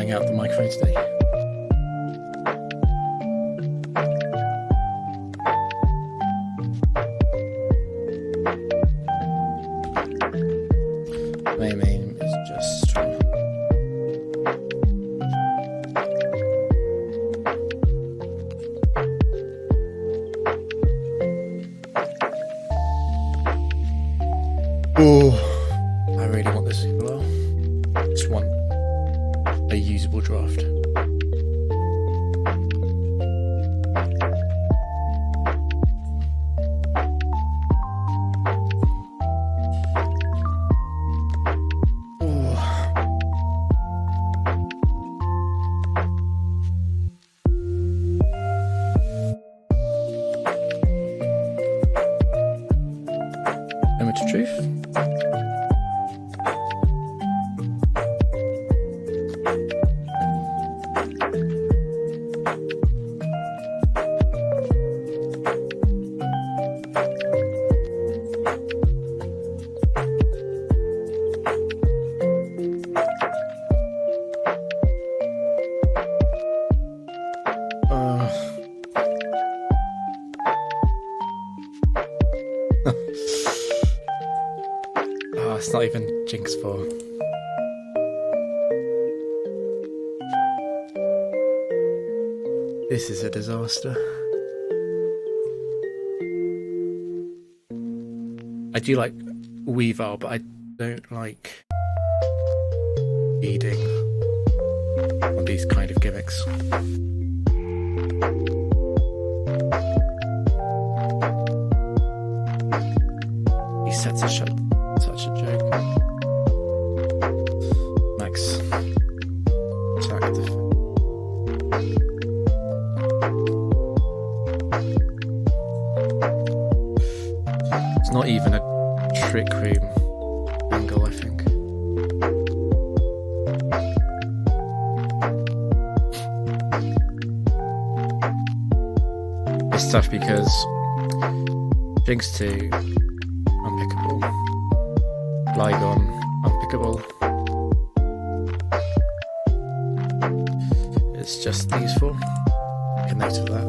trying out the microphone today. My aim is just I really want this as well. Just want a usable draft. Moment of truth. It's not even Jinx 4. This is a disaster. I do like Weavile, but I don't like feeding on these kind of gimmicks. He sets a shot. Such a joke. Max attack defense. It's not even a trick room angle, I think. It's tough because Jinx 2 unpickable. Lygon, unpickable. It's just these four. Make a note of that.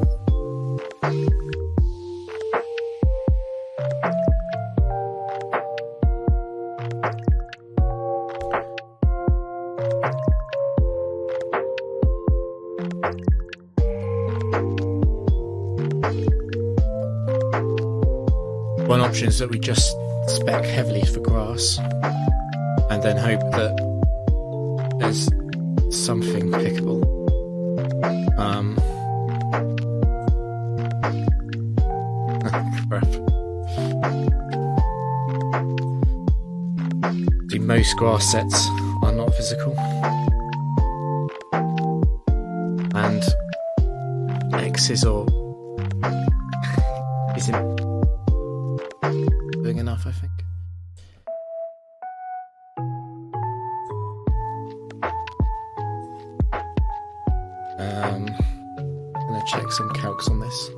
One option is that we just spec heavily for grass and then hope that there's something pickable. Crap. Most grass sets are not physical, and X's or isn't doing enough, I think. I'm gonna check some calcs on this.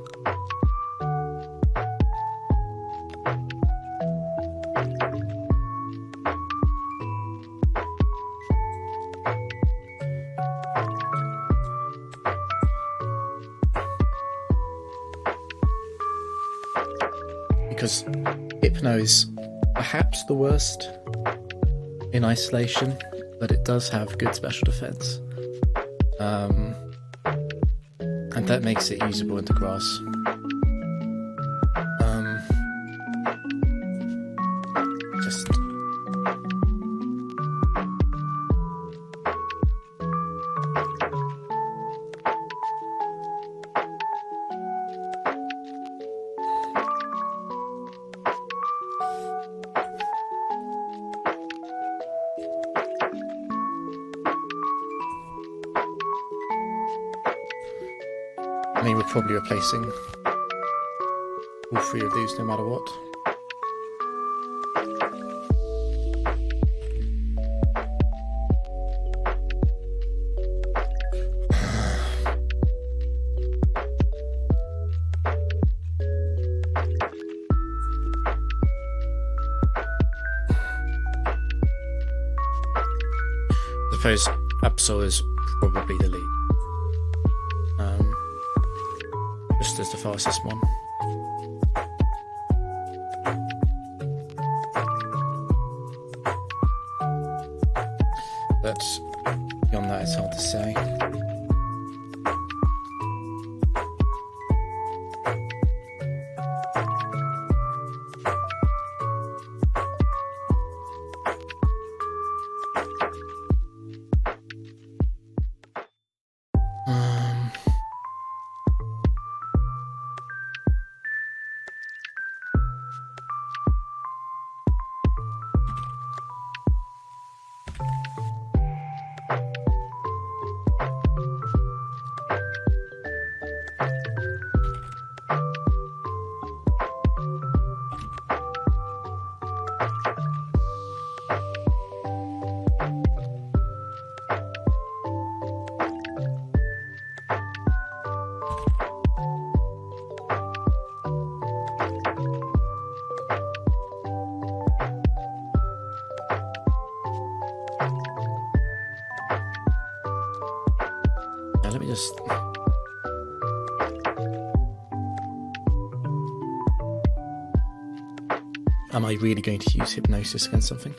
Because Hypno is perhaps the worst in isolation, but it does have good special defense. And that makes it usable into grass. Just I mean, we're probably replacing all three of these no matter what. I suppose Absol is probably delete. Just as the fastest one. But beyond that, it's hard to say. Let me just... Am I really going to use hypnosis against something?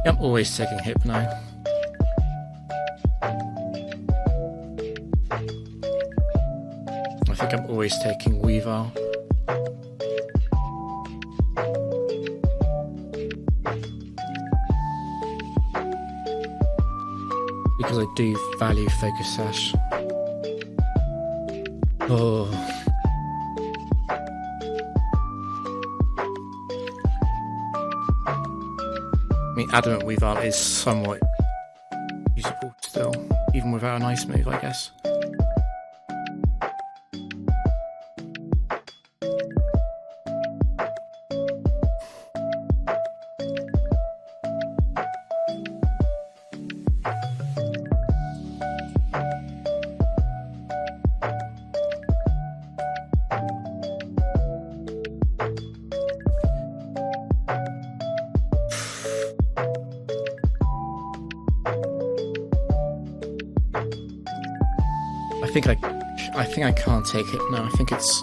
I'm always taking Hypno. I think I'm always taking Weavile. Because I do value Focus Sash. Oh. I mean, Adamant Weavile is somewhat usable still, even without an ice move, I guess. I think I can't take it now. I think it's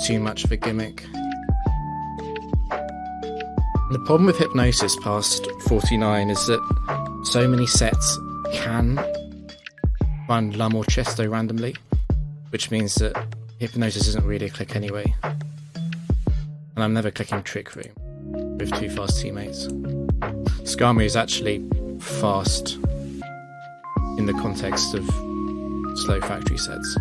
too much of a gimmick. The problem with Hypnosis past 49 is that so many sets can run Lum or Chesto randomly, which means that Hypnosis isn't really a click anyway. And I'm never clicking Trick Room with two fast teammates. Skarmory is actually fast in the context of slow factory sets.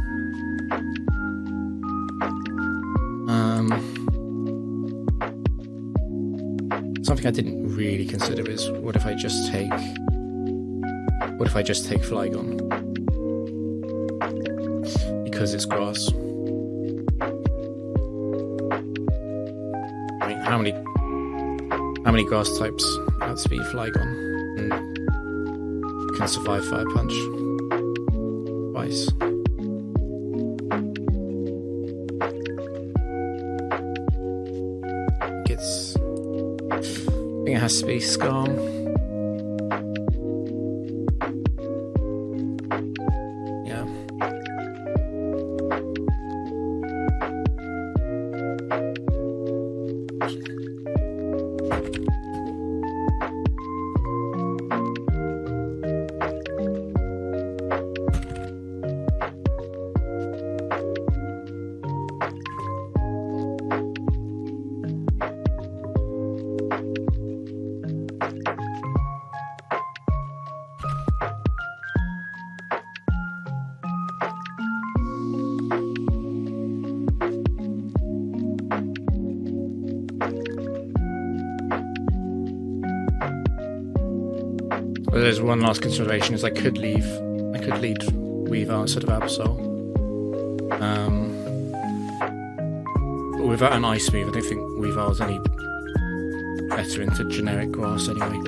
Something I didn't really consider is what if I just take Flygon? Because it's grass. I mean, how many grass types outspeed Flygon and can survive Fire Punch twice? I think it has to be Skarm. Yeah. There's one last consideration: is I could lead Weaver instead of Absol. But without an ice move, I don't think Weaver is any better into generic grass anyway.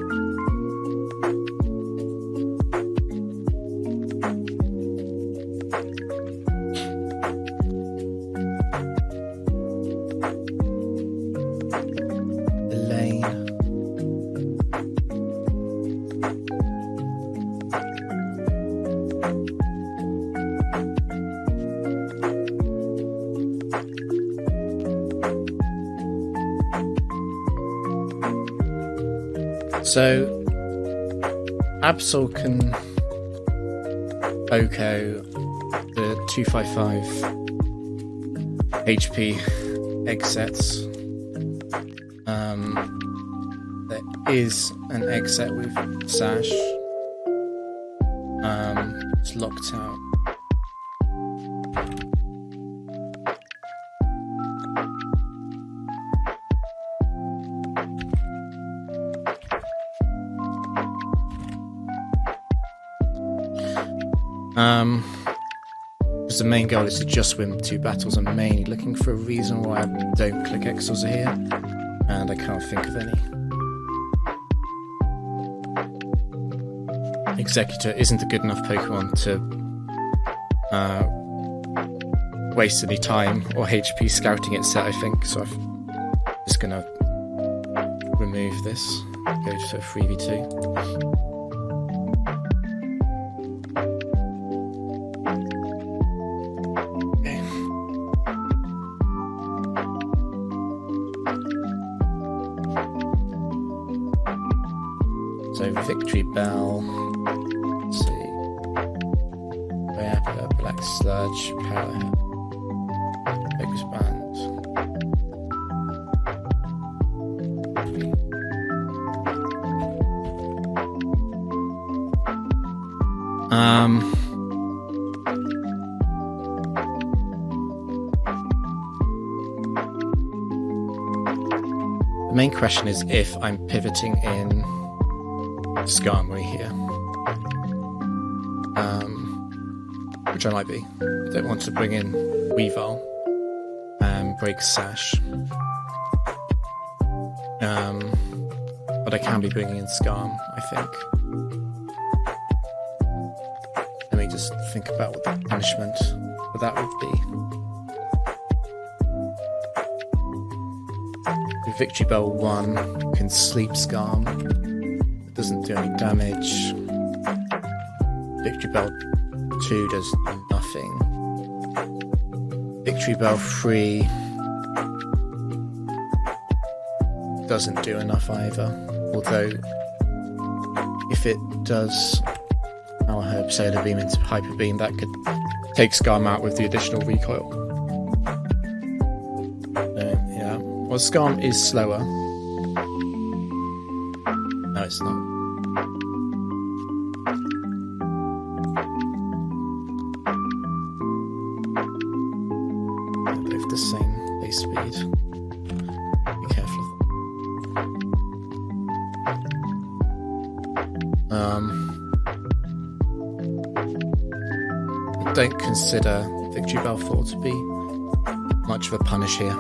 So, Absol can OHKO the 255 HP egg sets. There is an egg set with Sash. It's locked out. Because the main goal is to just win 2 battles. I'm mainly looking for a reason why I don't click Exilza here, and I can't think of any. Executor isn't a good enough Pokemon to waste any time or HP scouting its set, I think, so I'm just gonna remove this, go to a 3v2. So Victory Bell, let's see, Rapper, Black Sludge, Power, Focus Band. The main question is if I'm pivoting in Skarmory here, which I might be. I don't want to bring in Weavile and break Sash, but I can be bringing in Skarm, I think. Let me just think about what the punishment for that would be. The Victory Bell 1 can sleep Skarm. Doesn't do any damage. Victory Bell 2 does nothing. Victory Bell 3 doesn't do enough either. Although, if it does Power Herb, Solar Beam into Hyper Beam, that could take Skarm out with the additional recoil. Yeah. Well, Skarm is slower. No, it's not. Both the same base speed. Be careful. I don't consider Victory Bell 4 to be much of a punish here.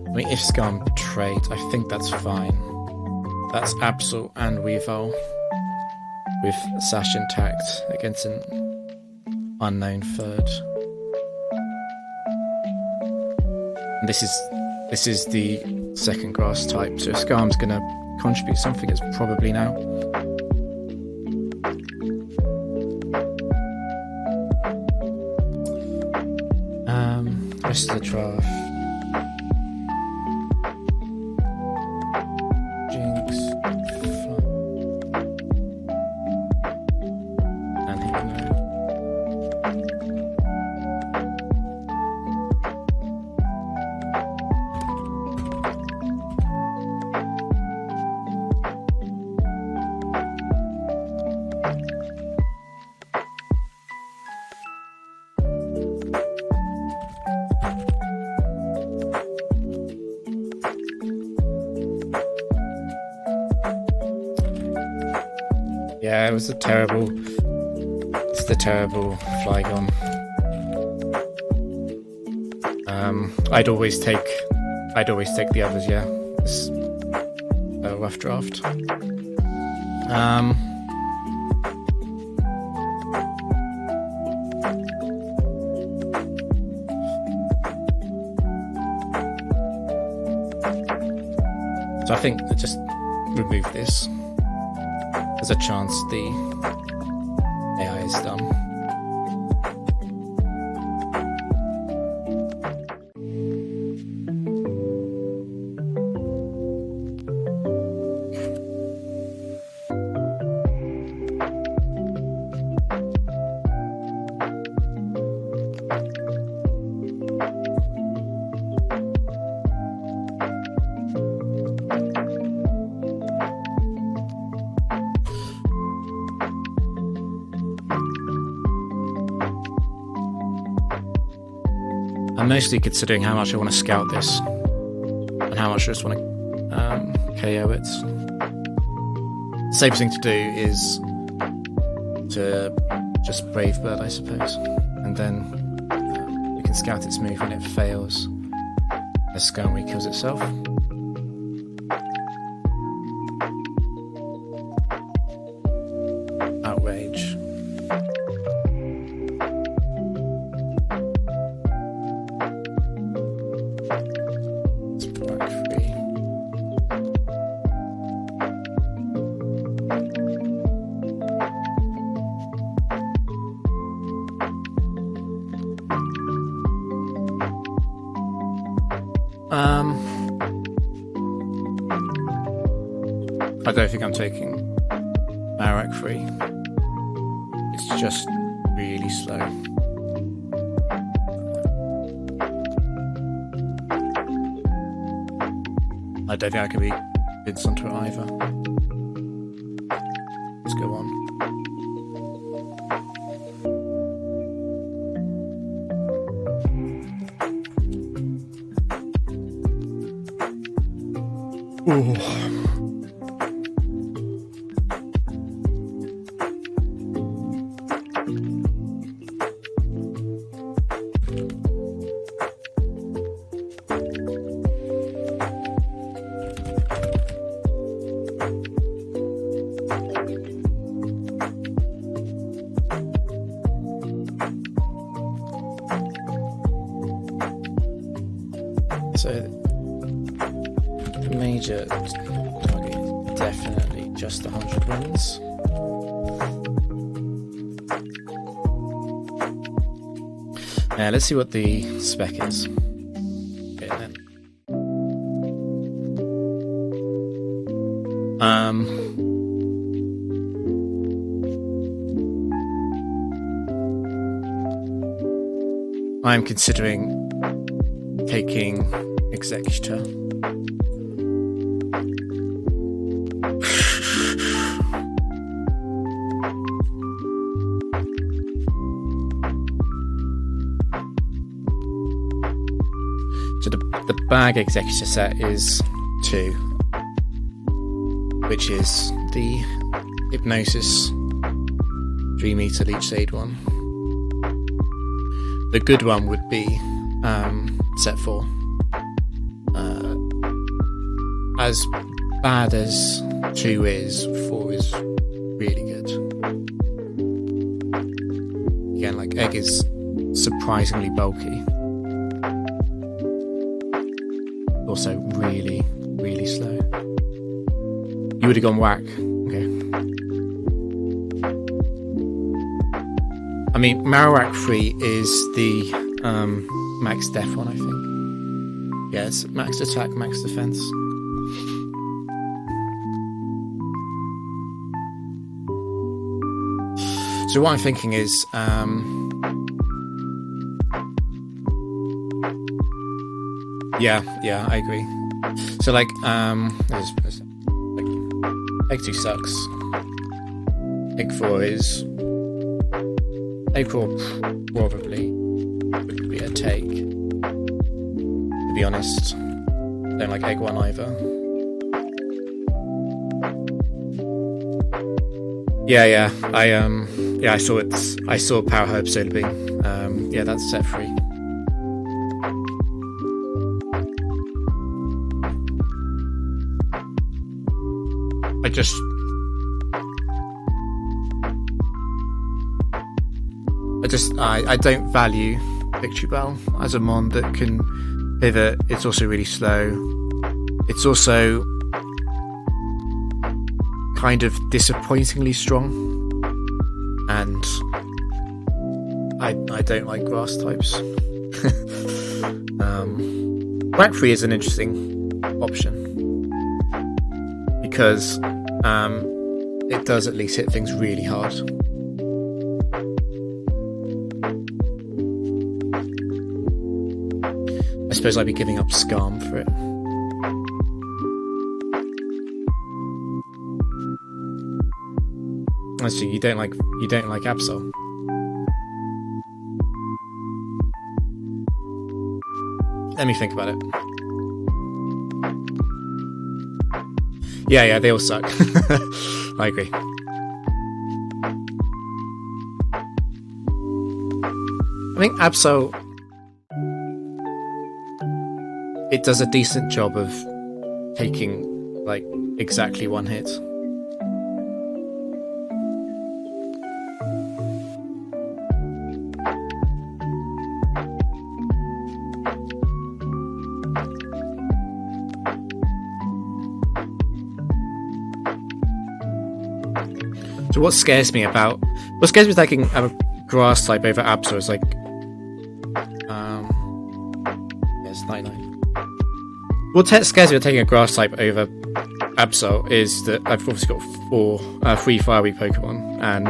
I mean, if Skarm trade, I think that's fine. That's Absol and Weavile with Sash intact against an unknown third. And this is the second grass type, so if Skarm's gonna contribute something, it's probably now. rest of the draft. Jinx, fun, and Hypno. Yeah, it was a terrible. It's the terrible Flygon. I'd always take the others. Yeah, it's a rough draft. So I think that just remove this. There's a chance the AI is dumb. I'm mostly considering how much I want to scout this and how much I just want to KO it. The safest thing to do is to just Brave Bird, I suppose, and then you can scout its move when it fails. The Skirmy kills itself. Outrage. I don't think I'm taking Marowak free. It's just really slow. I don't think I can be convinced onto it either. Let's go on. Ooh. So the major target is definitely just 100 wins. Now let's see what the spec is. Okay, then. I'm considering taking Executor. So the bag Executor set is 2, which is the Hypnosis 3 meter Leech Aid one. The good one would be set 4. As bad as 2 is, 4 is really good. Again, like Egg is surprisingly bulky. Also really, really slow. You would have gone Whack. Okay. I mean, Marowak free is the max def one, I think. Yeah, it's max attack, max defense. So what I'm thinking is, yeah, I agree. So like, egg 2 sucks. Egg 4 is. Egg 4 probably would be a take. To be honest, don't like egg 1 either. Yeah, I saw it. I saw Power Herb Solar Beam. Yeah, that's set free. I don't value Victory Bell as a mon that can pivot. It's also really slow. It's also kind of disappointingly strong, and I don't like grass types. Black Free is an interesting option because it does at least hit things really hard. I suppose I'd be giving up Scarm for it. I see, you don't like Absol. Let me think about it. Yeah, they all suck. I agree. I think Absol, it does a decent job of taking like exactly one hit. So what scares me taking a grass type over Absol is like, it's 99. What scares me about taking a grass type over Absol is that I've obviously got 3 Fire Weak Pokemon, and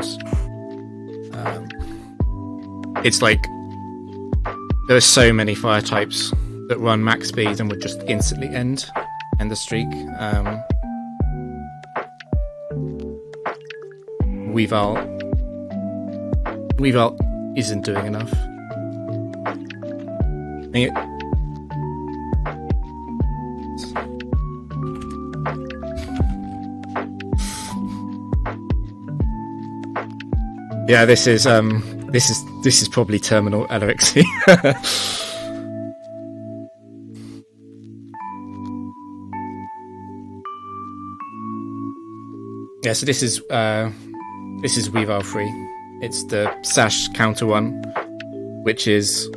it's like there are so many fire types that run max speed and would just instantly end the streak. Weavile isn't doing enough. Yeah, this is probably terminal Elorixy. Yeah, so this is Weavile free. It's the Sash counter one, which is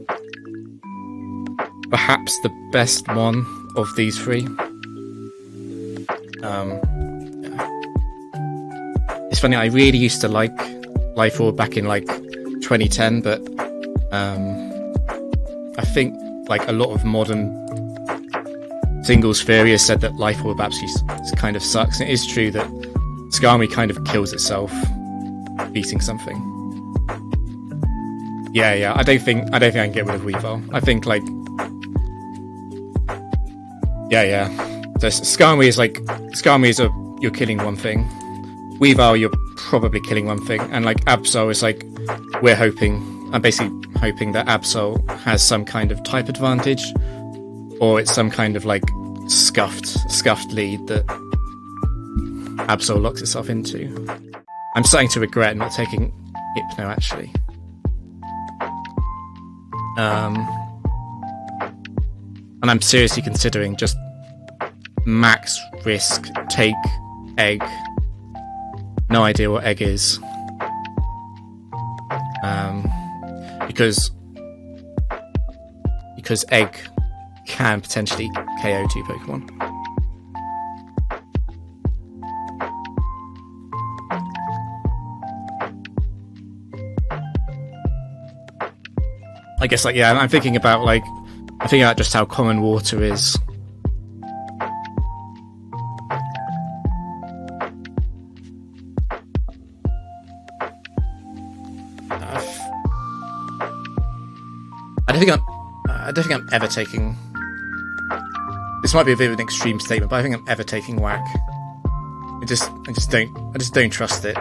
perhaps the best one of these 3. It's funny, I really used to like Life Orb back in like 2010, but I think like a lot of modern singles theory said that Life Orb actually kind of sucks. And it is true that Skarmory kind of kills itself beating something. Yeah. I don't think I can get rid of Weavile. I think like yeah. So Skarmory is you're killing one thing. Weavile, you're probably killing one thing, and like Absol is like I'm basically hoping that Absol has some kind of type advantage, or it's some kind of like scuffed lead that Absol locks itself into. I'm starting to regret not taking Hypno actually. And I'm seriously considering just max risk, take Egg. No idea what Egg is. Because Egg can potentially KO 2 Pokemon. I guess, like, yeah, I'm thinking about, like, just how common water is. I don't think I'm ever taking. This might be a bit of an extreme statement, but I think I'm ever taking whack. I just don't trust it.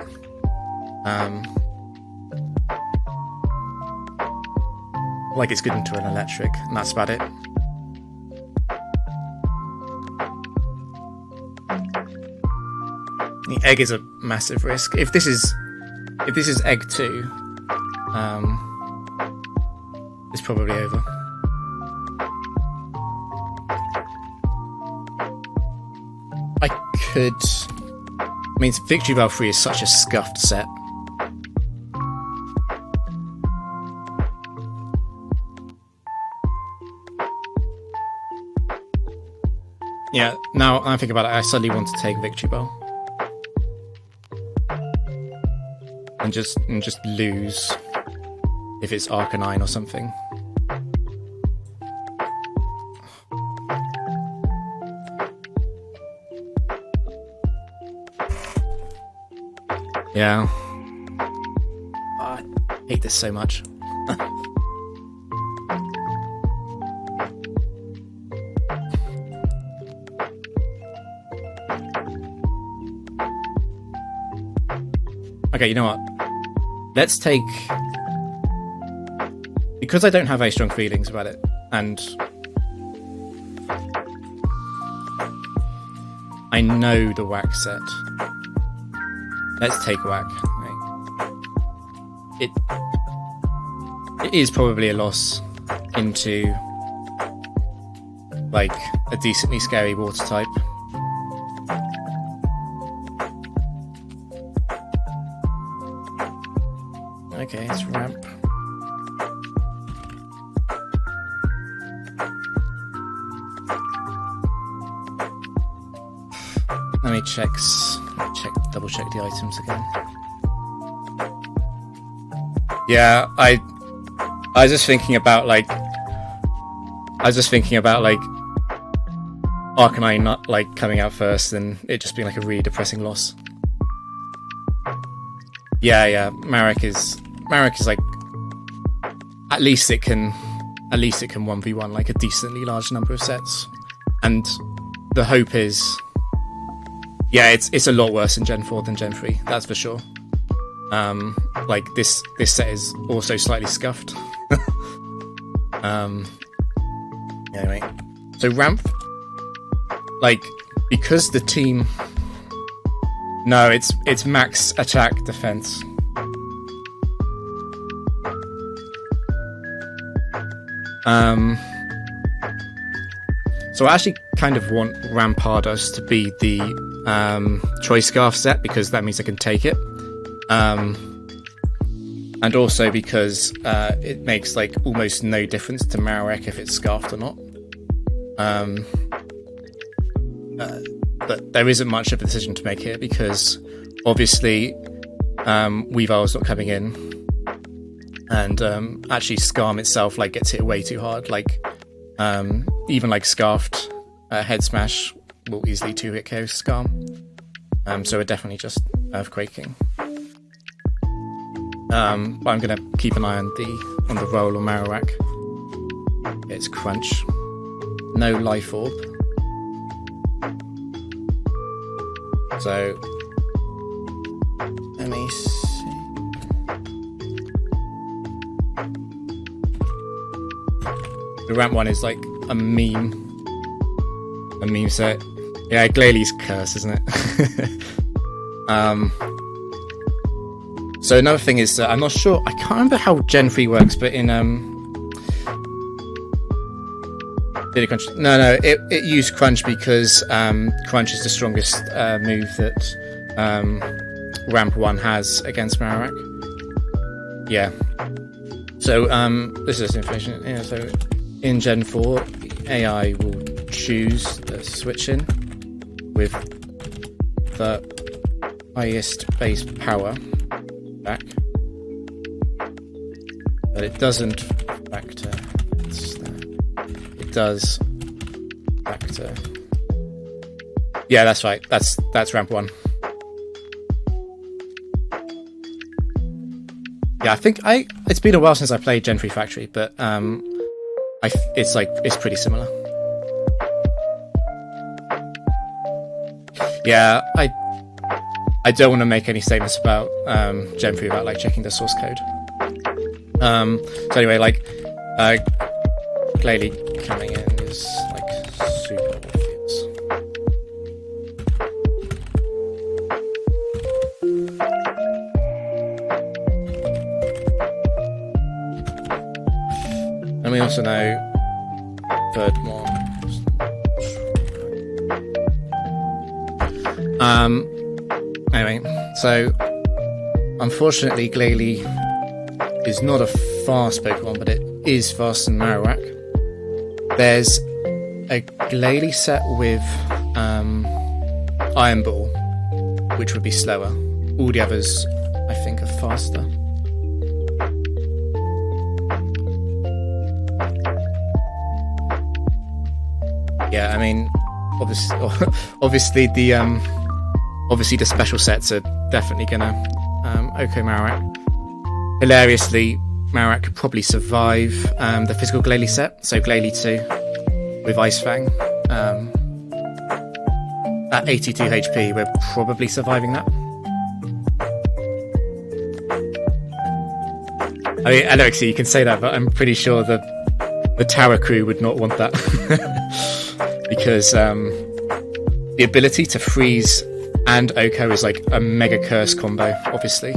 Like it's good into an electric, and that's about it. The egg is a massive risk. If this is egg 2, it's probably over. I mean, Victory Bell 3 is such a scuffed set. Yeah, now I think about it, I suddenly want to take Victory Bell. And just lose if it's Arcanine or something. Yeah. Oh, I hate this so much. Okay, you know what? Let's take... Because I don't have very strong feelings about it, and I know the whack set. Let's take whack. Right? It is probably a loss into like a decently scary water type. Okay, it's ramp. Let me double check the items again. Yeah, I was just thinking about like Arcanine not like coming out first and it just being like a really depressing loss. Yeah, Marek is like at least it can 1v1 like a decently large number of sets, and the hope is, yeah, it's a lot worse in Gen 4 than Gen 3, that's for sure. Like this set is also slightly scuffed. Anyway, so ramp, like, because the team, no, it's max attack defense. So I actually kind of want Rampardos to be the Choice Scarf set, because that means I can take it. And also because it makes like almost no difference to Marek if it's scarfed or not. But there isn't much of a decision to make here, because obviously Weavile's not coming in, and actually Skarm itself like gets hit way too hard. Like even like scarfed head smash will easily 2-hit KO Skarm. So we're definitely just earthquaking. But I'm gonna keep an eye on the roll or Marowak. It's crunch. No life orb. So let me see. The ramp one is like a meme set. Yeah, Glalie curse, isn't it? So another thing is, I'm not sure, I can't remember how Gen 3 works, but in did it crunch? No, it used crunch because crunch is the strongest move that ramp 1 has against Marowak. Yeah. So this is information. Yeah, so in Gen 4, AI will choose the switch in with the highest base power back, but it doesn't factor. It does factor. Yeah, that's right. That's ramp 1. Yeah, I think it's been a while since I played Gen 3 Factory, but it's pretty similar. Yeah, I don't want to make any statements about Gen 3 without like checking the source code. So anyway, like clearly coming in is like super obvious. And we also know third one. Anyway, so unfortunately Glalie is not a fast Pokemon, but it is faster than Marowak. There's a Glalie set with Iron Ball, which would be slower. All the others, I think, are faster. Yeah, I mean, obviously the special sets are definitely gonna Oko Marowak. Hilariously, Marowak could probably survive the physical Glalie set, so Glalie 2 with Ice Fang. At 82 HP, we're probably surviving that. I mean, Alexi, you can say that, but I'm pretty sure the Tower crew would not want that. Because the ability to freeze and Oko is like a mega curse combo, obviously.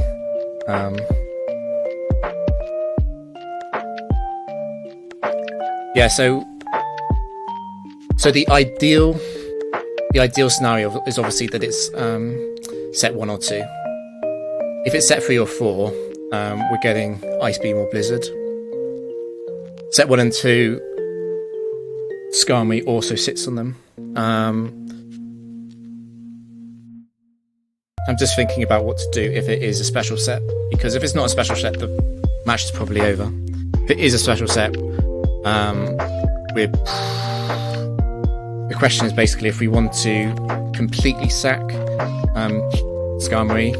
Yeah, so the ideal scenario is obviously that it's set 1 or 2. If it's set 3 or 4, we're getting Ice Beam or Blizzard. Set 1 and 2, Skarmory also sits on them. I'm just thinking about what to do if it is a special set, because if it's not a special set, the match is probably over. If it is a special set, the question is basically if we want to completely sack Skarmory.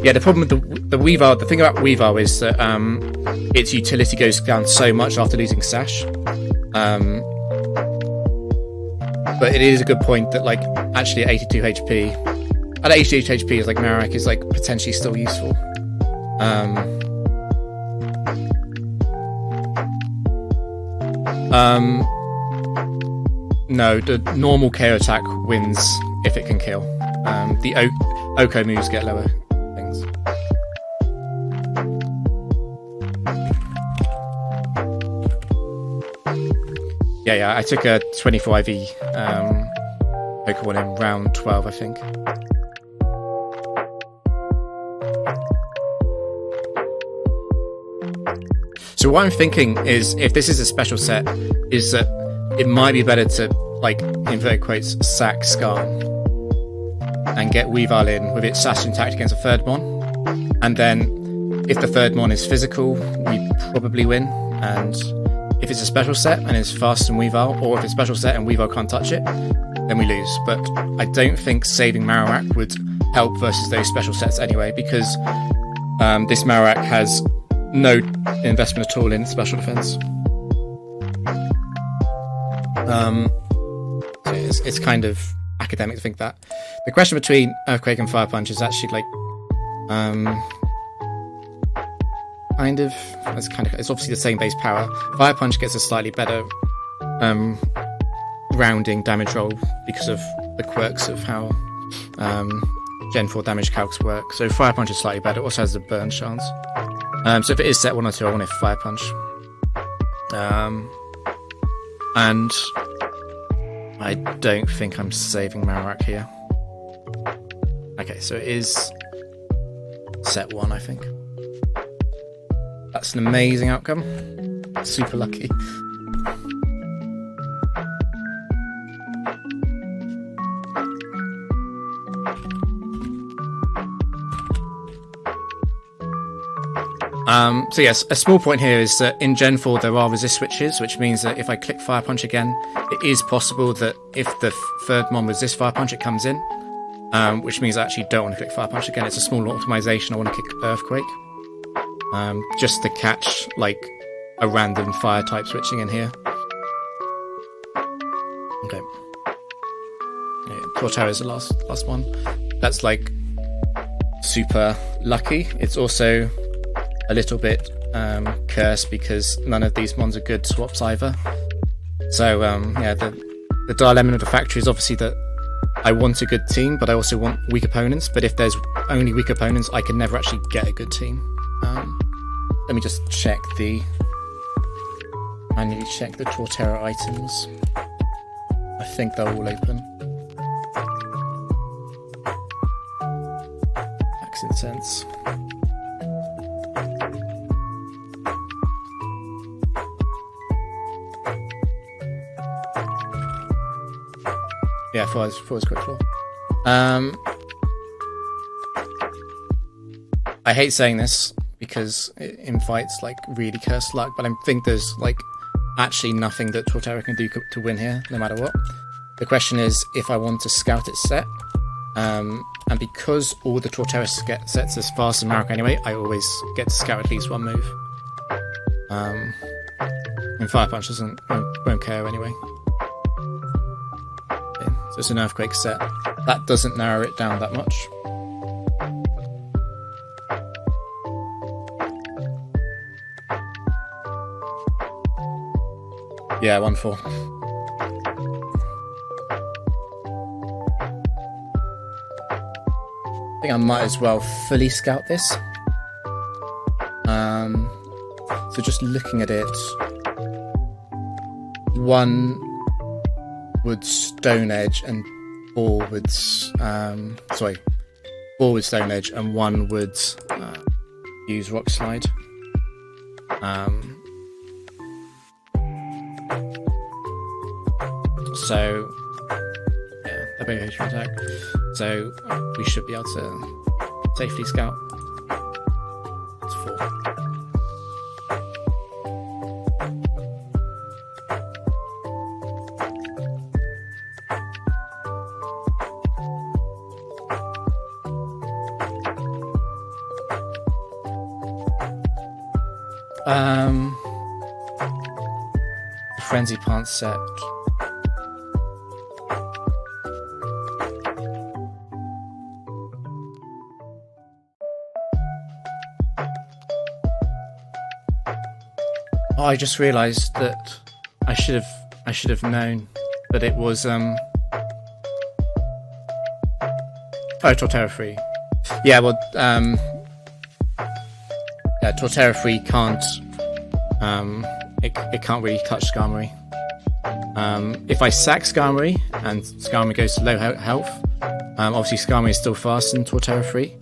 Yeah, the problem with the Weavile, the thing about Weavile is that its utility goes down so much after losing Sash. But it is a good point that, like, actually at 82 HP, at 82 HP, is like Marowak is like potentially still useful. No, the normal KO attack wins if it can kill. The Oko moves get lower things. Yeah, I took a 24 IV Pokemon in round 12, I think. So what I'm thinking is, if this is a special set, is that it might be better to, like, inverted quotes, sack Skarm and get Weavile in with its Sash intact against a third Mon. And then, if the third Mon is physical, we probably win. And if it's a special set and it's faster than Weavile, or if it's a special set and Weavile can't touch it, then we lose. But I don't think saving Marowak would help versus those special sets anyway, because this Marowak has no investment at all in special defense. So it's kind of academic to think that. The question between Earthquake and Fire Punch is actually like it's obviously the same base power. Fire Punch gets a slightly better rounding damage roll because of the quirks of how Gen 4 damage calcs work. So Fire Punch is slightly better. It also has a burn chance. So if it is set 1 or 2, I want it Fire Punch. And I don't think I'm saving Marowak here. Okay, so it is set 1, I think. That's an amazing outcome. Super lucky. So yes, a small point here is that in Gen 4 there are resist switches, which means that if I click Fire Punch again, it is possible that if the third mon resists Fire Punch, it comes in, which means I actually don't want to click Fire Punch again. It's a small optimization. I want to click Earthquake, just to catch like a random fire type switching in here. Okay. Yeah, Torterra is the last one. That's like super lucky. It's also a little bit cursed because none of these mons are good swaps either. So yeah, the dilemma of the factory is obviously that I want a good team, but I also want weak opponents. But if there's only weak opponents, I can never actually get a good team. Let me just manually check the Torterra items. I think they're all open. Max Incense. Yeah, for his quick claw. I hate saying this because it invites like really cursed luck, but I think there's like actually nothing that Torterra can do to win here, no matter what. The question is if I want to scout its set, and because all the Torterra sets is fast and Marek anyway, I always get to scout at least one move. And Fire Punch won't care anyway. Okay, so it's an Earthquake set. That doesn't narrow it down that much. Yeah, 1-4. I think I might as well fully scout this. So just looking at it, one would Stone Edge and four would Stone Edge and one would use Rock Slide. So yeah, a big HP attack. So we should be able to safely scout. It's 4. Frenzy Plant set. Oh, I just realised that I should have known that it was oh, Torterra free. Yeah, well yeah, Torterra free can't it can't really touch Skarmory. If I sack Skarmory and Skarmory goes to low health, obviously Skarmory is still faster than Torterra free.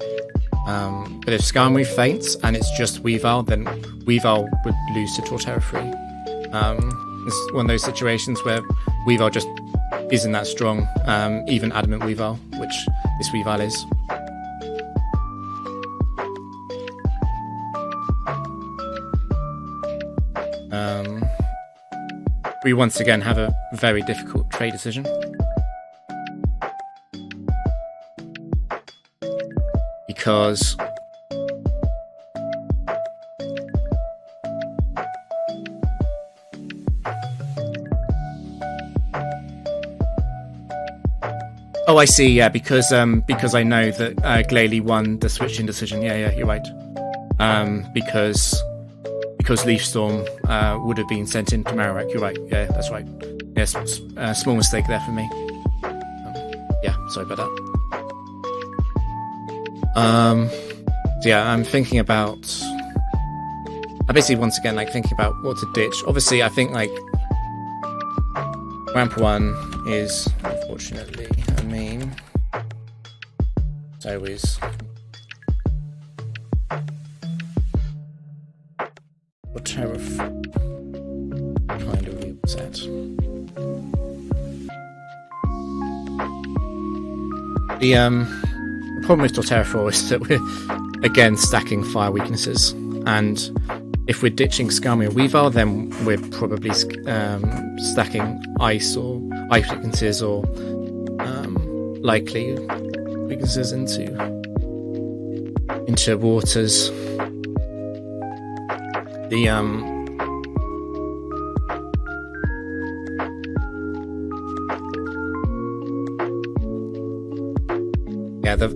But if Skarmory faints and it's just Weavile, then Weavile would lose to Torterra free. It's one of those situations where Weavile just isn't that strong, even Adamant Weavile, which this Weavile is. We once again have a very difficult trade decision. Because oh, I see. Yeah, because I know that Glalie won the switching decision. Yeah, you're right. Because Leaf Storm would have been sent into Marowak. You're right. Yeah, that's right. Yes, small mistake there for me. Yeah, sorry about that. So yeah, I'm thinking about. I basically once again like thinking about what to ditch. Obviously, I think like Ramp 1 is unfortunately a meme. So is Torterra kind of reset. The problem with Torterra 4 is that we're again stacking fire weaknesses. and if we're ditching Scammy or Weavile, then we're probably stacking ice or ice weaknesses or likely weaknesses into waters.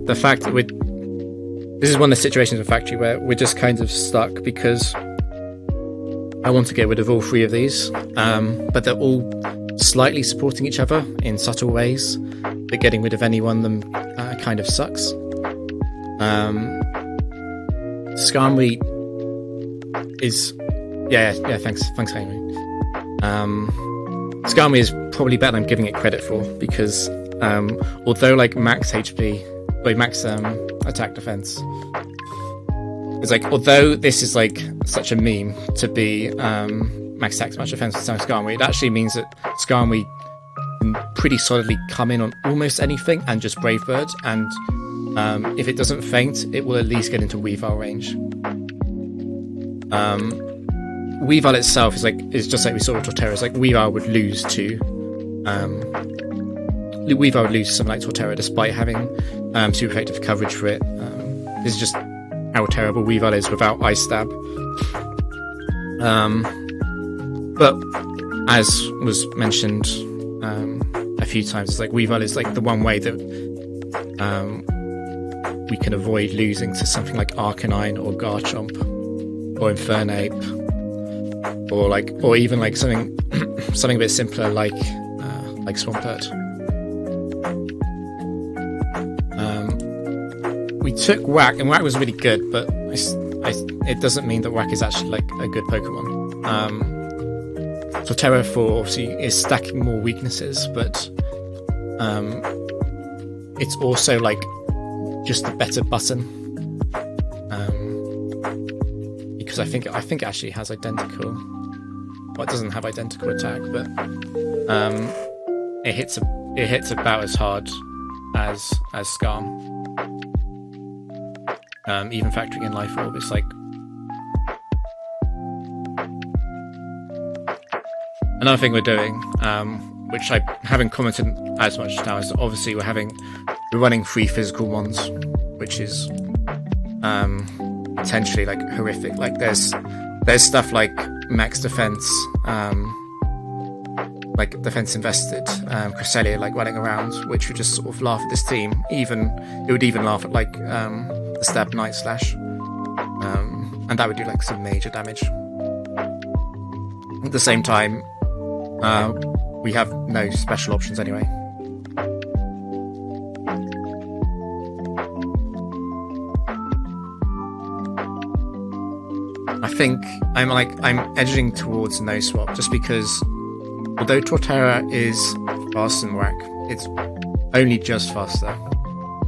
The fact that this is one of the situations of Factory where we're just kind of stuck because I want to get rid of all three of these, but they're all slightly supporting each other in subtle ways, but getting rid of any one of them kind of sucks. Skarmory is thanks Henry. Skarmory is probably better than I'm giving it credit for, because although like max HP, like max attack defense, it's like, although this is like such a meme to be max attack, max defense with Skarmory, it actually means that Skarmory can pretty solidly come in on almost anything and just Brave Bird, and if it doesn't faint, it will at least get into Weavile range. Weavile itself is just like we saw with Torterra. It's like Weavile would lose to something like Torterra despite having super effective coverage for it. This is just how terrible Weavile is without Ice Stab. But as was mentioned a few times, it's like Weavile is like the one way that we can avoid losing to something like Arcanine or Garchomp or Infernape, or even like something a bit simpler like Swampert. We took Whack, and Whack was really good, but it doesn't mean that Whack is actually like a good Pokemon. Torterra 4 obviously is stacking more weaknesses, but it's also like just a better button, because I think it actually has identical. Well, it doesn't have identical attack, but it hits about as hard as Skarm. Even factoring in Life Orb, it's like another thing we're doing, which I haven't commented as much now, is obviously we're running 3 physical ones, which is potentially like horrific. Like there's stuff like max defense, like defense invested, Cresselia like running around, which would just sort of laugh at this team. It would even laugh at like the Stab Night Slash, and that would do like some major damage. At the same time, we have no special options anyway. I think I'm edging towards no swap, just because although Torterra is faster than Whack, it's only just faster,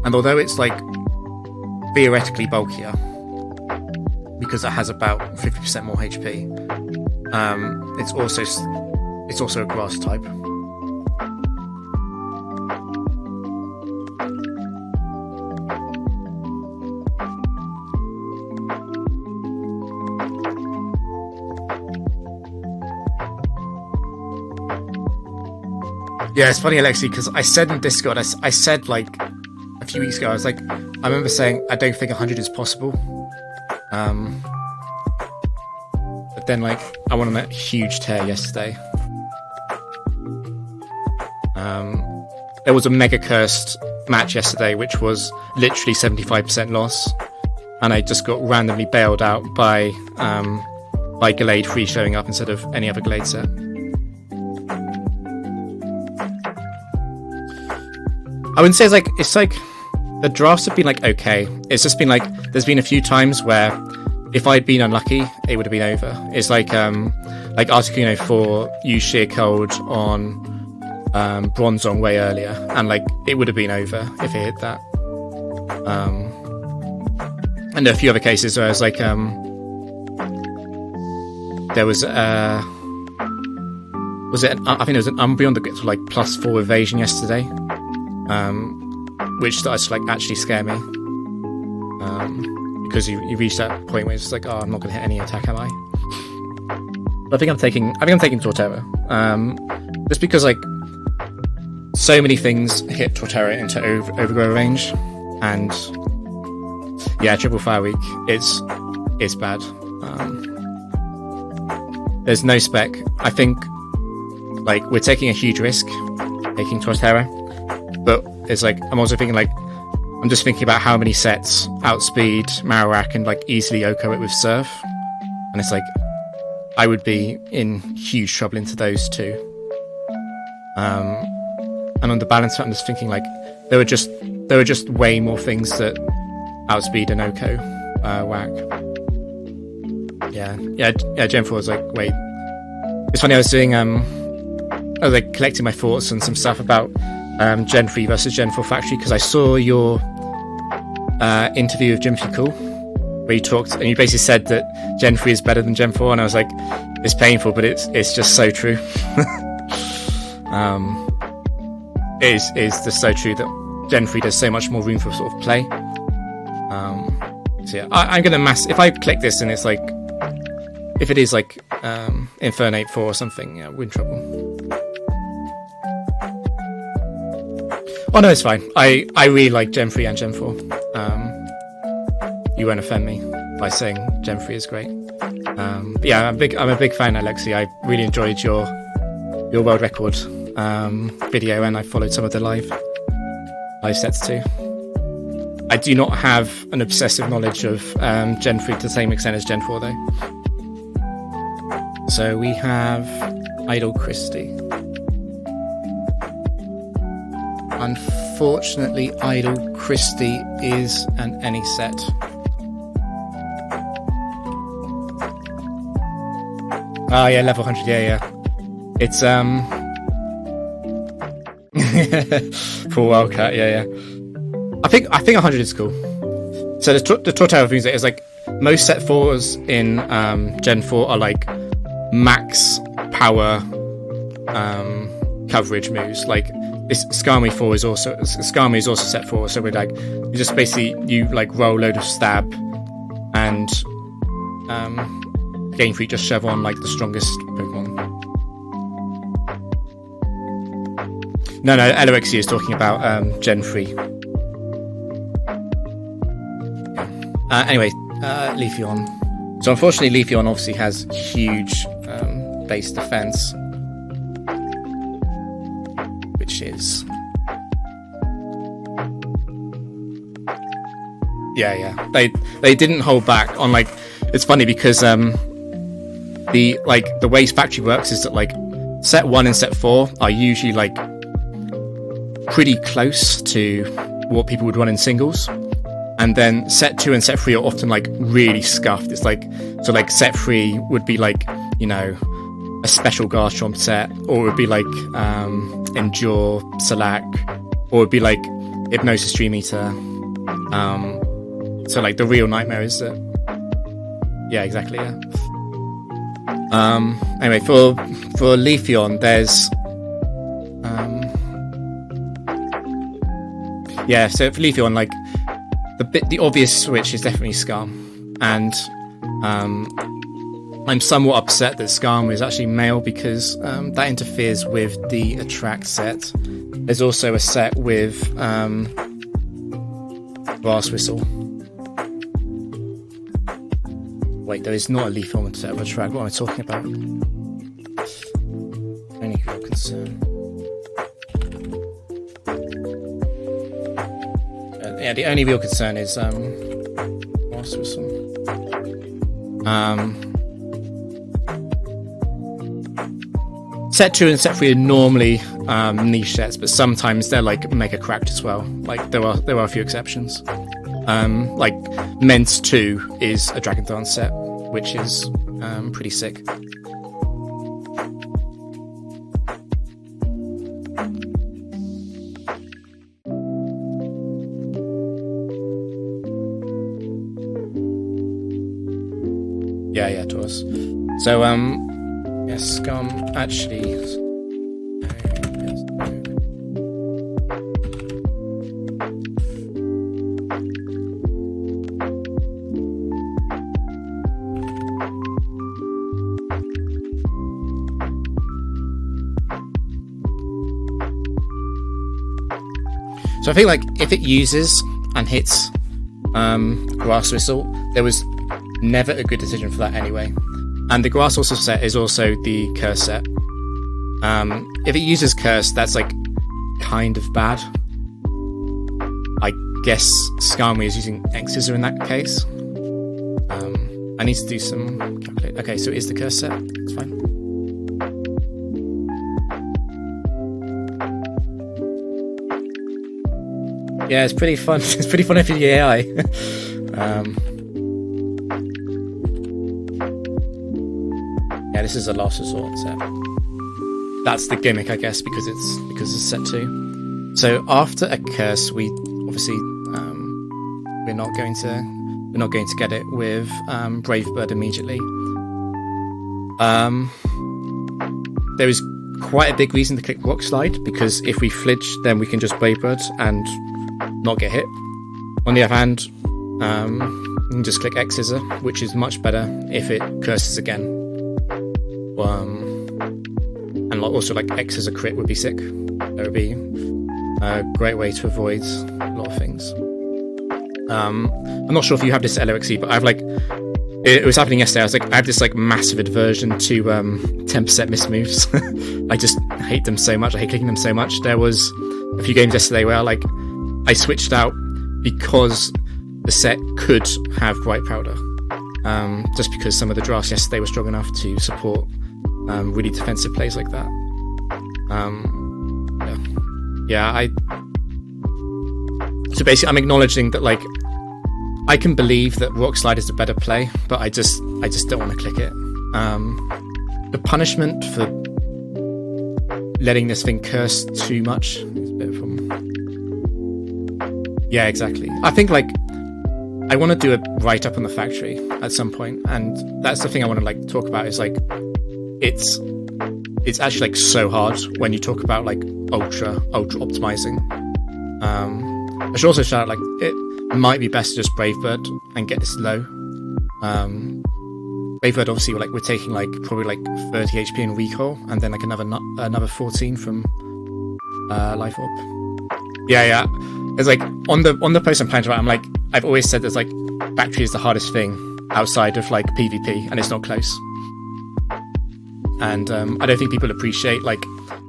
and although it's like theoretically bulkier because it has about 50% more HP, it's also a grass type. Yeah, it's funny, Alexi, because I said in Discord, I said like a few weeks ago, I was like, I remember saying I don't think 100 is possible, but then like I went on that huge tear yesterday. There was a mega cursed match yesterday, which was literally 75% loss, and I just got randomly bailed out by Gallade free showing up instead of any other Gallade set. I wouldn't say it's like the drafts have been like okay. It's just been like there's been a few times where if I'd been unlucky, it would have been over. It's like Articuno 4 used Sheer Cold on Bronzong way earlier, and like it would have been over if it hit that. And there are a few other cases where it's like there was I think there was an Umbreon that gets like +4 evasion yesterday. Which started to like actually scare me, because you reach that point where it's just like, oh, I'm not going to hit any attack, am I? But I think I'm taking Torterra, just because like so many things hit Torterra into overgrow range, and yeah, triple fire weak, it's bad. There's no spec. I think like we're taking a huge risk taking Torterra, but it's like I'm also thinking like I'm just thinking about how many sets outspeed Marowak and like easily Oko it with Surf, and it's like I would be in huge trouble into those two. And on the balance, I'm just thinking like there were just way more things that outspeed an Oko whack. Yeah. Gen 4 was like, wait. It's funny. I was like collecting my thoughts and some stuff about Gen 3 versus Gen 4 Factory, because I saw your interview with Jimmy Cool, where you talked and you basically said that Gen 3 is better than Gen 4, and I was like, it's painful, but it's just so true. It is just so true that Gen 3 does so much more room for sort of play. So yeah, I'm gonna if I click this and it's like, if it is like Infernate 4 or something, yeah, we're in trouble. Oh no, it's fine. I really like Gen 3 and Gen 4. You won't offend me by saying Gen 3 is great. But yeah, I'm a big fan, Alexi. I really enjoyed your world record video, and I followed some of the live sets too. I do not have an obsessive knowledge of Gen 3 to the same extent as Gen 4 though. So we have Idol Christie. Unfortunately, Idol Christie is an any set. Oh yeah, level 100, yeah. It's for Wildcat, yeah. I think 100 is cool. So the Torterra things is like most set 4s in Gen 4 are like max power coverage moves. Like this Skami 4 is also set 4, so we're like you just basically you like roll a load of stab and Game Freak just shove on like the strongest Pokemon. No, LOXC is talking about Gen 3. Anyway, Leafeon. So unfortunately, Leafeon obviously has huge base defense, which is yeah. They didn't hold back on like. It's funny because the way Factory works is that like set 1 and set 4 are usually like pretty close to what people would run in singles, and then set 2 and set 3 are often like really scuffed. It's like so like set 3 would be like, you know, a special Garchomp set, or it would be like Endure Salac, or it would be like Hypnosis Dream Eater. So like the real nightmare is that yeah, exactly, yeah. Anyway, for Leafeon, there's yeah. So for Leafeon, like the obvious switch is definitely Skarm, and I'm somewhat upset that Skarm is actually male because that interferes with the Attract set. There's also a set with Brass Whistle. Wait, there is not a Leafeon set of Attract. What am I talking about? Only real concern. Yeah, the only real concern is Brass Whistle. Set 2 and set 3 are normally niche sets, but sometimes they're like mega cracked as well. Like there are a few exceptions. Like Ment 2 is a Dragon Dance set, which is pretty sick. Yeah, Taurus. So yes, Scum actually. So I feel like if it uses and hits Grass Whistle, there was never a good decision for that anyway. And the Grass Whistle set is also the Curse set. If it uses Curse, that's like kind of bad. I guess Skarmory is using X-Scissor in that case. I need to do some calculate. Okay, so it is the Curse set. It's fine. Yeah, it's pretty fun. It's pretty fun if you're the AI. Yeah, this is a last resort set. That's the gimmick, I guess, because it's set 2. So after a curse, we obviously we're not going to get it with Brave Bird immediately. There is quite a big reason to click Rock Slide, because if we flinch, then we can just Brave Bird and not get hit. On the other hand, you can just click X Scissor, which is much better if it curses again. And also like X Scissor crit would be sick. That would be a great way to avoid a lot of things. I'm not sure if you have this at LOXE, but I've like, it was happening yesterday. I was like, I have this like massive aversion to 10% miss moves. I just hate them so much. I hate clicking them so much. There was a few games yesterday where like I switched out because the set could have Bright Powder, just because some of the drafts yesterday were strong enough to support really defensive plays like that. So basically I'm acknowledging that like I can believe that Rock Slide is a better play, but I just don't want to click it. The punishment for letting this thing curse too much is a bit of a problem. Yeah, exactly. I think like I want to do a write-up on the factory at some point, and that's the thing I want to like talk about is like it's actually like so hard when you talk about like ultra optimizing. I should also shout out like it might be best to just Brave Bird and get this low. Brave Bird obviously we're taking like probably like 30 HP in recoil, and then like another 14 from Life Orb. Yeah. It's like on the post I'm planning to write, I'm like, I've always said there's like factory is the hardest thing outside of like PvP, and it's not close. And I don't think people appreciate like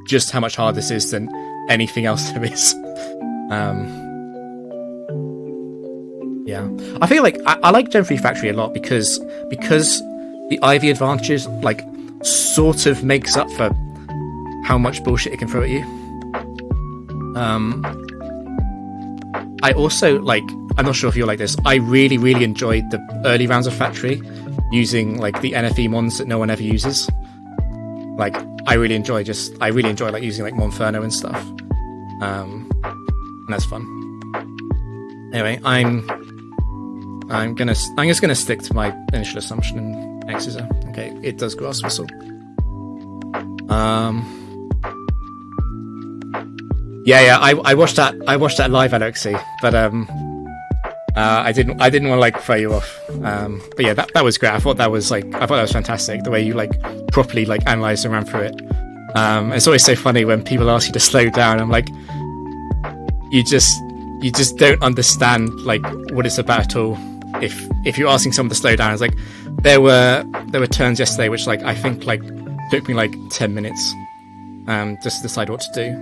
just how much harder this is than anything else there is. Yeah, I feel like I like Gen 3 Factory a lot because the Ivy advantages like sort of makes up for how much bullshit it can throw at you. I also like, I'm not sure if you're like this, I really enjoyed the early rounds of Factory using like the NFE mons that no one ever uses. Like I really enjoy like using like Monferno and stuff. And that's fun. Anyway, I'm just gonna stick to my initial assumption and X Scissor. Okay, it does Grass Whistle. Yeah, I watched that live at LOXE, but I didn't want to like throw you off. But yeah, that was great. I thought that was fantastic, the way you like properly like analysed and ran through it. It's always so funny when people ask you to slow down. I'm like, you just don't understand like what it's about at all. If you're asking someone to slow down, it's like there were turns yesterday which like I think like took me like 10 minutes just to decide what to do.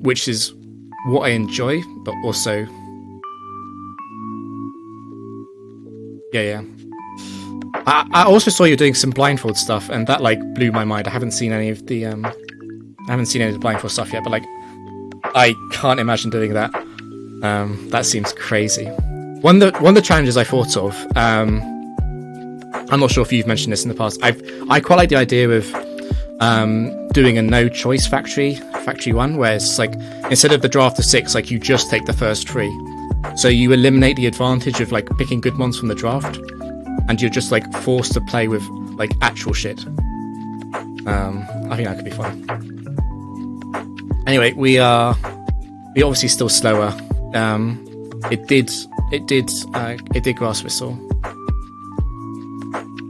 Which is what I enjoy, but also yeah. I also saw you doing some blindfold stuff, and that like blew my mind. I haven't seen any of the blindfold stuff yet, but like I can't imagine doing that. That seems crazy. One of the challenges I thought of, I'm not sure if you've mentioned this in the past. I quite like the idea of doing a no choice factory 1, where it's like instead of the draft of 6, like you just take the first 3, so you eliminate the advantage of like picking good ones from the draft, and you're just like forced to play with like actual shit. I think that could be fun. Anyway, we're obviously still slower. It did Grass Whistle.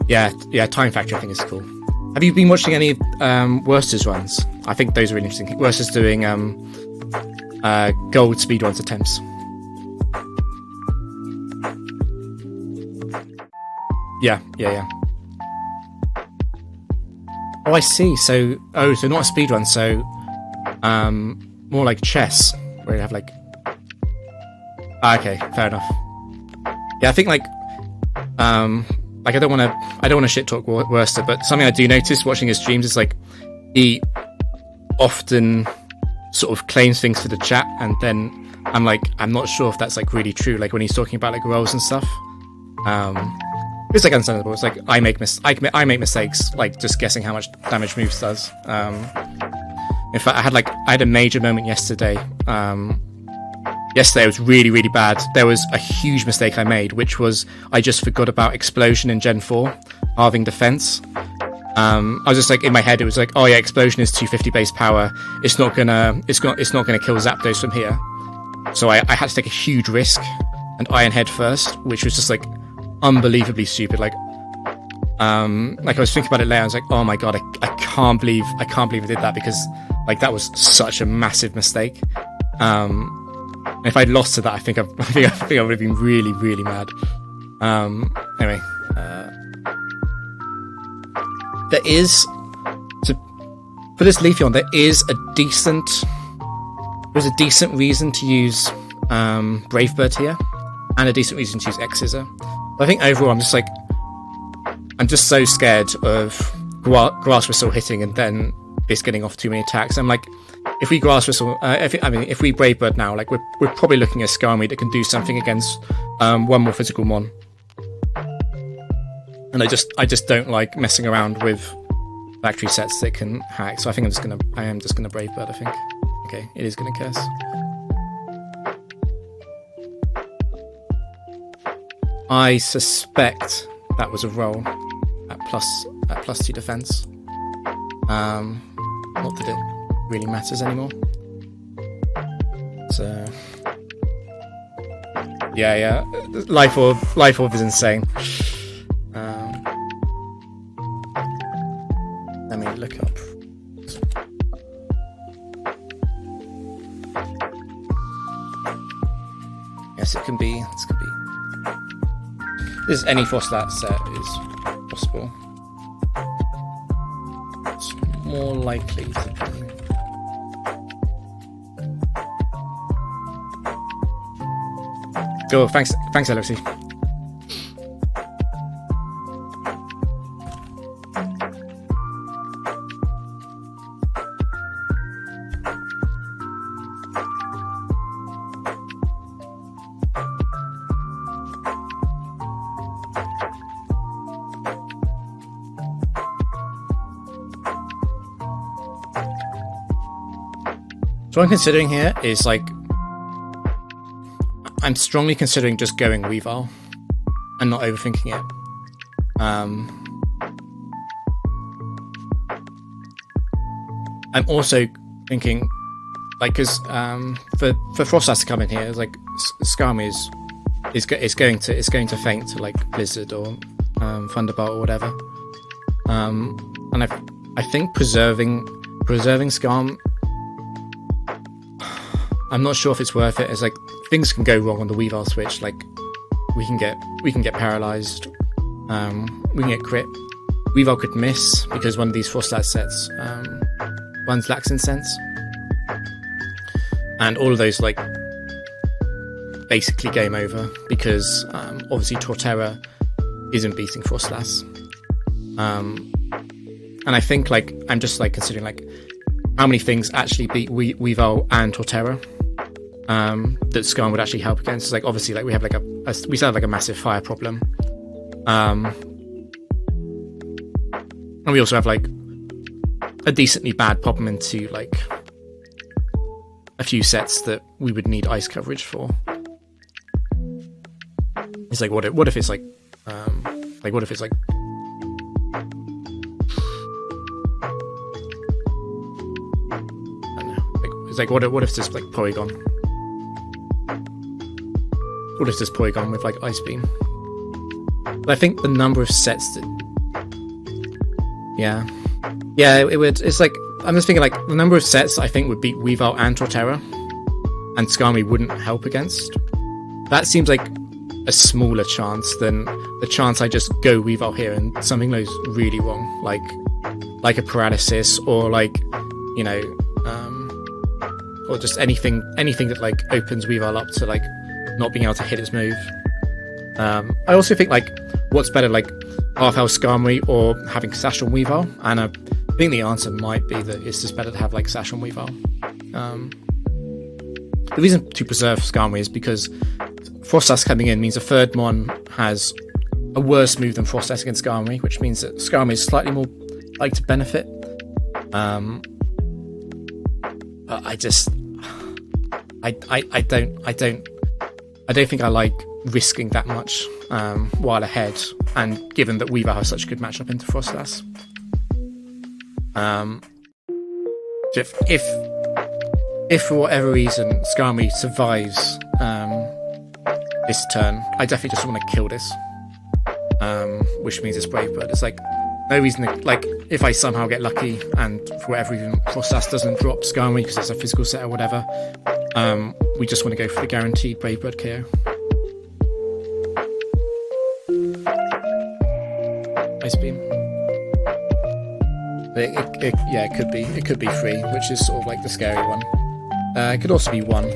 Yeah, Time Factory I think is cool. Have you been watching any Worcester's runs? I think those are really interesting. Worcester's doing gold speedruns attempts. Yeah. Oh, I see. So not a speedrun. So, more like chess, where you have like. Okay, fair enough. Yeah, I think like I don't want to shit talk Worcester, but something I do notice watching his streams is like he often sort of claims things for the chat, and then I'm not sure if that's like really true. Like when he's talking about like roles and stuff, it's like understandable. It's like I make mistakes, like just guessing how much damage moves does. In fact, I had a major moment yesterday. Yesterday was really, really bad. There was a huge mistake I made, which was I just forgot about Explosion in Gen 4, halving defense. I was just like in my head, it was like, oh yeah, Explosion is 250 base power. It's not gonna kill Zapdos from here. So I had to take a huge risk and Iron Head first, which was just like unbelievably stupid. Like I was thinking about it later. I was like, oh my god, I can't believe I did that, because like that was such a massive mistake. If I'd lost to that, I think I would have been really, really mad. Anyway, there is, for this Leafeon, there's a decent reason to use Brave Bird here, and a decent reason to use X-Scissor. But I think overall, I'm just so scared of Grass Whistle hitting and then this getting off too many attacks. I'm like, if we Grass Whistle, if we Brave Bird now, like we're probably looking at Skarmory that can do something against one more physical mon. And I just don't like messing around with factory sets that can hack. So I think I am just gonna Brave Bird. I think. Okay, it is gonna curse. I suspect that was a roll at plus 2 defense. Not that it really matters anymore. So yeah, Life Orb is insane. Let me look up. Yes, it can be. This could be. This any Frostlat set is possible. It's more likely to be. Cool, thanks, Alexi. So what I'm considering here is like, I'm strongly considering just going Weavile and not overthinking it. I'm also thinking, like, because for Frostlass to come in here, like Skarmory is going to faint to like Blizzard or Thunderbolt or whatever. And I think preserving Skarm. I'm not sure if it's worth it. It's like things can go wrong on the Weavile switch. Like we can get paralyzed. We can get crit. Weavile could miss because one of these Frostlat sets runs Laxin Sense, and all of those like basically game over because obviously Torterra isn't beating Frostlass. And I think like I'm just like considering like how many things actually beat Weavile and Torterra. That Skarn would actually help against. Like obviously, like we have like we still have like a massive fire problem, and we also have like a decently bad problem into like a few sets that we would need ice coverage for. It's like what if it's like what if it's like I don't know, like it's like what if it's just like Porygon. What if this Porygon with like Ice Beam? But I think the number of sets that, yeah, it would. It's like I'm just thinking like the number of sets I think would beat Weavile and Torterra. and Skarmory wouldn't help against. That seems like a smaller chance than the chance I just go Weavile here and something goes really wrong, like a paralysis, or like, you know, or just anything that like opens Weavile up to like not being able to hit its move. I also think like what's better, like half health Skarmory or having Sash on Weavile, and I think the answer might be that it's just better to have like Sash on Weavile. The reason to preserve Skarmory is because Frostlass coming in means a third Mon has a worse move than Frostlass against Skarmory, which means that Skarmory is slightly more like to benefit. But I don't think I like risking that much while ahead, and given that Weavile has such a good matchup into Frostlass. If for whatever reason Skarmory survives this turn, I definitely just want to kill this, which means it's Brave Bird. It's like no reason to, like, if I somehow get lucky and for whatever reason Frostlass doesn't drop Skarmory because it's a physical set or whatever, we just want to go for the guaranteed Brave Bird KO. Ice Beam. Yeah, it could be 3, which is sort of like the scary one. It could also be 1.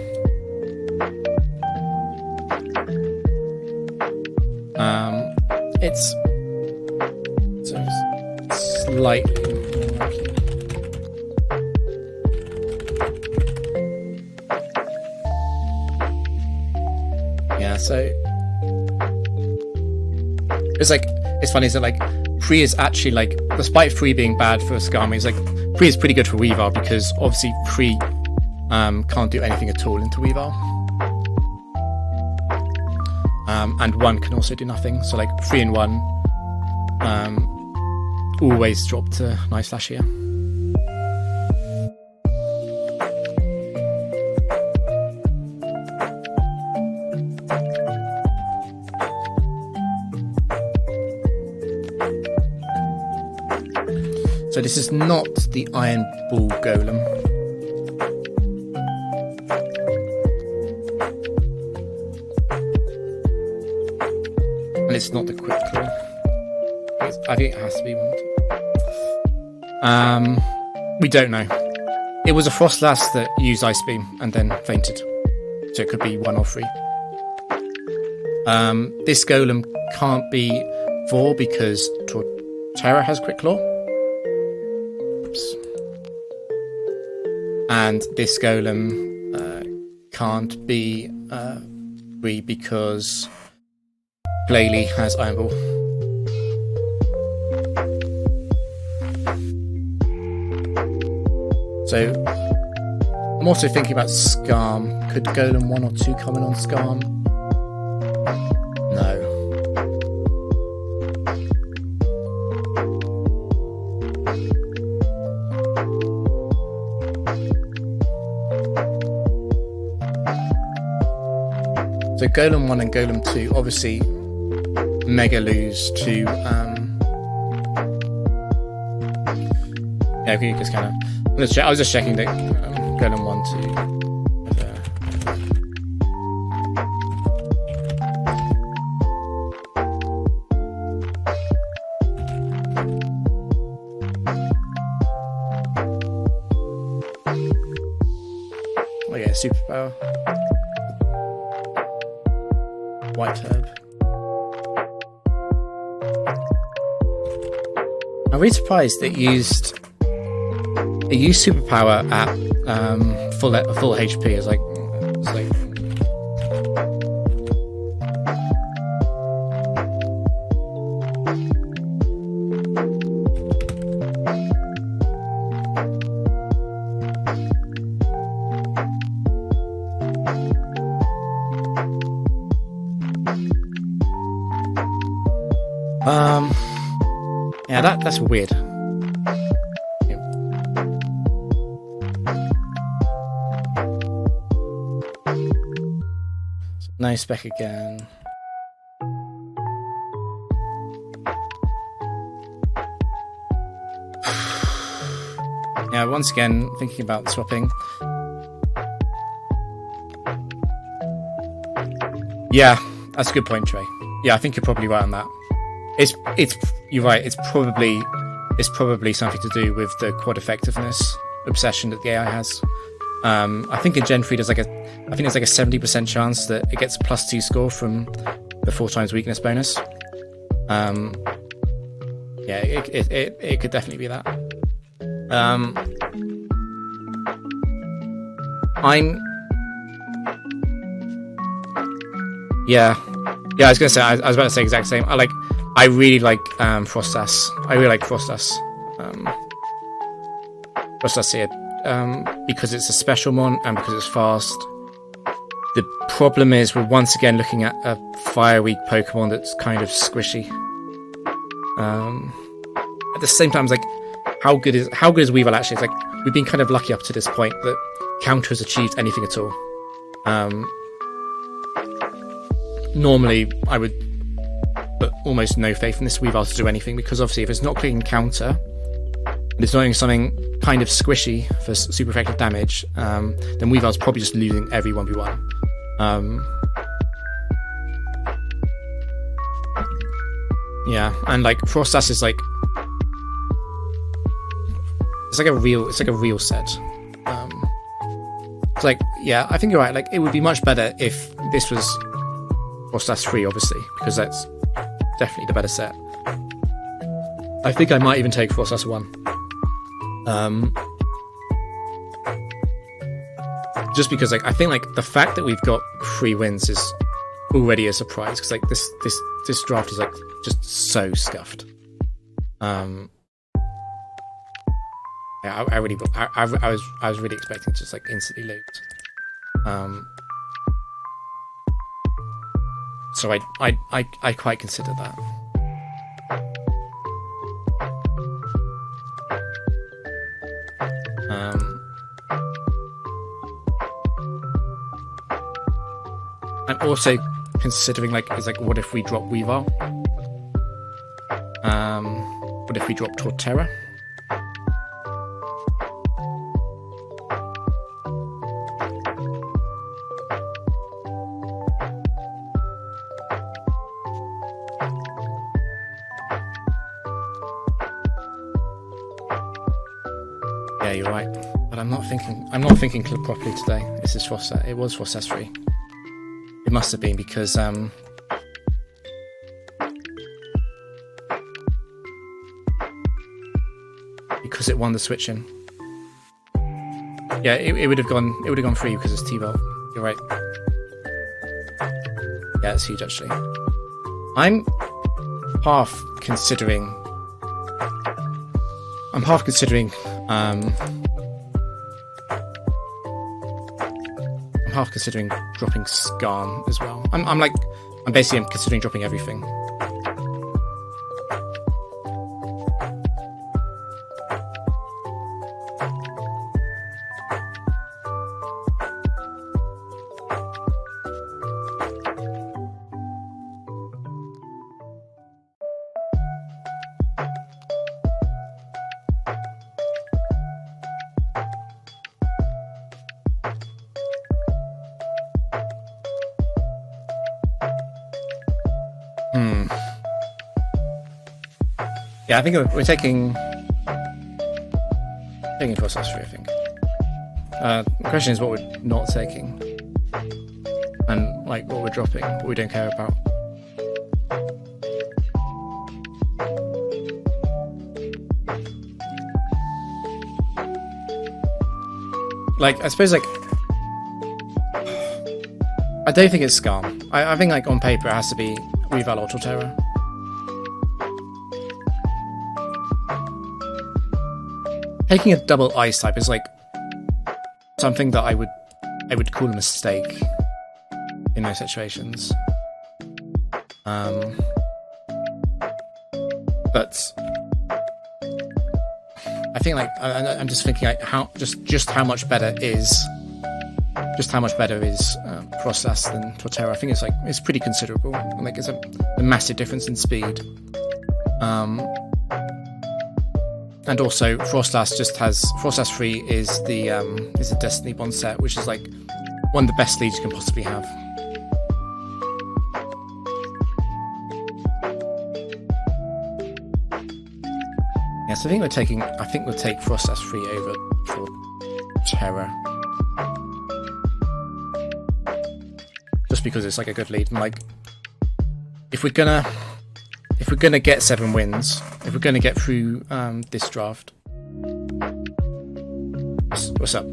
It's slightly lucky. Yeah, so it's like, it's funny, is that like 3 is actually like, despite 3 being bad for Skarmory, it's like 3 is pretty good for Weavile, because obviously 3 can't do anything at all into Weavile. And 1 can also do nothing, so like 3 and 1 always drop to Nice Slash here. So this is not the Iron Ball Golem. And it's not the Quick Claw. I think it has to be one. We don't know. It was a Frostlass that used Ice Beam and then fainted. So it could be 1 or 3. This Golem can't be 4 because Torterra has Quick Claw. And this Golem can't be 3 because Glalie has Iron Ball. So I'm also thinking about Skarm. Could Golem 1 or 2 come in on Skarm? No. So Golem 1 and Golem 2 obviously mega lose to yeah, we just kind of, I was just checking that Golem 1 2. Oh yeah, superpower. White herb. I'm really surprised it used superpower at full HP. It's like yeah, that's weird. No spec again. Yeah, once again, thinking about swapping. Yeah, that's a good point, Trey. Yeah, I think you're probably right on that. You're right. It's probably something to do with the quad effectiveness obsession that the AI has. I think in Gen 3 there's like a 70% chance that it gets a +2 score from the 4x weakness bonus. Yeah, it could definitely be that. I was gonna say I was about to say the exact same. I really like Frostas. I really like Frostas. Frostas here. Because it's a special mon and because it's fast. The problem is we're once again looking at a fire weak Pokemon that's kind of squishy. At the same time, it's like how good is Weavile actually? It's like we've been kind of lucky up to this point that Counter has achieved anything at all. Normally I would put almost no faith in this Weavile to do anything, because obviously if it's not clicking Counter, it's not doing something kind of squishy for super effective damage, then Weavile's probably just losing every 1v1. Yeah, and like Frostas is like it's like a real set. It's like, yeah, I think you're right. Like, it would be much better if this was Frostas 3, obviously, because that's definitely the better set. I think I might even take Frostas 1. Just because, like, I think like the fact that we've got 3 wins is already a surprise, because like this draft is like just so scuffed. Yeah, I was really expecting to just like instantly lose. So I quite consider that. I'm also considering like, what if we drop Weavile? What if we drop Torterra? Yeah, you're right. But I'm not thinking properly today. This is Frostas. It was Frostas 3. It must have been because it won the switch in. Yeah, it would have gone free because it's T-Bolt. You're right. Yeah, it's huge actually. I'm half considering dropping Skarn as well. I'm basically considering dropping everything. Yeah, I think we're taking Frostas 3, I think. The question is what we're not taking. And like what we're dropping, what we don't care about. Like, I suppose like I don't think it's Skarn. I think like on paper it has to be Weavile or Torterra. Taking a double ice type is like something that I would call a mistake in those situations. But I think like I'm just thinking like how much better is Frostas than Torterra. I think it's pretty considerable. Like it's a massive difference in speed. And also, Frostas 3 is a Destiny Bond set, which is like one of the best leads you can possibly have. so I think we'll take Frostlass 3 over for Terra. Just because it's like a good lead, and like if we're gonna get 7 wins, if we're gonna get through this draft. What's up?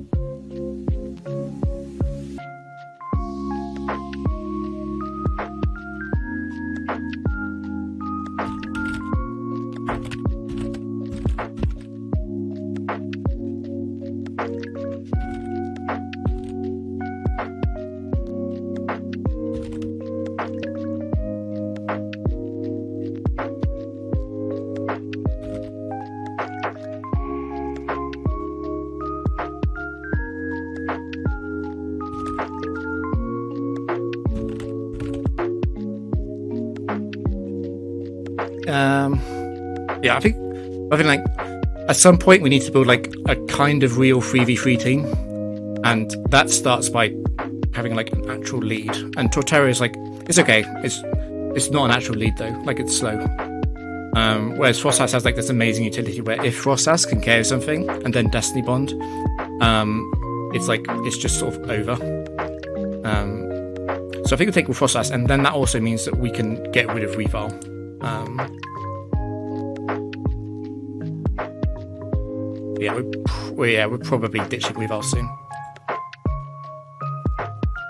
Yeah, I think like at some point we need to build like a kind of real 3v3 team, and that starts by having like an actual lead. And Torterra is like, it's okay, it's not an actual lead though, like it's slow. Whereas Frostlass has like this amazing utility where if Frostlass can carry something and then Destiny Bond, it's like it's just sort of over. So I think we'll take with Frostlass, and then that also means that we can get rid of Reval. We're probably ditching Reval soon,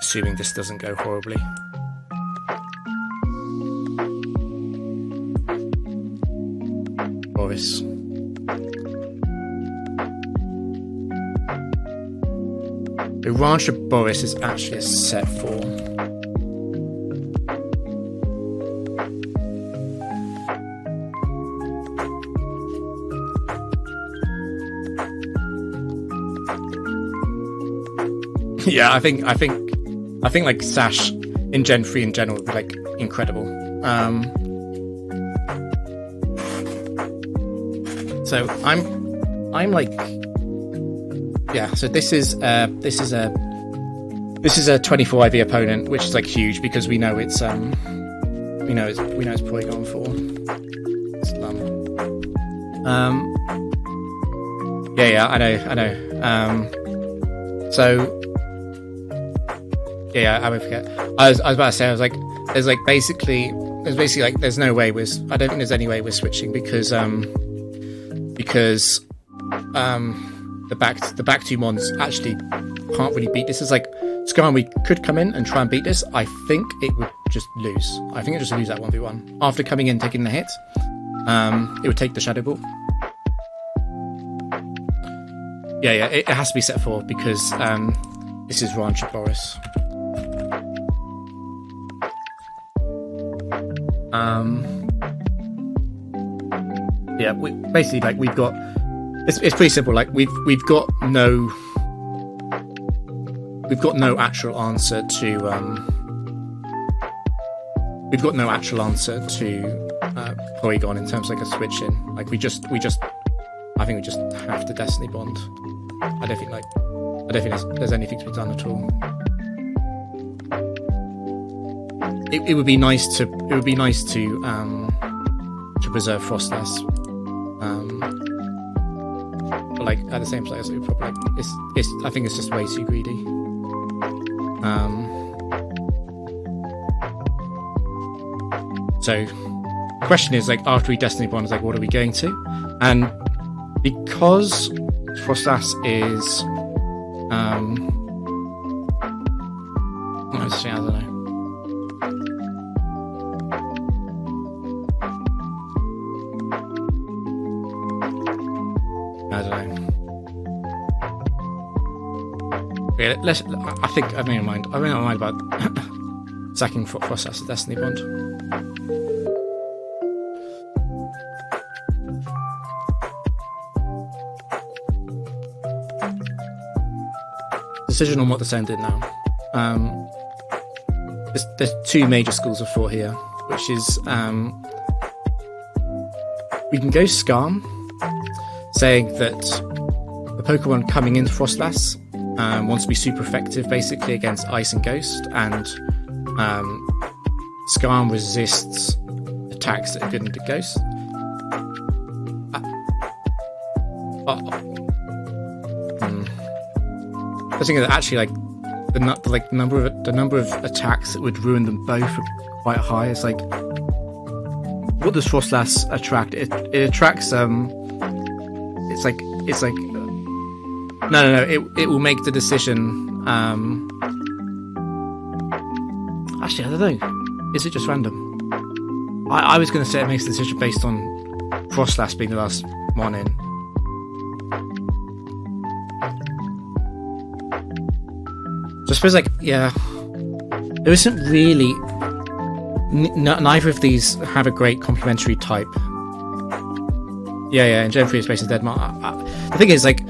assuming this doesn't go horribly. Boris. The Ranch of Boris is actually a set 4. Yeah, I think like Sash in Gen 3 in general would be like incredible. So I'm like, yeah. So this is a 24 IV opponent, which is like huge because we know it's it's Porygon 4. It's yeah, I know. So. Yeah, I would forget. I was about to say, there's basically like there's no way I don't think there's any way we're switching because the back 2 mons actually can't really beat this. It's like Skarmory could come in and try and beat this. I think it would just lose. I think it would just lose that 1v1 after coming in taking the hit. It would take the Shadow Ball. Yeah, it has to be set 4 because this is Ranch of Boris. Yeah, basically like we've got it's pretty simple. Like we've got no actual answer to Porygon in terms of like a switch in. Like I think we just have to Destiny Bond. I don't think there's anything to be done at all. It would be nice to preserve Frostlass, but like at the same time, it would probably like I think it's just way too greedy. So the question is like after we Destiny Bond, like what are we going to? And because Frostlass is honestly, I don't know. Yeah, I think I've made my mind about sacking Frostlass at Destiny Bond. Decision on what to send in now. There's 2 major schools of thought here, which is we can go Skarm, saying that the Pokemon coming into Frostlass wants to be super effective basically against Ice and Ghost, and Skarm resists attacks that are good into Ghost. I was thinking that actually, like the number of attacks that would ruin them both are quite high. It's like, what does Frostlass attract? It attracts It's like no. It will make the decision. Actually, I don't know. Is it just random? I was going to say it makes the decision based on Frostlass being the last one in. So I suppose, like, yeah, there isn't really. Neither of these have a great complementary type. Yeah, and Gen 3 is based on Deadmar. The thing is, like,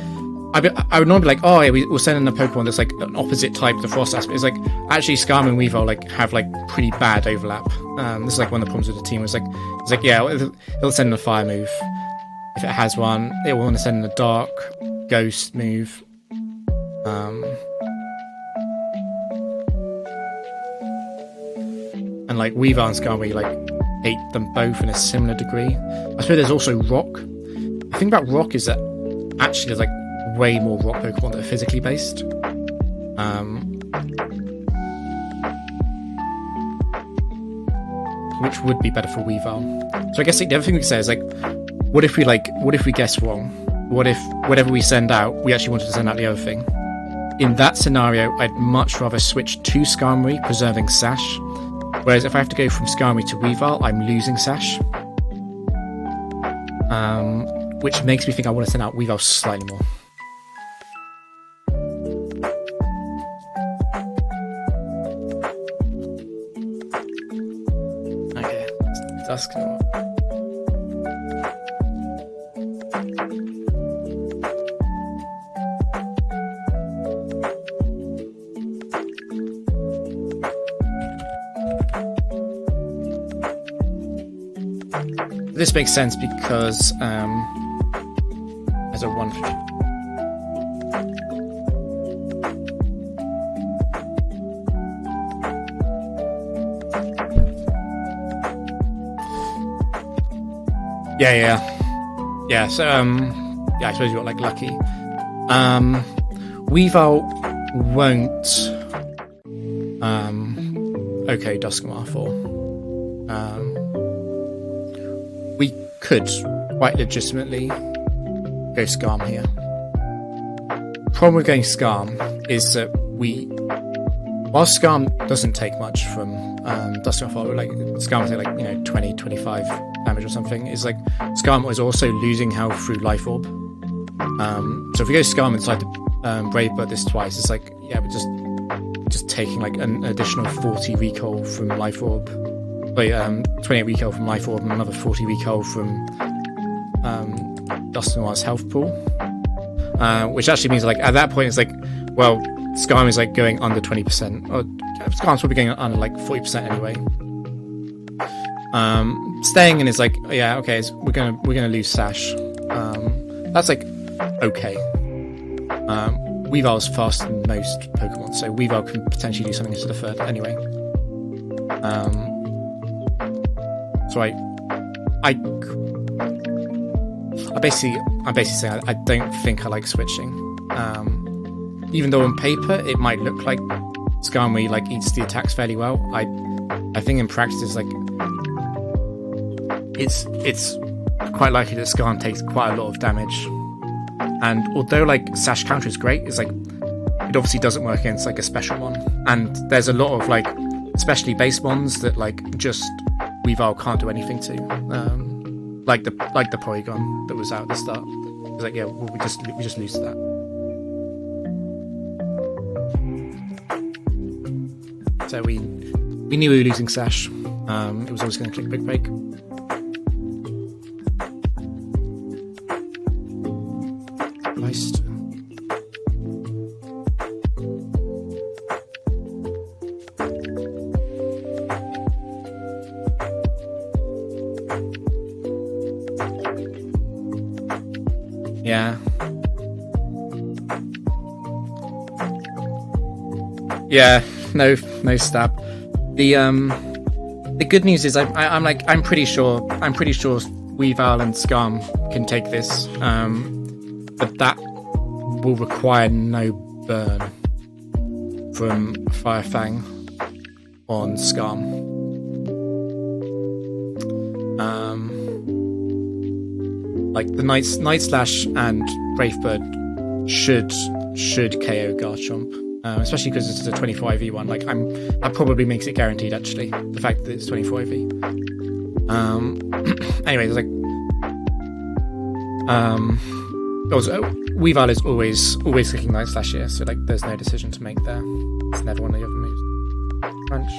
I would normally be like, oh, yeah, we'll send in a Pokemon that's like an opposite type to Frostlass. But it's like, actually, Skarm and Weavile like have like pretty bad overlap. This is like one of the problems with the team. It's like, yeah, it'll send in a Fire move if it has one. It will want to send in a Dark, Ghost move. And like Weavile and Skarm, we like hate them both in a similar degree. I suppose there's also Rock. The thing about Rock is that actually there's like way more Rock Pokemon that are physically based. Which would be better for Weavile. So I guess the other thing we could say is like, what if we guess wrong? What if whatever we send out, we actually wanted to send out the other thing? In that scenario, I'd much rather switch to Skarmory, preserving Sash. Whereas if I have to go from Skarmory to Weavile, I'm losing Sash. Which makes me think I want to send out Weavile slightly more. Okay, Dusknoir. This makes sense because as a 1 for yeah. So yeah, I suppose you got like lucky. Weavile won't. Okay, Dusknoir 4. We could quite legitimately go Skarm here. Problem with going Skarm is that while Skarm doesn't take much from Dusknoir, like Skarm take like 20, 25 damage or something. Is like Skarm is also losing health through Life Orb. So if we go Skarm inside the Brave Bird this twice, it's like we're just taking like an additional 40 recall from Life Orb. 28 recall from Life Orb and another 40 recall from Dusknoir's health pool. Which actually means like at that point it's like, well, Skarm is like going under 20%. Or Skarm's probably going under like 40% anyway. Staying in is like, yeah, okay, we're gonna lose Sash. That's like okay. Weavile's faster than most Pokemon, so Weavile can potentially do something into the third anyway. So I'm basically saying I don't think I like switching. Even though on paper it might look like Skarmory like eats the attacks fairly well, I think in practice like it's quite likely that Skarm takes quite a lot of damage. And although like Sash counter is great, it's like it obviously doesn't work against like a special one. And there's a lot of like especially base ones that like just Weavile can't do anything to, like the Porygon that was out at the start. It's like, yeah, well, we just lose to that. So we knew we were losing Sash. It was always going to click Big Break. Nice. Yeah, no stab. The good news is I'm pretty sure Weavile and Skarm can take this. but that will require no burn from Firefang on Skarm. Like the Night Slash and Bravebird should KO Garchomp, especially because it's a 24IV one. Like that probably makes it guaranteed. Actually, the fact that it's 24IV. Anyways, like also Weavile is always clicking Night Slash here, so like there's no decision to make there. It's never one of the other moves. Crunch.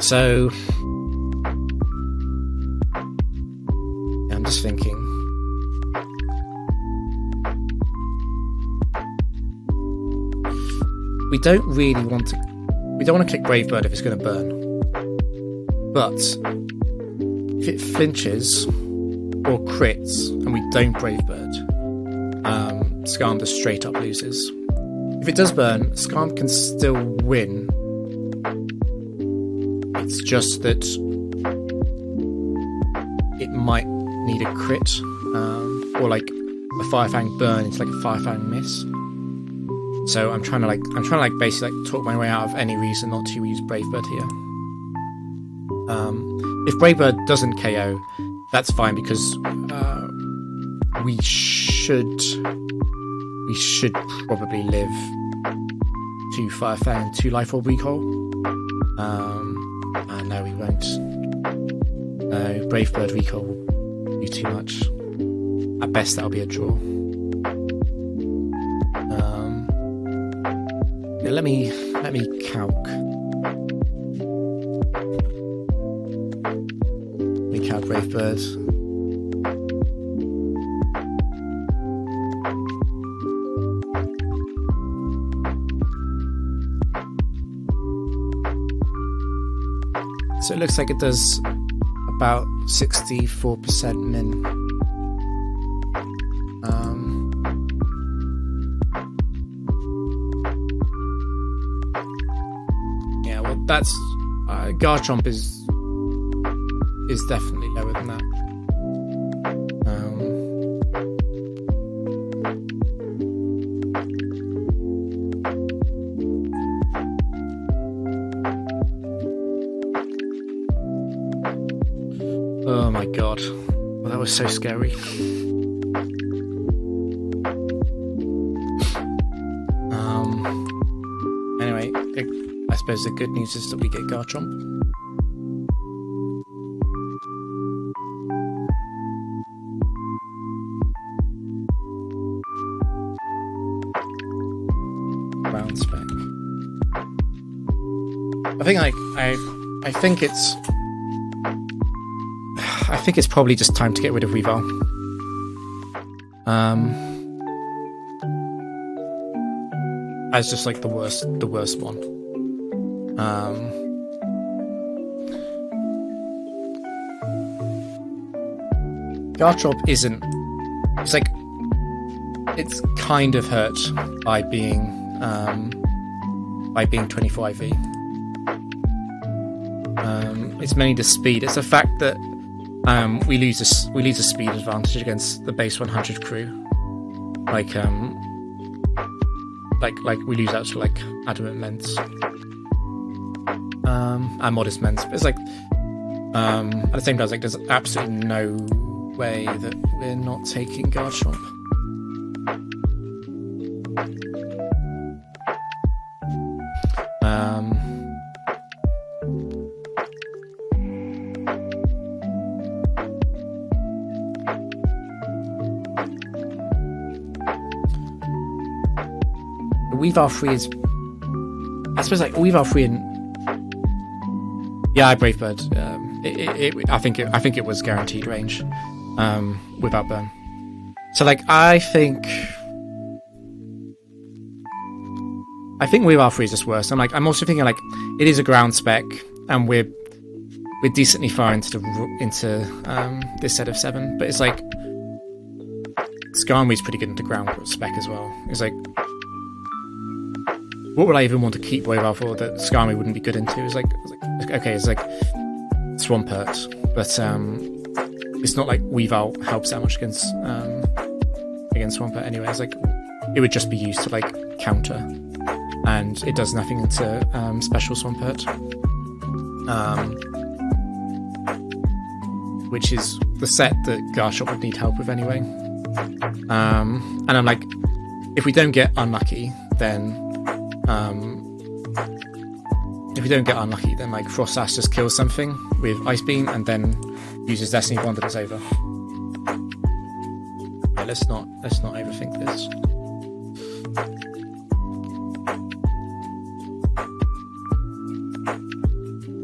So yeah, I'm just thinking. We don't want to click Bravebird if it's going to burn. But if it flinches or crits and we don't Bravebird, Skarm just straight up loses. If it does burn, Skarm can still win. It's just that it might need a crit, or like a Firefang burn into like a Firefang miss. So I'm trying to basically like talk my way out of any reason not to use Bravebird here. If Bravebird doesn't KO, that's fine because we should probably live 2 Firefang, 2 Life Orb Recall. No, we won't. No, Bravebird Recall will do too much. At best, that'll be a draw. Yeah, let me calc. Let me calc Bravebird. So it looks like it does about 64% min. Yeah, well, that's Garchomp is definitely lower than that. Oh my god. Well, that was so scary. Anyway, I suppose the good news is that we get Garchomp. Ground spec. I think it's probably just time to get rid of Weavile. As just like the worst one. Garchomp isn't. It's kind of hurt by being 24 IV. It's mainly the speed. It's the fact that we lose a speed advantage against the base 100 crew. Like we lose out to like Adamant Ments and Modest Ments. But it's like at the same time, like there's absolutely no way that we're not taking Garchomp. Weavile 3 is, I suppose, like Weavile 3 and yeah, Bravebird. I think it was guaranteed range without burn. So like I think Weavile 3 is just worse. I'm also thinking like it is a ground spec and we're decently far into this set of 7, but it's like Skarmory's pretty good into ground spec as well. It's like, what would I even want to keep Weavile for that Skarmory wouldn't be good into? It's like okay, it's like Swampert, but it's not like Weave Out helps that much against Swampert anyway. It's like it would just be used to like counter, and it does nothing into special Swampert, which is the set that Garchomp would need help with anyway. And I'm like, if we don't get unlucky, then like Frost Sash just kills something with Ice Beam and then uses Destiny Bond and it's over. Yeah, let's not overthink this.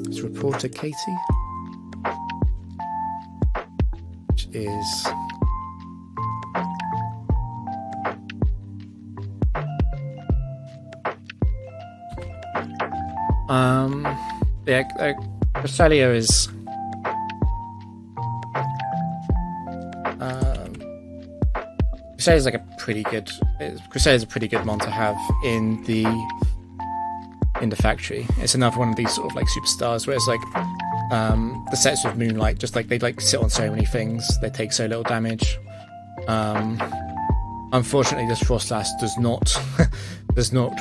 It's Reporter Katie, which is Cresselia is Cresselia is like a pretty good mon to have in the factory. It's another one of these sort of like superstars where it's like the sets with Moonlight, just like they like sit on so many things, they take so little damage. Unfortunately, this Frost Slash does not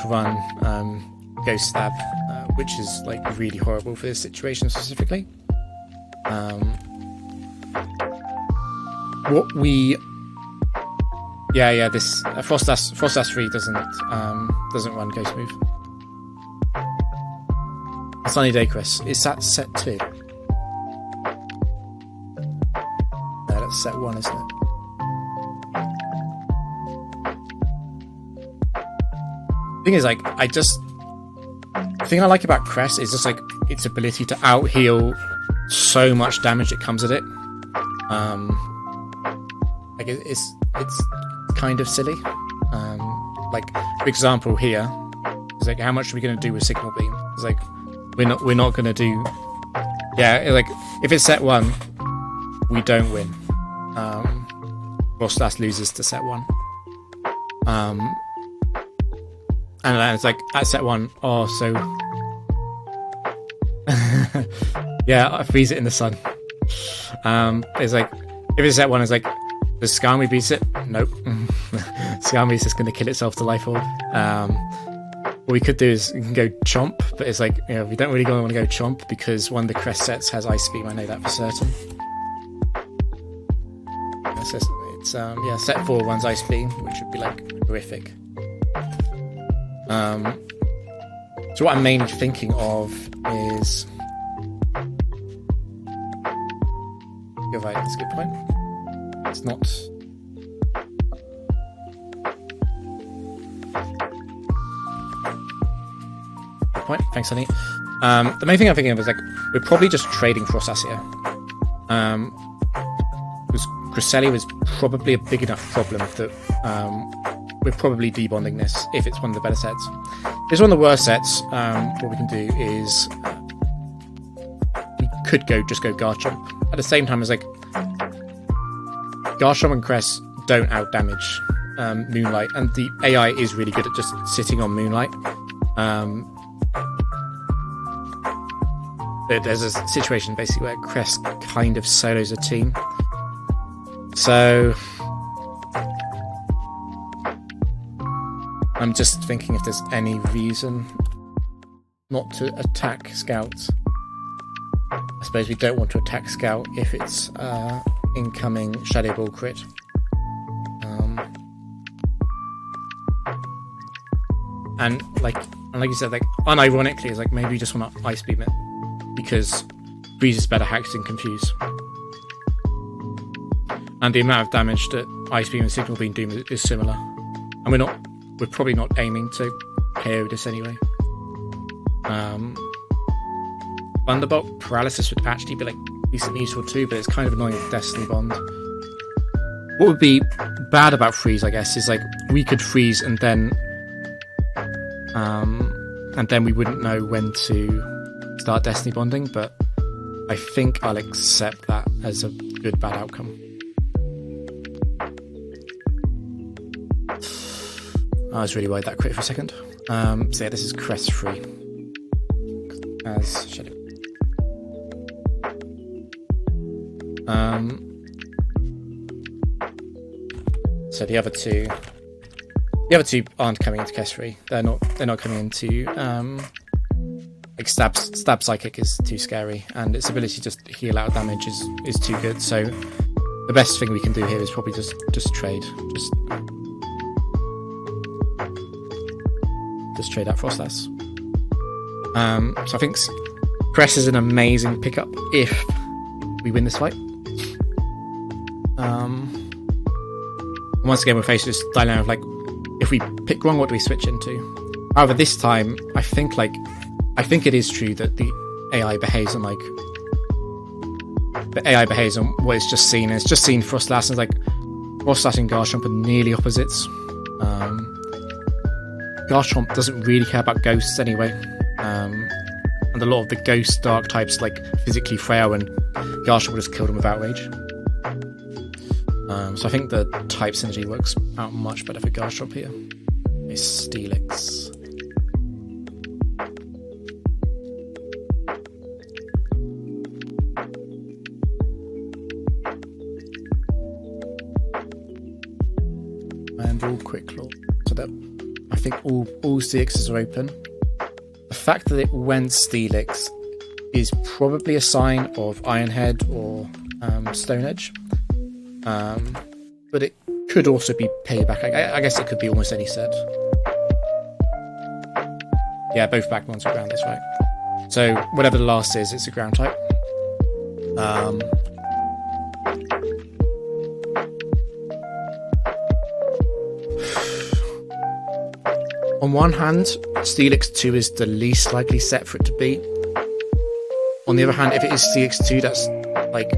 run Ghost Stab, which is like really horrible for this situation specifically. This Frost Slash 3 doesn't run Ghost Move. Sunny Day, Chris. Is that set 2? No, that's set 1, isn't it? The thing is, like, the thing I like about Cress is just like its ability to out heal so much damage that comes at it. Like it's kind of silly. Like for example here, it's like how much are we going to do with Signal Beam? It's like we're not going to do. Yeah, like if it's set 1, we don't win. Frost Slash loses to set 1. And then it's like at set 1, oh, so yeah, I freeze it in the sun. It's like if it's set 1, it's like does Skarmory beat it? Nope. Skarmory's just going to kill itself to Life Orb. What we could do is we can go Chomp, but it's like, you know, we don't really want to go Chomp because one of the Crest sets has Ice Beam. I know that for certain. It's set 4 runs Ice Beam, which would be like horrific. So what I'm mainly thinking of is, you're right, that's a good point. It's not. Good point. Thanks, honey. The main thing I'm thinking of is like we're probably just trading Frost Sash here. Because Cresselia was probably a big enough problem that we're probably debonding this if it's one of the better sets. If it's one of the worst sets, what we can do is we could just go Garchomp. At the same time as like Garchomp and Cress don't out damage Moonlight, and the AI is really good at just sitting on Moonlight. There's a situation basically where Cress kind of solos a team. So I'm just thinking if there's any reason not to attack Scout. I suppose we don't want to attack Scout if it's incoming Shadow Ball crit. And like you said, like unironically, it's like maybe we just want to Ice Beam it because Freeze is better hacked than Confuse. And the amount of damage that Ice Beam and Signal Beam do is similar. And we're probably not aiming to KO this anyway. Thunderbolt Paralysis would actually be like decently useful too, but it's kind of annoying with Destiny Bond. What would be bad about Freeze, I guess, is like we could freeze and then we wouldn't know when to start Destiny Bonding, but I think I'll accept that as a good bad outcome. I was really worried that crit for a second. So yeah, this is Crest free as Shadow. So the other two aren't coming into Kestri. They're not coming into like stab psychic is too scary, and its ability to just heal out damage is too good. So the best thing we can do here is probably just trade. Just trade out Frostlass. So I think Cress is an amazing pickup if we win this fight. Once again, we're faced with this dilemma of like, if we pick wrong, what do we switch into? However, this time, I think it is true that the AI behaves on what it's just seen. It's just seen Frostlass, and it's like Frostlass and Garchomp are nearly opposites. Garchomp doesn't really care about ghosts anyway, and a lot of the ghost dark types like physically frail, and Garchomp will just kill them with Outrage. So I think the type synergy works out much better for Garchomp here. It's Steelix. And all Quick Claw. So that I think all Steelixes are open. The fact that it went Steelix is probably a sign of Ironhead or Stone Edge. But it could also be payback. I guess it could be almost any set. Yeah, both back ones are ground, that's right. So whatever the last is, it's a ground type. On one hand, Steelix 2 is the least likely set for it to be. On the other hand, if it is Steelix 2, that's like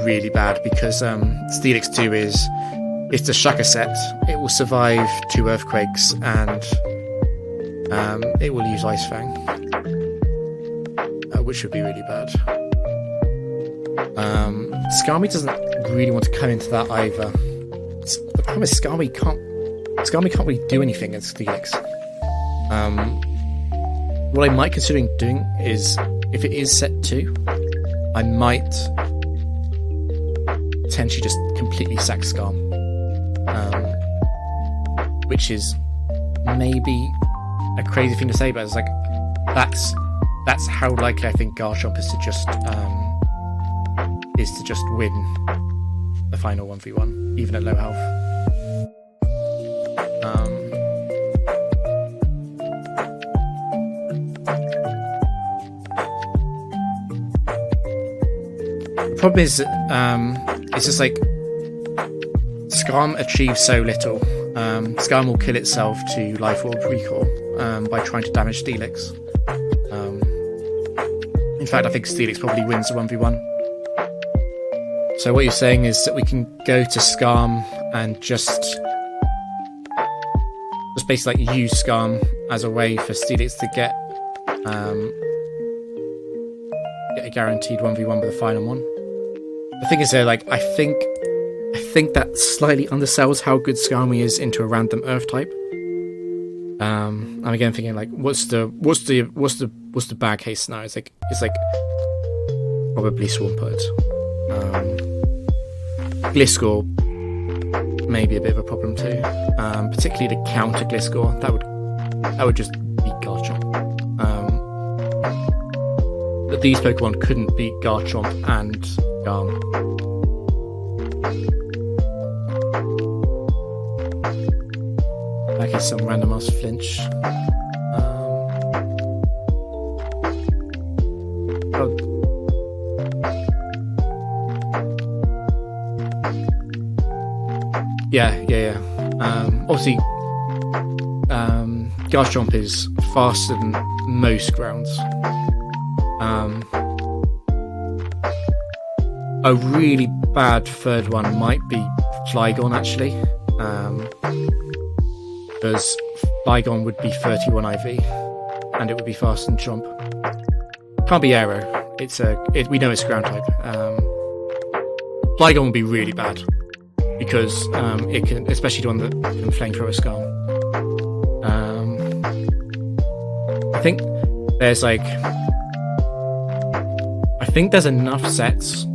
really bad, because Steelix 2 is the Shaka set. It will survive 2 Earthquakes, and it will use Ice Fang, which would be really bad. Skami doesn't really want to come into that either. The problem is Skami can't really do anything against Steelix. What I might consider doing is, if it is set 2, I might potentially just completely sack Skarm, which is maybe a crazy thing to say, but it's like that's how likely I think Garchomp is to just win the final 1v1, even at low health. The problem is, it's just like Skarm achieves so little. Skarm will kill itself to Life Orb Recall by trying to damage Steelix. In fact, I think Steelix probably wins the 1v1. So what you're saying is that we can go to Skarm and just basically like use Skarm as a way for Steelix to get a guaranteed 1v1 with the final one. The thing is though, like I think that slightly undersells how good Skarmy is into a random Earth type. I'm again thinking like, what's the bad case scenario? It's like probably Swampert. Gliscor may be a bit of a problem too, particularly to counter Gliscor. That would just beat Garchomp. But these Pokemon couldn't beat Garchomp and Garm. Okay, some random ass flinch. Yeah. Obviously, Garchomp is faster than most grounds. A really bad third one might be Flygon, actually. Because Flygon would be 31 IV, and it would be faster than Chomp. Can't be Aero. We know it's ground type. Flygon would be really bad, because it can, especially the one that can flamethrower a Skarm. I think there's enough sets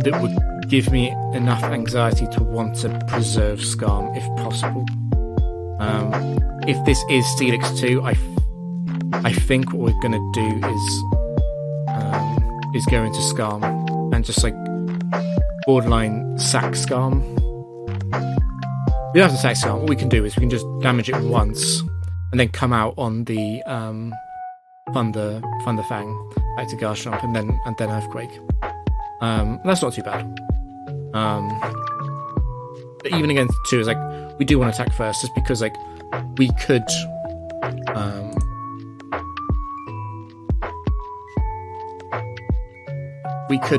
that would give me enough anxiety to want to preserve Skarm if possible. If this is Steelix 2, I think what we're gonna do is go into Skarm and just like borderline sack Skarm. We don't have to sack Skarm. What we can do is we can just damage it once and then come out on the Thunder Fang back to Garchomp and then Earthquake. That's not too bad. But even against 2 is like we do want to attack first, just because like we could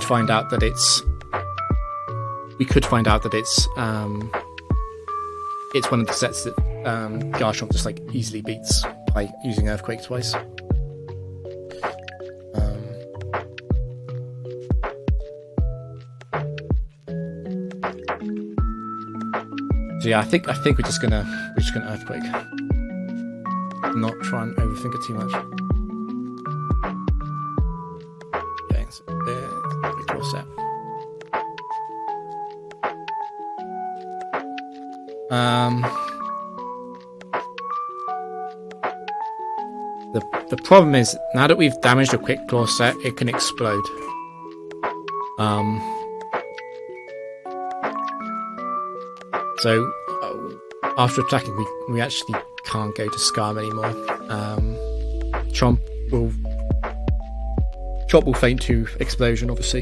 find out that it's it's one of the sets that Garchomp just like easily beats by using Earthquake twice. So yeah, I think we're just gonna Earthquake, not try and overthink it too much. Okay, so pretty cool set. The problem is, now that we've damaged a Quick Claw set, it can explode. So after attacking, we actually can't go to Skarm anymore. Chomp will faint to Explosion, obviously.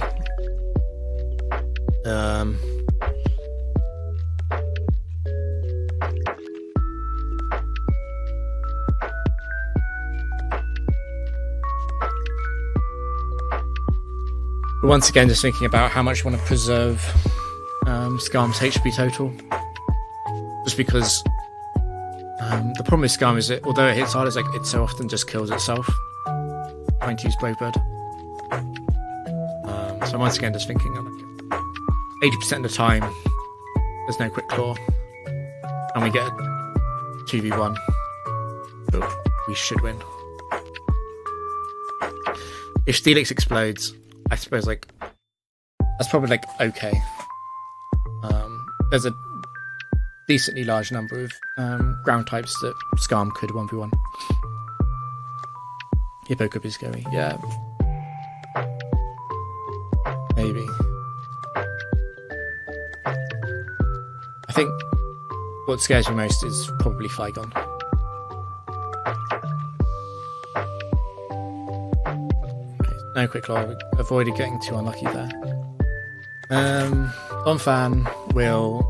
But once again, just thinking about how much I want to preserve Skarm's HP total. Just because the problem with Skarm is that although it hits hard, it's like it so often just kills itself trying to use Brave Bird. So once again, just thinking like 80% of the time there's no Quick Claw and we get a 2v1, but we should win. If Steelix explodes, I suppose like that's probably like okay. There's a decently large number of ground types that Skarm could 1v1. Hippo is scary, yeah. Maybe. I think what scares me most is probably Flygon. Okay, no Quick Claw, avoided getting too unlucky there. Donphan will...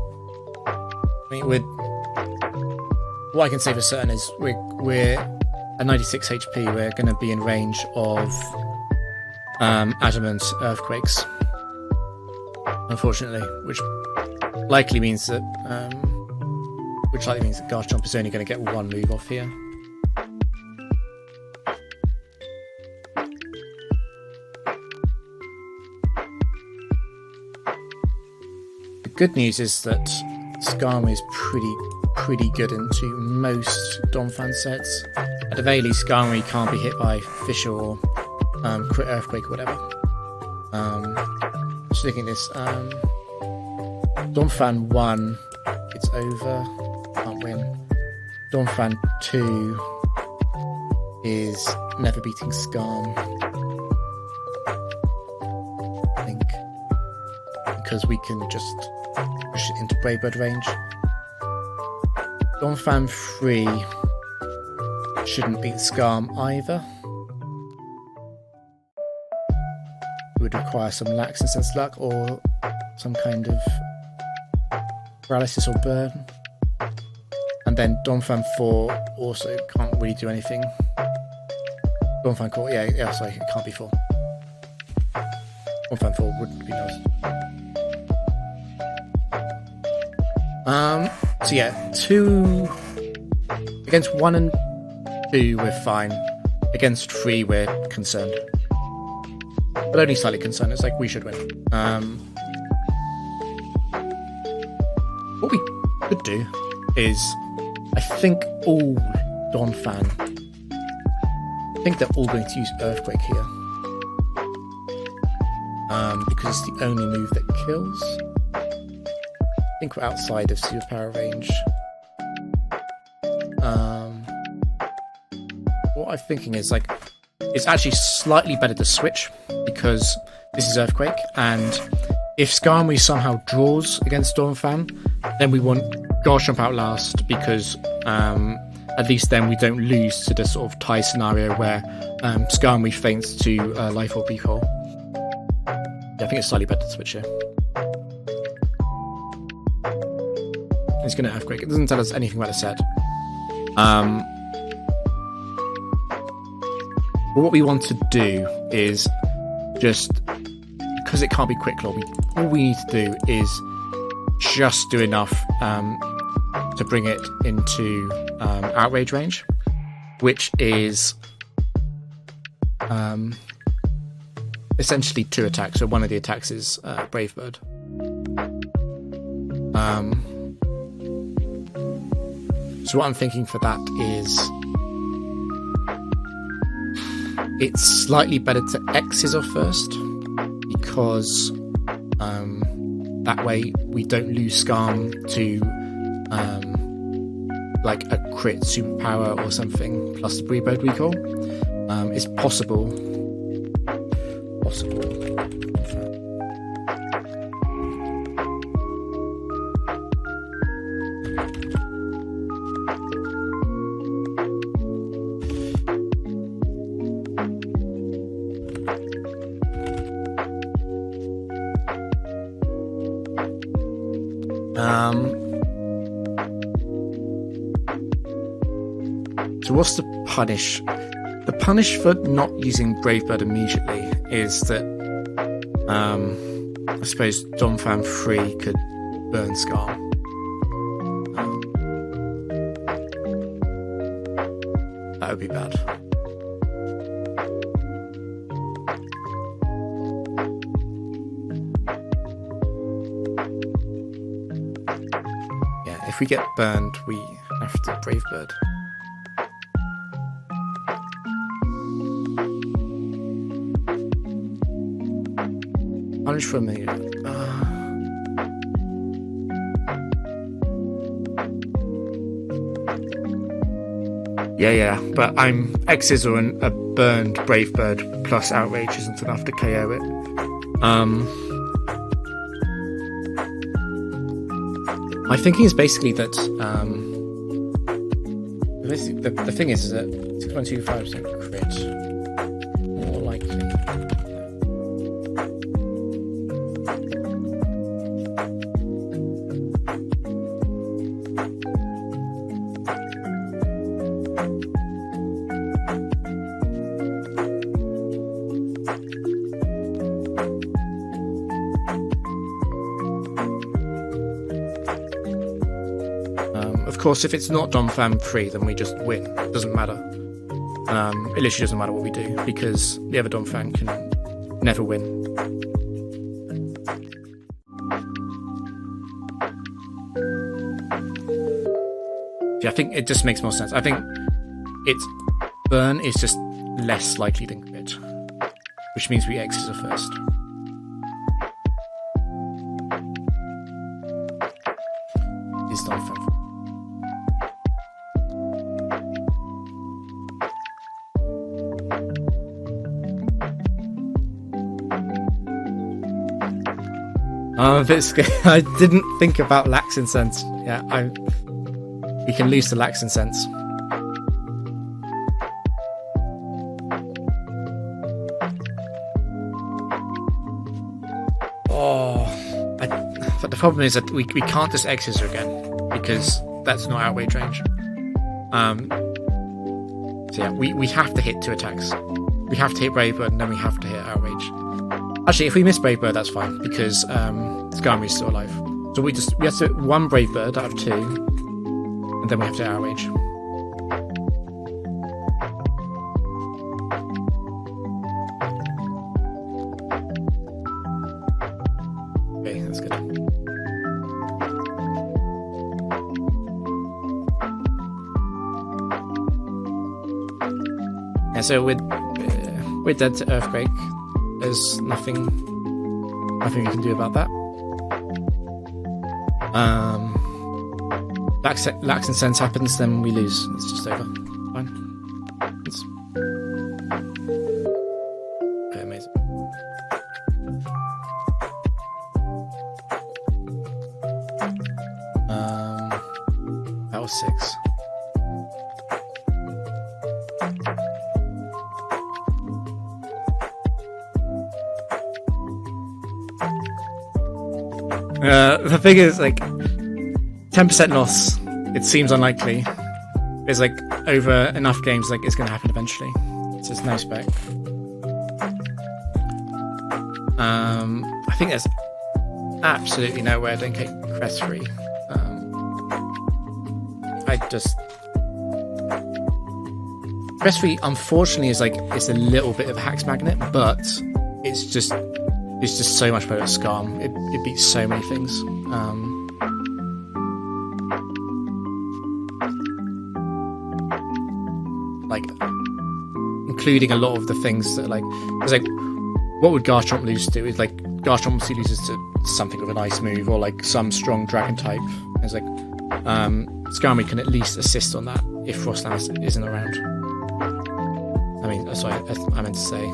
what I can say for certain is we're at 96 HP. We're going to be in range of Adamant Earthquakes, unfortunately, which likely means that Garchomp is only going to get one move off here. The good news is that Skarm is pretty good into most Donphan sets. At the very least, Skarmory can't be hit by Fissure or Crit Earthquake or whatever. Just looking at this, Donphan 1, it's over, can't win. Donphan 2 is never beating Skarm, I think, because we can just push it into Brave Bird range. Donphan 3 shouldn't beat Skarm either. It would require some lax and sense luck or some kind of paralysis or burn. And then Donphan 4 also can't really do anything. Donphan 4, yeah, sorry, it can't be 4. Donphan 4 would be nice. So yeah, 2 against 1 and 2 we're fine. Against 3 we're concerned, but only slightly concerned. It's like we should win. What we could do is, I think all Donphan, I think they're all going to use Earthquake here. because it's the only move that kills. I think we're outside of superpower range. What I'm thinking is, like, it's actually slightly better to switch because this is Earthquake, and if Skarmory somehow draws against Stormfang, then we want Gosh Jump out last, because at least then we don't lose to the sort of tie scenario where Skarmory faints to Life Orb Recall. Yeah, I think it's slightly better to switch here. It's going to Earthquake. It doesn't tell us anything about the set. But what we want to do is just, because it can't be Quick Claw, all we need to do is just do enough to bring it into Outrage range, which is essentially 2 attacks. So one of the attacks is Brave Bird. So what I'm thinking for that is it's slightly better to X Scissor first, because that way we don't lose Skarm to like a crit superpower or something plus the Brave Bird recall. It's possible. So what's the punish? The punish for not using Brave Bird immediately is that I suppose Donphan 3 could burn Scar. That would be bad. Yeah, if we get burned, we have to Brave Bird. Punish for me. Yeah, but I'm X-Scissor and a burned Brave Bird plus Outrage isn't enough to KO it. My thinking is basically that the thing is that 6.25% crit, more likely. Of course, if it's not Donphan 3, then we just win. It doesn't matter. It literally doesn't matter what we do, because the other Donphan can never win. Yeah, I think it just makes more sense. I think its burn is just less likely than crit, which means we X-Scissor first. Is Donphan 3. I'm a bit scared. I didn't think about Laxing Sense. Yeah, we can lose to Laxing Sense. But the problem is that we can't just X-Scissor again, because that's not Outrage range. So yeah, we have to hit 2 attacks. We have to hit Brave Bird, and then we have to hit Outrage. Actually, if we miss Brave Bird, that's fine, because Skarmory is still alive. So we have to 1 Brave Bird out of 2, and then we have to Outrage. Okay, that's good. Yeah, so we're dead to Earthquake. There's nothing Nothing we can do about that. Lax and sense happens, then we lose. It's just over. Fine. Okay, amazing. That was 6. The thing is, like, 10% loss, it seems unlikely. It's like, over enough games, like, it's going to happen eventually. So it's no spec. I think there's absolutely no way I don't get Crest free. Crest free, unfortunately, is like, it's a little bit of a hacks magnet, but it's just so much better at Scam. It beats so many things. Like, including a lot of the things that, like, it's like, what would Garchomp lose to? Is like, Garchomp loses to something with an ice move or like some strong dragon type. It's like, Scammy can at least assist on that if Frostland isn't around. I mean, sorry, I meant to say,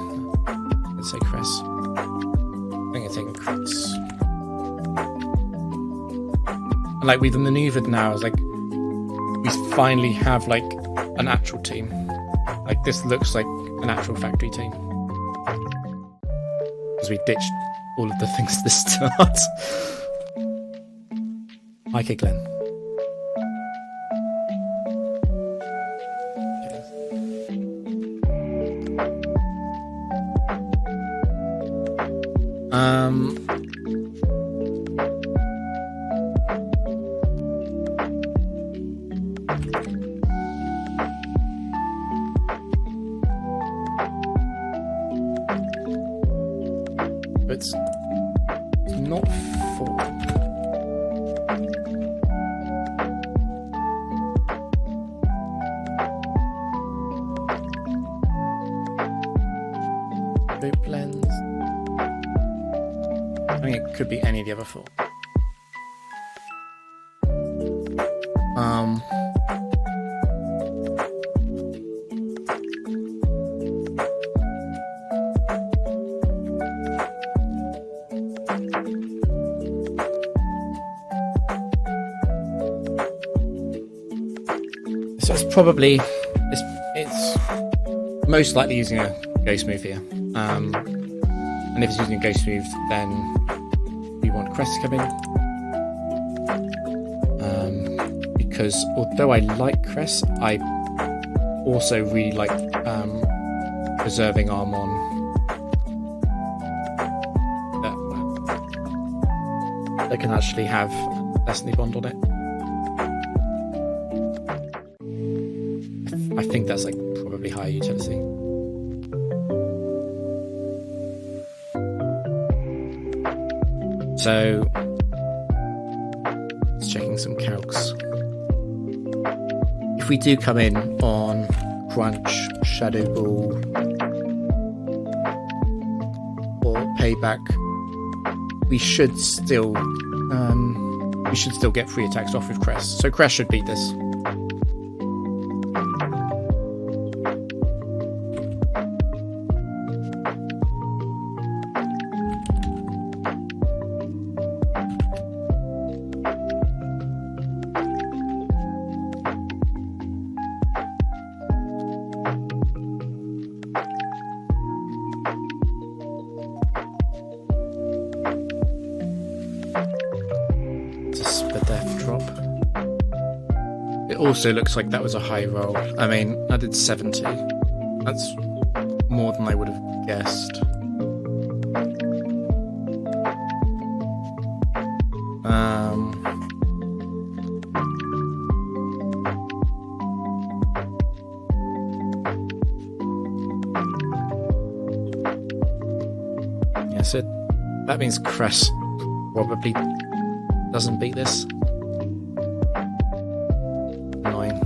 Cress. I think I'm taking crits. Like, we've maneuvered now, it's like we finally have like an actual team. Like, this looks like an actual factory team. Because we ditched all of the things at the start. Okay, Glenn. It's not full. Boot lens. I think it could be any of the other 4. So it's probably it's most likely using a ghost move here. And if it's using a ghost move, then we want Crest to come in. Because although I like Crest, I also really like preserving Armon. That can actually have Destiny Bond on it. I think that's like probably higher utility. So, just checking some calcs. If we do come in on Crunch, Shadow Ball, or Payback, we should still get free attacks off with Crest. So Crest should beat this. The death drop. It also looks like that was a high roll. I mean, I did 70. That's more than I would have guessed. Yeah, so that means Crest probably doesn't beat this. Annoying.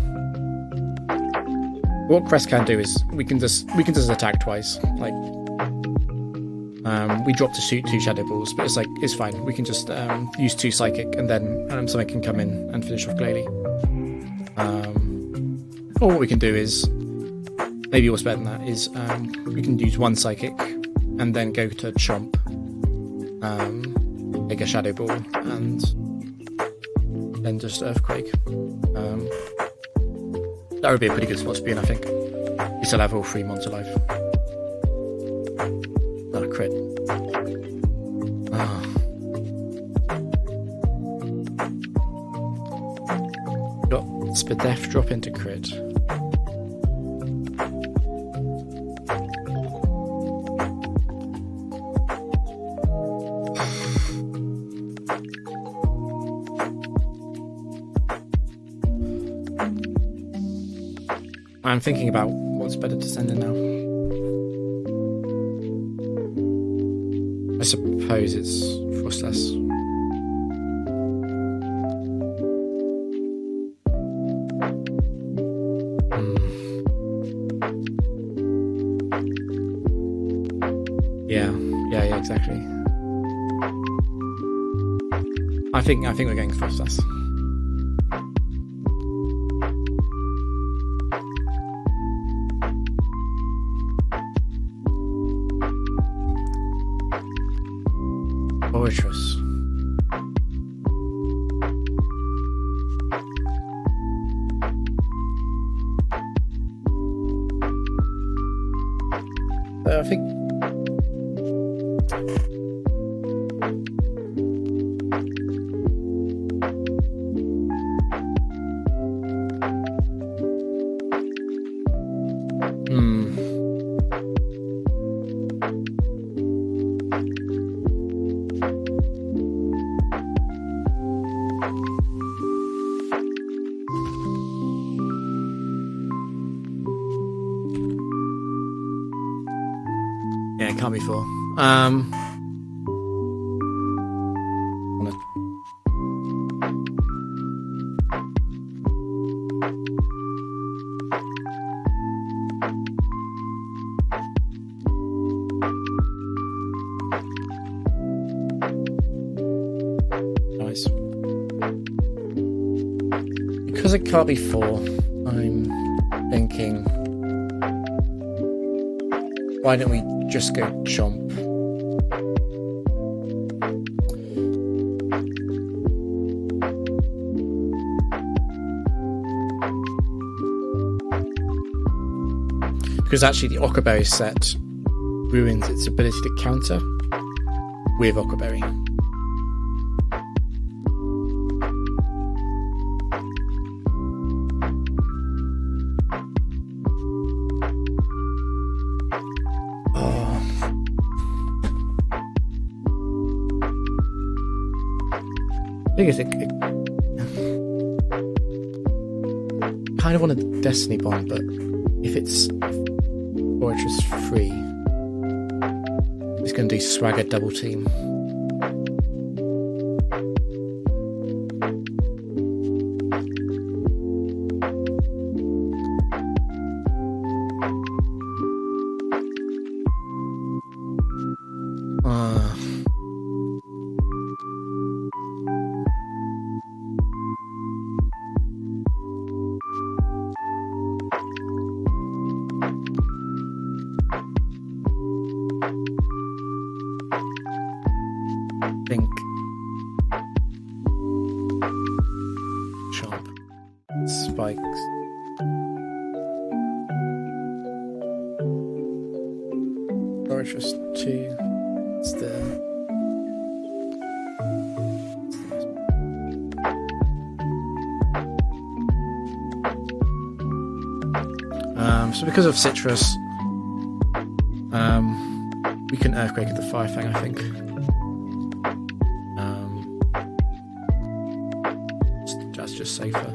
What Crest can do is we can just attack twice. Like, We dropped to shoot 2 Shadow Balls, but it's fine. We can just use 2 Psychic, and then something can come in and finish off Glalie. Or what we can do is, maybe what's better than that is, we can use 1 Psychic, and then go to Chomp, take a Shadow Ball, and then just Earthquake. That would be a pretty good spot to be in, I think. We still have all 3 mons alive. Not a crit. Got Spadef drop into crit. I'm thinking about what's better to send in now. I suppose it's Frostless. Yeah, exactly. I think we're going Frostless. Fortress. I think yeah, it can't be 4. Nice. Because it can't be 4, I'm thinking, why don't we just go Chomp? Because actually the Ockerberry set ruins its ability to counter with Ockerberry. I think it's kind of want a Destiny Bomb, but if it's Fortress 3, it's going to do Swagger double team. Think Chomp spikes. Fortress 2. It's there. So because of Citrus, we can Earthquake at the Fire Fang, I think. That's just safer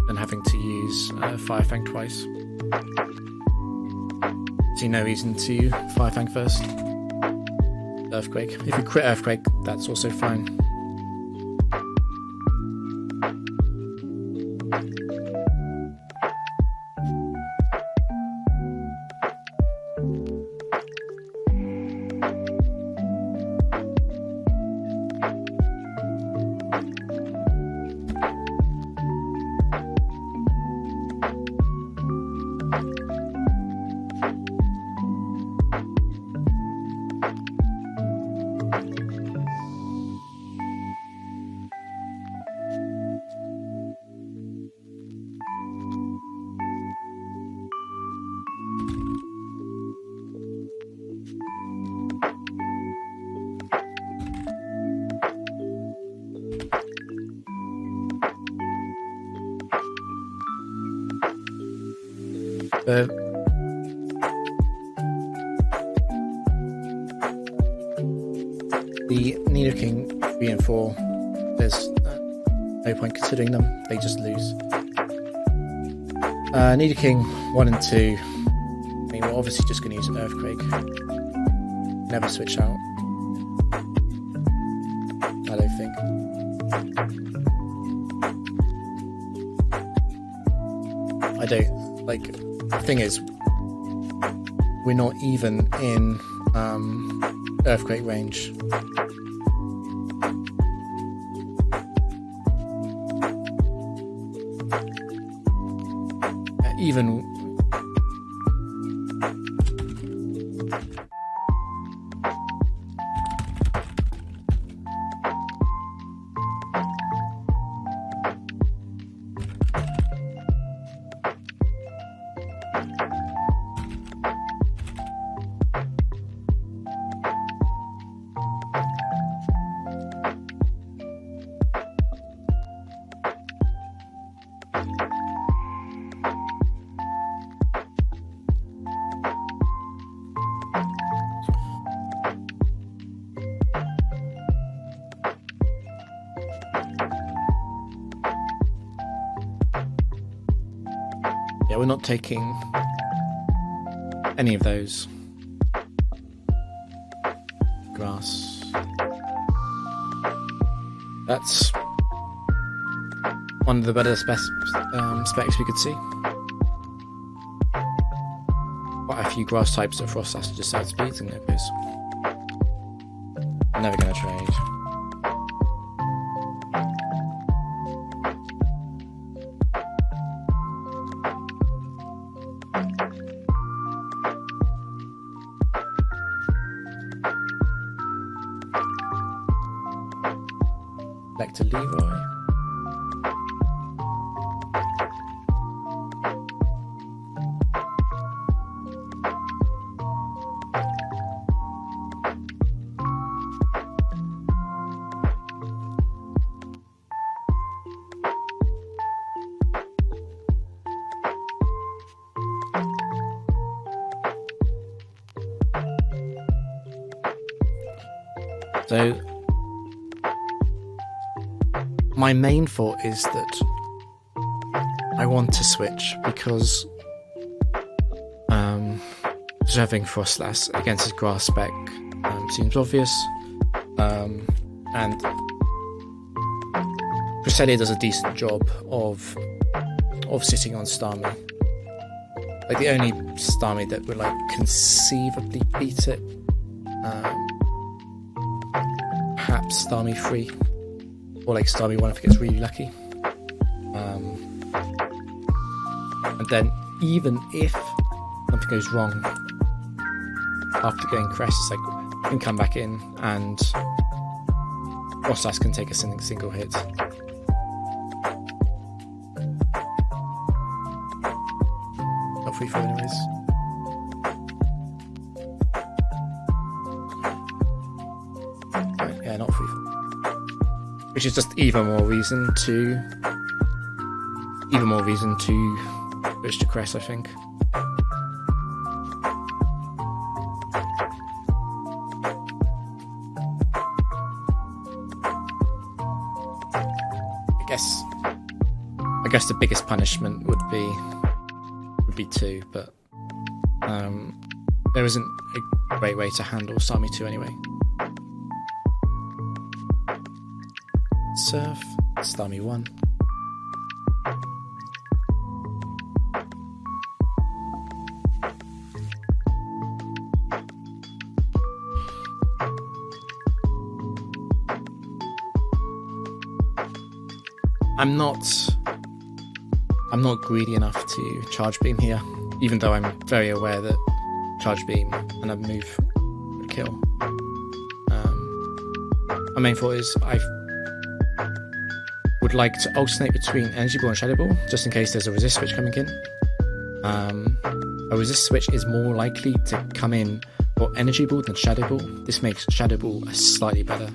than having to use Fire Fang twice. See no reason to Fire Fang first. Earthquake. If you crit Earthquake, that's also fine. The Nidoking 3 and 4, there's no point considering them, they just lose. Nidoking 1 and 2, I mean, we're obviously just going to use Earthquake. Never switch out. I don't think. I don't, like, the thing is, we're not even in Earthquake range. Even yeah, we're not taking any of those. Grass. That's one of the better specs we could see. Quite a few grass types that Frost has to just outspeeds and goes. I'm never going to trade. Back to Leroy. So my main thought is that I want to switch because reserving Frostlass against his grass spec seems obvious, and Cresselia does a decent job of sitting on Starmie. Like the only Starmie that would like conceivably beat it, perhaps Starmie 3. Or like Starmie 1 if it gets really lucky. And then even if something goes wrong after getting Crest, it's like I can come back in and Frostlass can take a single hit. Not free for anyways. Right, yeah, not free for. Which is just even more reason to switch to Crest, I think. I guess the biggest punishment would be 2, but there isn't a great way to handle Starmie 2 anyway. Surf, Starmie 1. I'm not greedy enough to charge beam here, even though I'm very aware that charge beam and a move would kill. My main thought is I would like to alternate between Energy Ball and Shadow Ball, just in case there's a resist switch coming in. A resist switch is more likely to come in for Energy Ball than Shadow Ball. This makes Shadow Ball a slightly better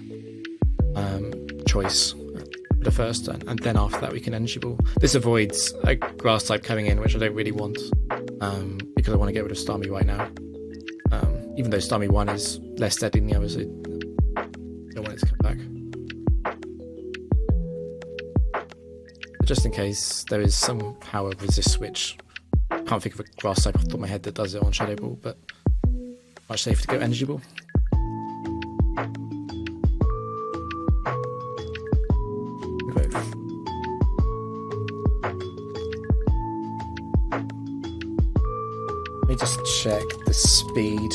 choice for the first turn, and then after that we can Energy Ball. This avoids a grass type coming in, which I don't really want. because I want to get rid of Starmie right now. Even though Starmie 1 is less deadly than the others, I don't want it to come back. But just in case there is somehow a resist switch, I can't think of a grass type off the top of my head that does it on Shadow Ball, but much safer to go Energy Ball. Let me just check the speed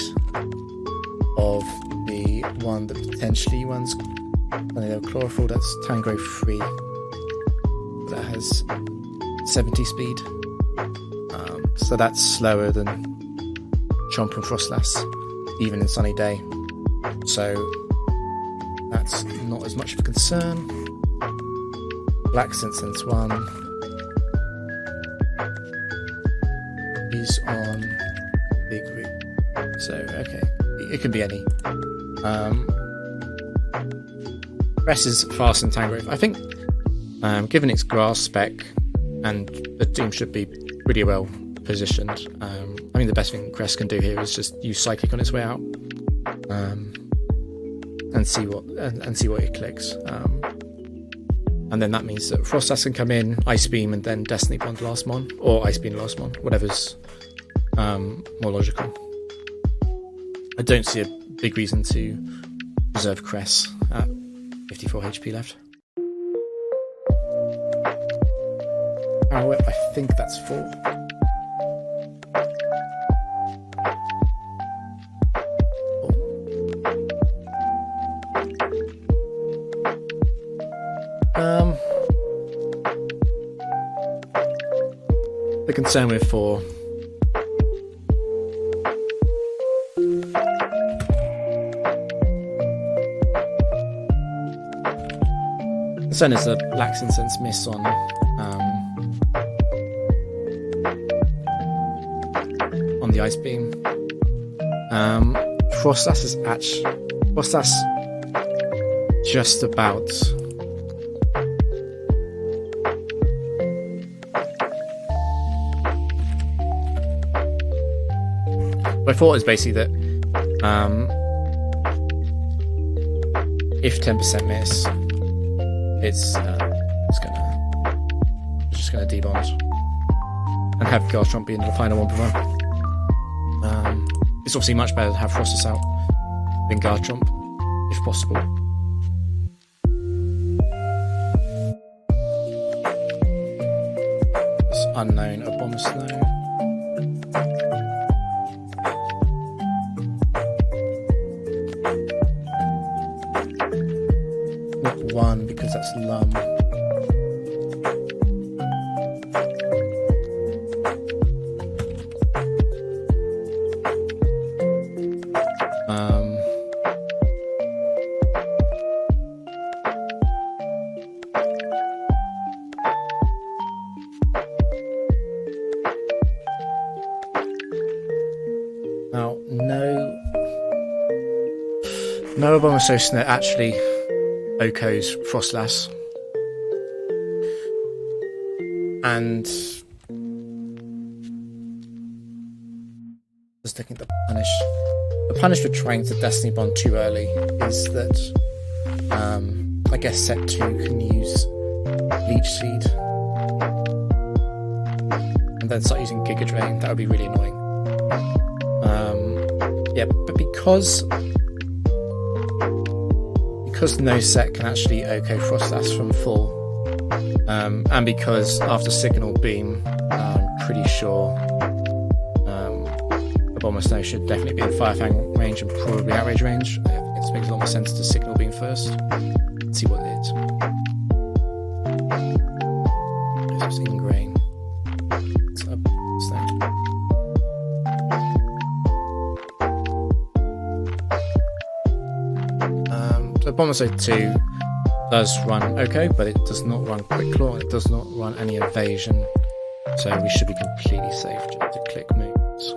of the one that potentially runs Chlorophyll. That's Tango 3. That has 70 speed. So that's slower than Chomp and Frostlass, even in sunny day. So that's not as much of a concern. Black Sense 1 is on Big Root. So, okay. It could be any. Cress is fast and Tangrowth. I think, given its grass spec, and the team should be pretty well positioned. I mean, the best thing Cress can do here is just use Psychic on its way out, and see what it clicks. And then that means that Frostlass can come in, Ice Beam, and then Destiny Bond last mon, or Ice Beam last mon, whatever's more logical. I don't see a big reason to preserve Cress at 54 HP left. Power Whip, I think that's 4. The concern with 4 concern is the Lax Incense miss on the Ice Beam. Frostlass is just about my thought is basically that if 10% miss, it's just gonna debond and have Garchomp be in the final one per run. It's obviously much better to have Frostus out than Garchomp, if possible. This unknown Abomasnow. Not 1 because that's Lum. Now, no Abomasnow actually OHKOs Frostlass, and just looking at the punish for trying to Destiny Bond too early is that I guess set 2 can use Leech Seed and then start using Giga Drain. That would be really annoying. Yeah, but because no set can actually OHKO Frostlass from full, and because after Signal Beam, I'm pretty sure Abomasnow should definitely be in Fire Fang range and probably Outrage range. I think it makes a lot more sense to Signal Beam first. Let's see what it is. It's Ingrain. It's Abomasnow. So Abomasnow 2 does run okay, but it does not run Quick Claw, it does not run any evasion, so we should be completely safe just to click moves.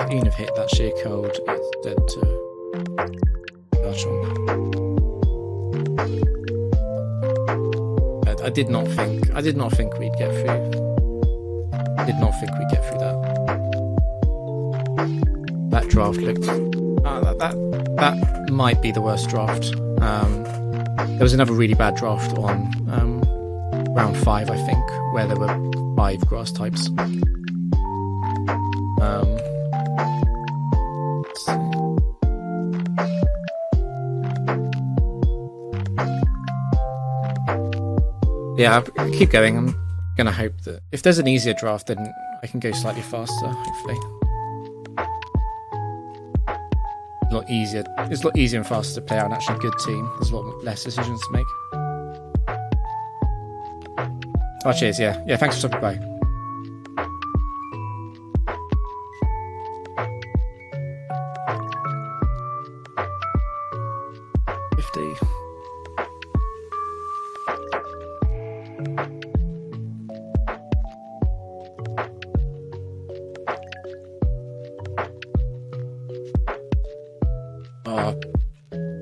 Even if hit that Sheer Cold, it's dead to Garchomp. I did not think we'd get through Did not think we'd get through that. That draft looked... that might be the worst draft. There was another really bad draft on round 5, I think, where there were 5 grass types. Yeah, keep going. I'm gonna hope that if there's an easier draft, then I can go slightly faster, hopefully. It's a lot easier and faster to play out an actually good team. There's a lot less decisions to make. Oh, cheers, yeah. Yeah, thanks for stopping by.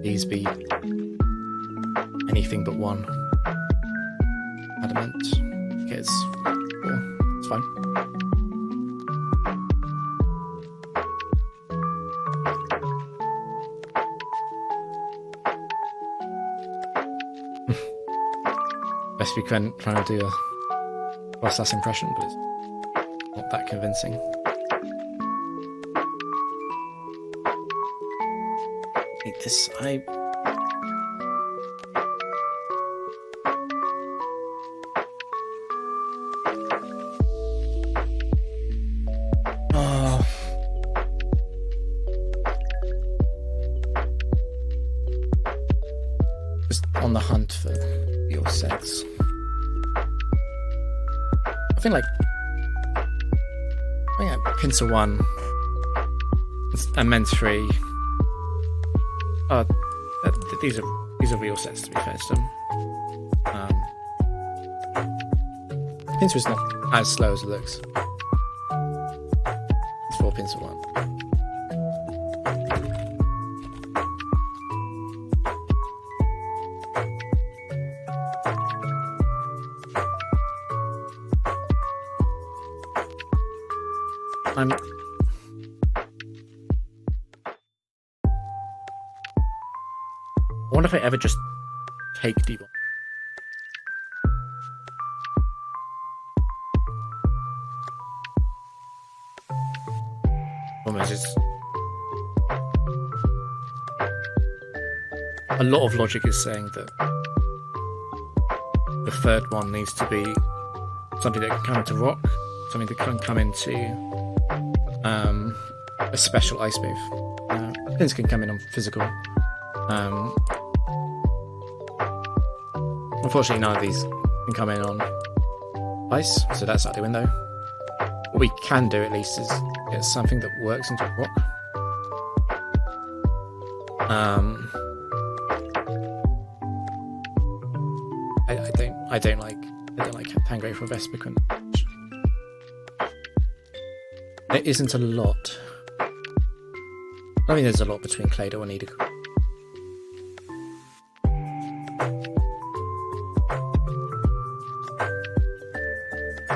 Please be anything but 1. Adamant. Okay, it's 4. It's fine. Best we can trying to do a cross-ass impression, but it's not that convincing. This just on the hunt for your sex. I think Pincer 1 and Men 3. These are real sets, to be fair to them. Pincer is not as slow as it looks. It's 4 Pincer 1. I wonder if I ever just take D1. Almost it's a lot of logic is saying that the third one needs to be something that can come into rock, something that can come into a special ice move. Things can come in on physical. Unfortunately, none of these can come in on ice, so that's out the window. What we can do, at least, is get something that works into rock. I don't like Tango for Vespiquen. There isn't a lot. I mean, there's a lot between Clado and Edic.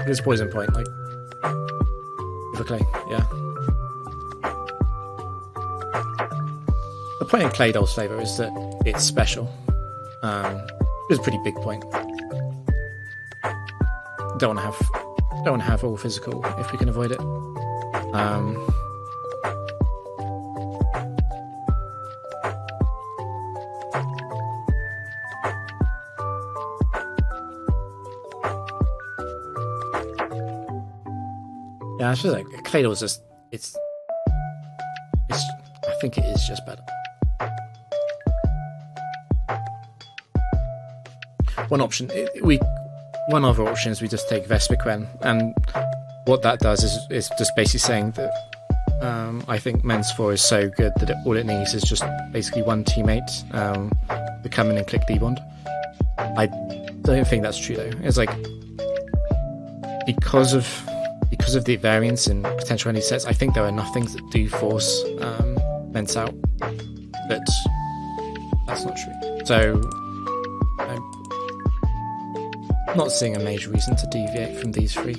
There's Poison Point, like for Clay, yeah. The point in Claydol's flavor is that it's special. It's a pretty big point. Don't want to have all physical if we can avoid it. Yeah, I feel like Claydol's just it's. I think it is just better. One other option is we just take Vespiquen, and what that does is just basically saying that I think Men's 4 is so good that all it needs is just basically one teammate to come in and click D-Bond. I don't think that's true though. It's like because of the variance in potential enemy sets, I think there are enough things that do force Men's out, but that's not true. So I'm not seeing a major reason to deviate from these three.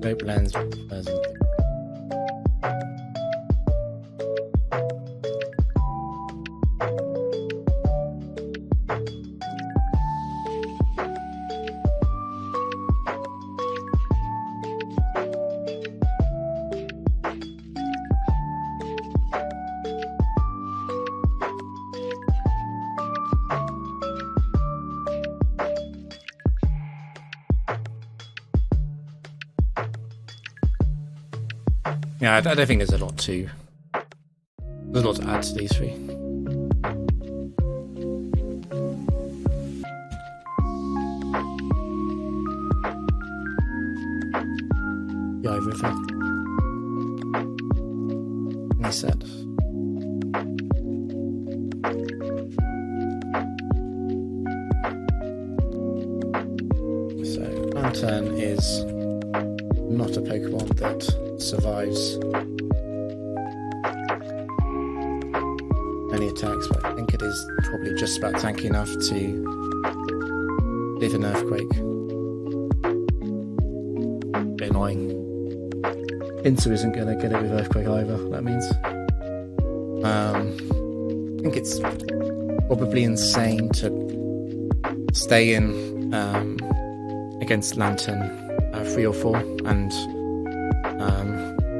Scope lens. Yeah, I don't think there's a lot to add to these three. The eye river. He said. So Lantern is not a Pokemon that survives any attacks, but I think it is probably just about tanky enough to live an earthquake. Bit annoying. Pinsir isn't going to get it with earthquake either, that means. I think it's probably insane to stay in against Lantern 3 or 4 and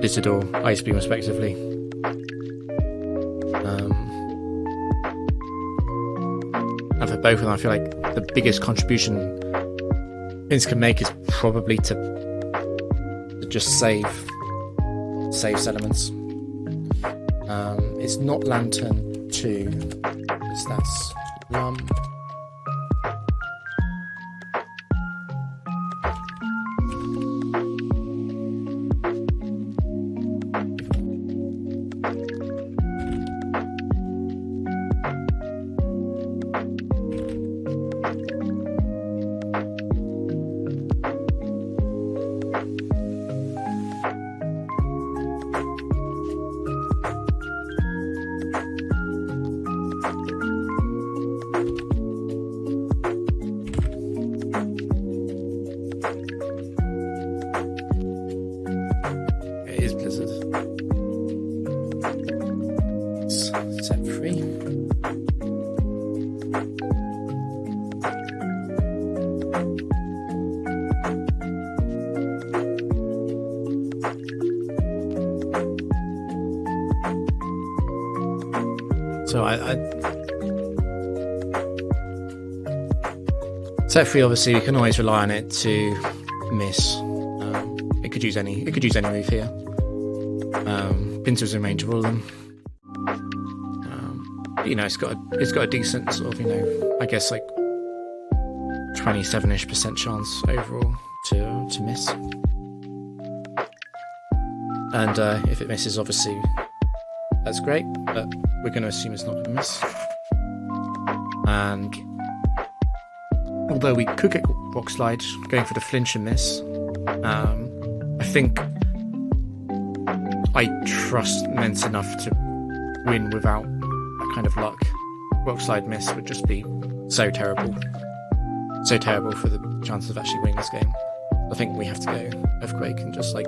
Blizzard or Ice Beam respectively. And for both of them, I feel like the biggest contribution Vince can make is probably to just save elements. It's not Lantern 2, because that's So set 3, obviously we can always rely on it to miss. It could use any move here. Pinsir's in range of all of them. But, you know, it's got a decent sort of, you know, I guess like 27-ish% chance overall to miss. And if it misses, obviously that's great, but we're going to assume it's not going to miss. And although we could get Rock Slide going for the flinch and miss, I think I trust Mence enough to win without that kind of luck. Rock Slide miss would just be so terrible for the chances of actually winning this game. I think we have to go Earthquake and just like,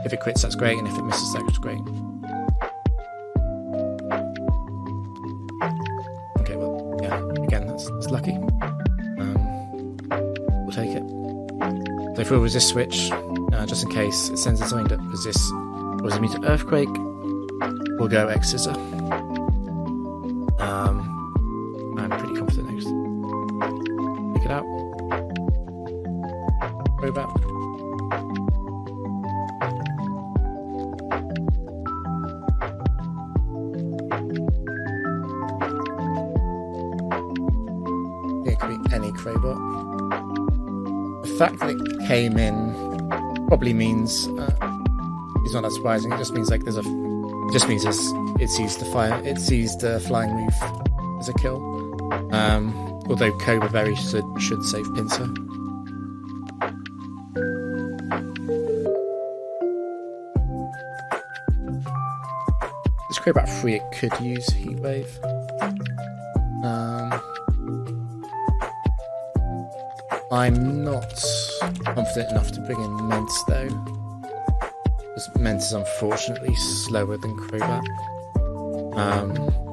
if it crits, that's great, and if it misses, that's great. Okay, well, yeah, again, that's lucky. We'll take it. So if we'll resist switch, just in case it sends its own up, resist was immune to Earthquake, we'll go X Scissor. I'm pretty confident next. Pick it out. Robot. It could be any Crowbot. The fact that it came in probably means it's not that surprising. It just means like it sees the flying move as a kill. Although Cobra Berry should save Pinsir. This Crobat 3, it could use Heat Wave. I'm not confident enough to bring in Mence though. Because Ment is unfortunately slower than Crobat.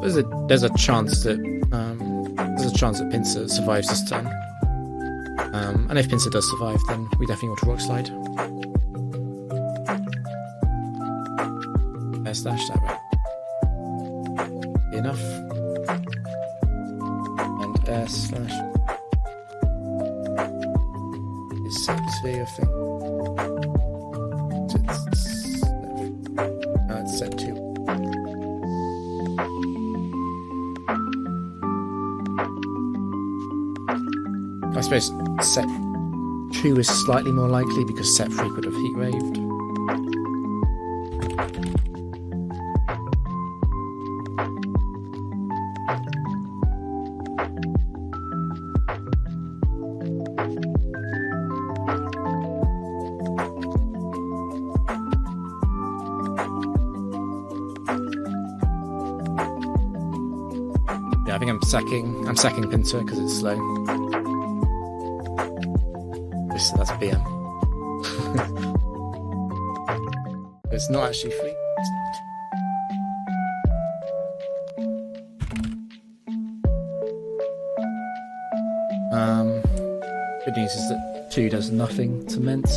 There's a chance that Pinsir survives this turn. And if Pinsir does survive, then we definitely want to Rock Slide. Air Slash, that way. Enough. And Air Slash is set 2, I think. It's set 2. I suppose set 2 is slightly more likely because set 3 could have Heat Raved. Yeah, I think I'm sacking Pinsir because it's slow. So that's BM. It's not actually free. Good news is that 2 does nothing to Ment.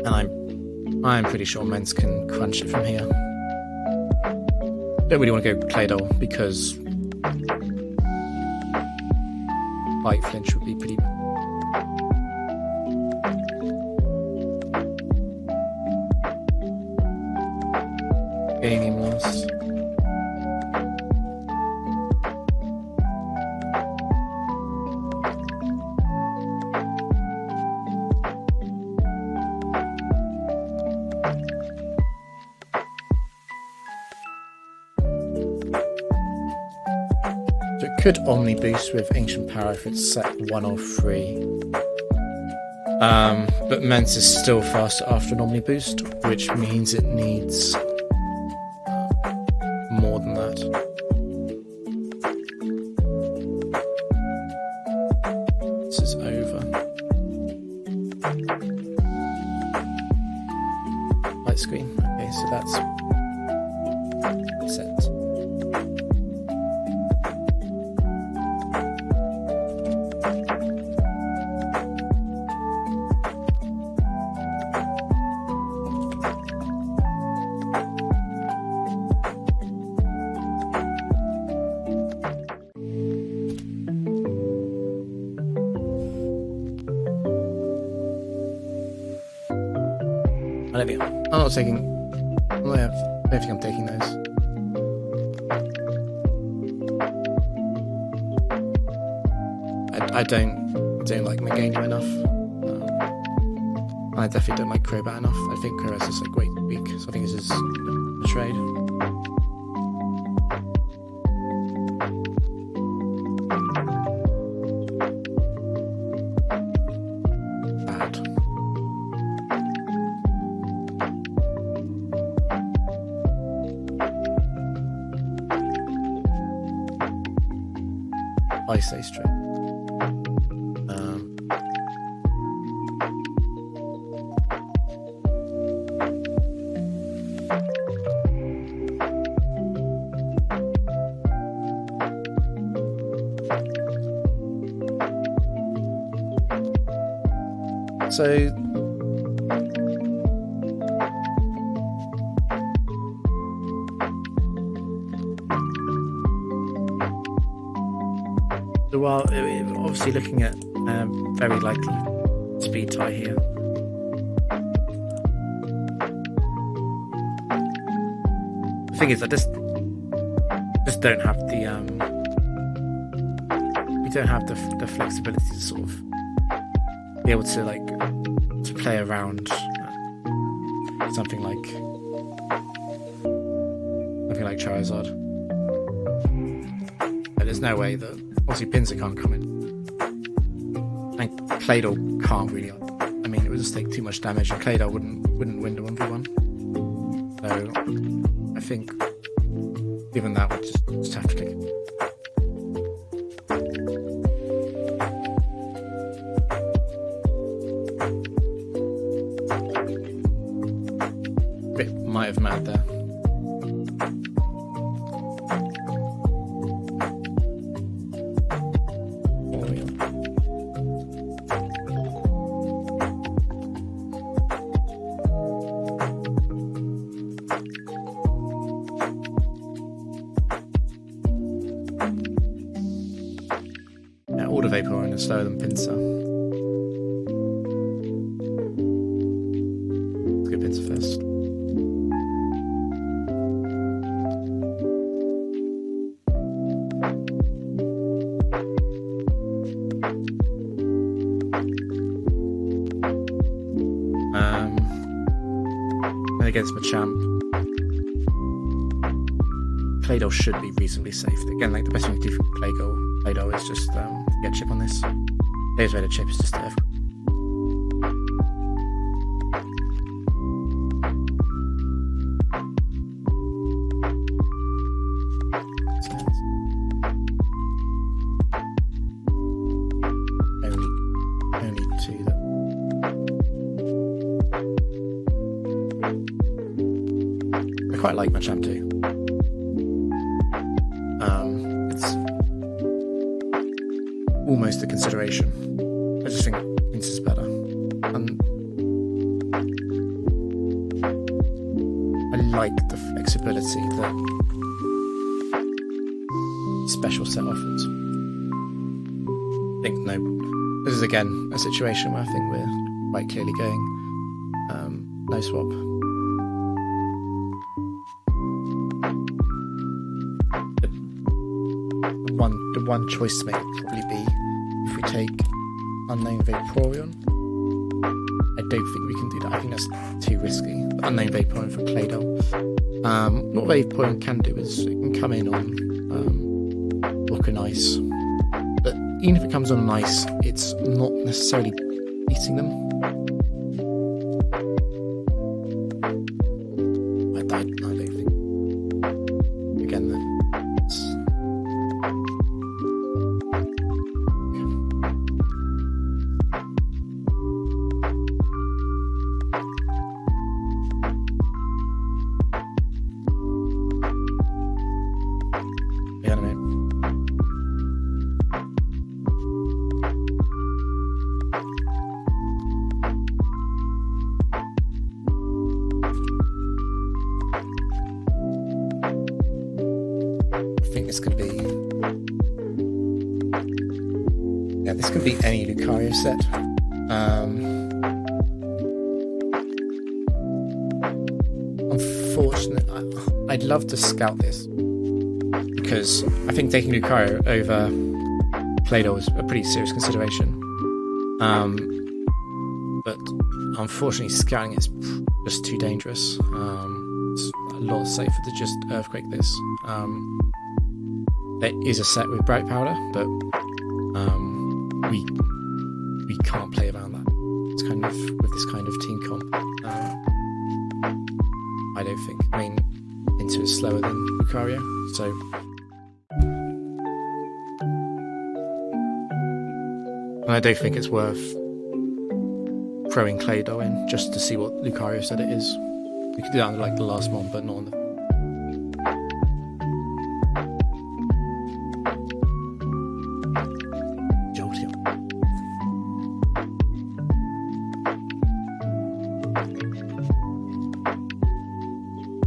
And I'm pretty sure Ment can crunch it from here. Don't really want to go Claydol because Light Flinch would be pretty bad. Game lost. So it could Omni Boost with Ancient Power if it's set 1 or 3. But Ment is still faster after an Omni Boost, which means it needs more than that. This is over. Light screen. Okay, so that's set. I don't think I'm taking those. I don't like Meganium enough. I definitely don't like Crobat enough. I think Crobat's just like way too weak, so I think this is a trade. I say straight. So while obviously looking at very likely speed tie here. The thing is, I just don't have the we don't have the flexibility to sort of be able to to play around something like Charizard. But there's no way that obviously Pinsir can't come in, and Claydol can't really. I mean, it would just take too much damage, and Claydol wouldn't win the 1v1. So I think, given that, we just have to click it. might have mad there. Yeah, all the vapor oil is slower than pincer. Let's go pincer first. And against Machamp, Claydol should be reasonably safe. Again, like the best thing to do for Claydol is just get a chip on this. There's where the chip is just there. Only two that. I quite like Machamp too. It's almost a consideration. I just think Pince is better. And I like the flexibility that special set offers. I think this is again a situation where I think we're quite clearly going no swap. The one choice to make would probably be if we take Unknown Vaporeon. I don't think we can do that. I think that's too risky. Unknown Vaporeon for Claydol. What Vaporeon can do is it can come in on Rock and Ice. But even if it comes on ice, it's not necessarily beating them. I don't think. Again, this could be, this could be any Lucario set. Unfortunately, I'd love to scout this because I think taking Lucario over Claydol is a pretty serious consideration. But unfortunately, scouting is just too dangerous. It's a lot safer to just Earthquake this. There is a set with Bright Powder, but we can't play around that. It's kind of with this kind of team comp. I don't think. I mean, Into is slower than Lucario, so and I don't think it's worth throwing Claydol in just to see what Lucario said it is. We could do that on like the last one, but not on the.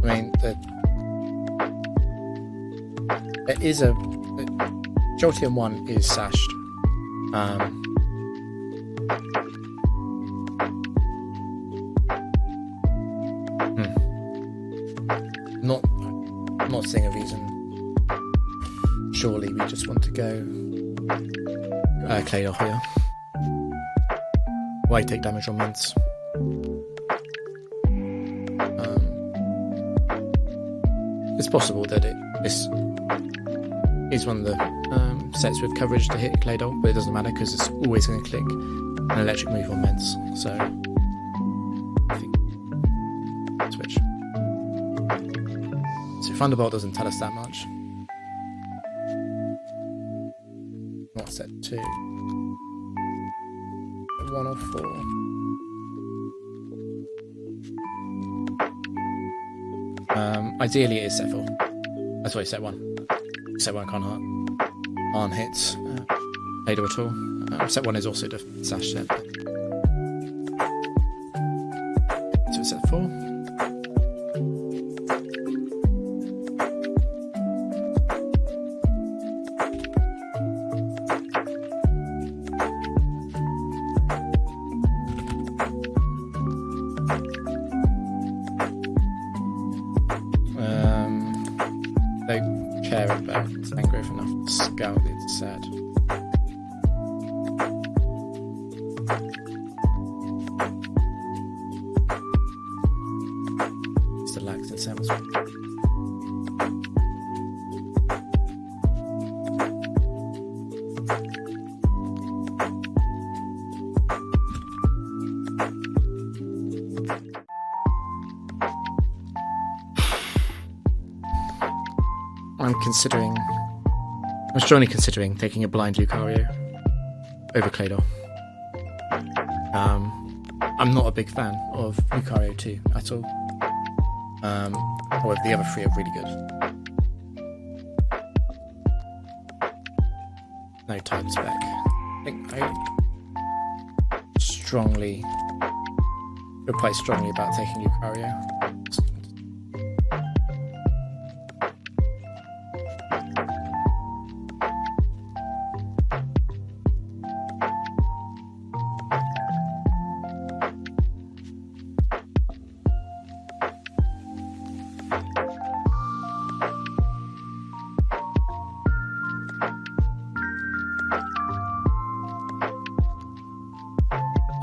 I mean, there is a Jolteon 1 is sashed. Not seeing a reason. Surely we just want to go Claydol here. Why take damage on Mince? It's possible that this is one of the sets with coverage to hit Claydol, but it doesn't matter because it's always going to click an electric move on Mince. So I think switch. So Thunderbolt doesn't tell us that much. Not set 2. 1 or 4. ideally it is set 4. That's why set 1. Set 1 can't hit Ada at all. Set 1 is also the sash set. So it's set 4. Don't care about Sanggrove enough to scout, it's sad. It's the lags and sounds. I'm strongly considering taking a blind Lucario over Claydol. I'm not a big fan of Lucario 2 at all. However, the other 3 are really good. No type spec. I think I feel quite strongly about taking Lucario.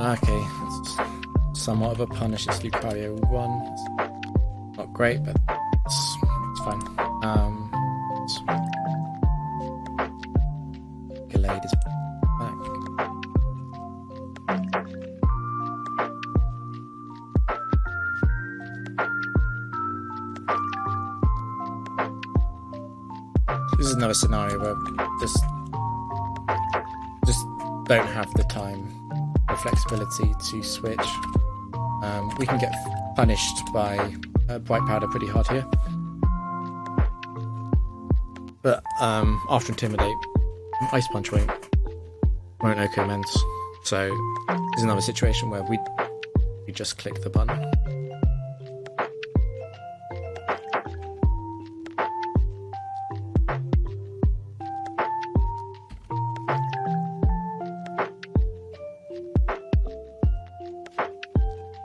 Okay, that's somewhat of a punish. It's Lucario 1. It's not great, but it's fine. Gallade is back. This is another scenario where just don't have the time or flexibility to switch. We can get punished by Bright Powder pretty hard here, but after Intimidate, Ice Punch won't OHKO Mends. So there's another situation where we just click the button.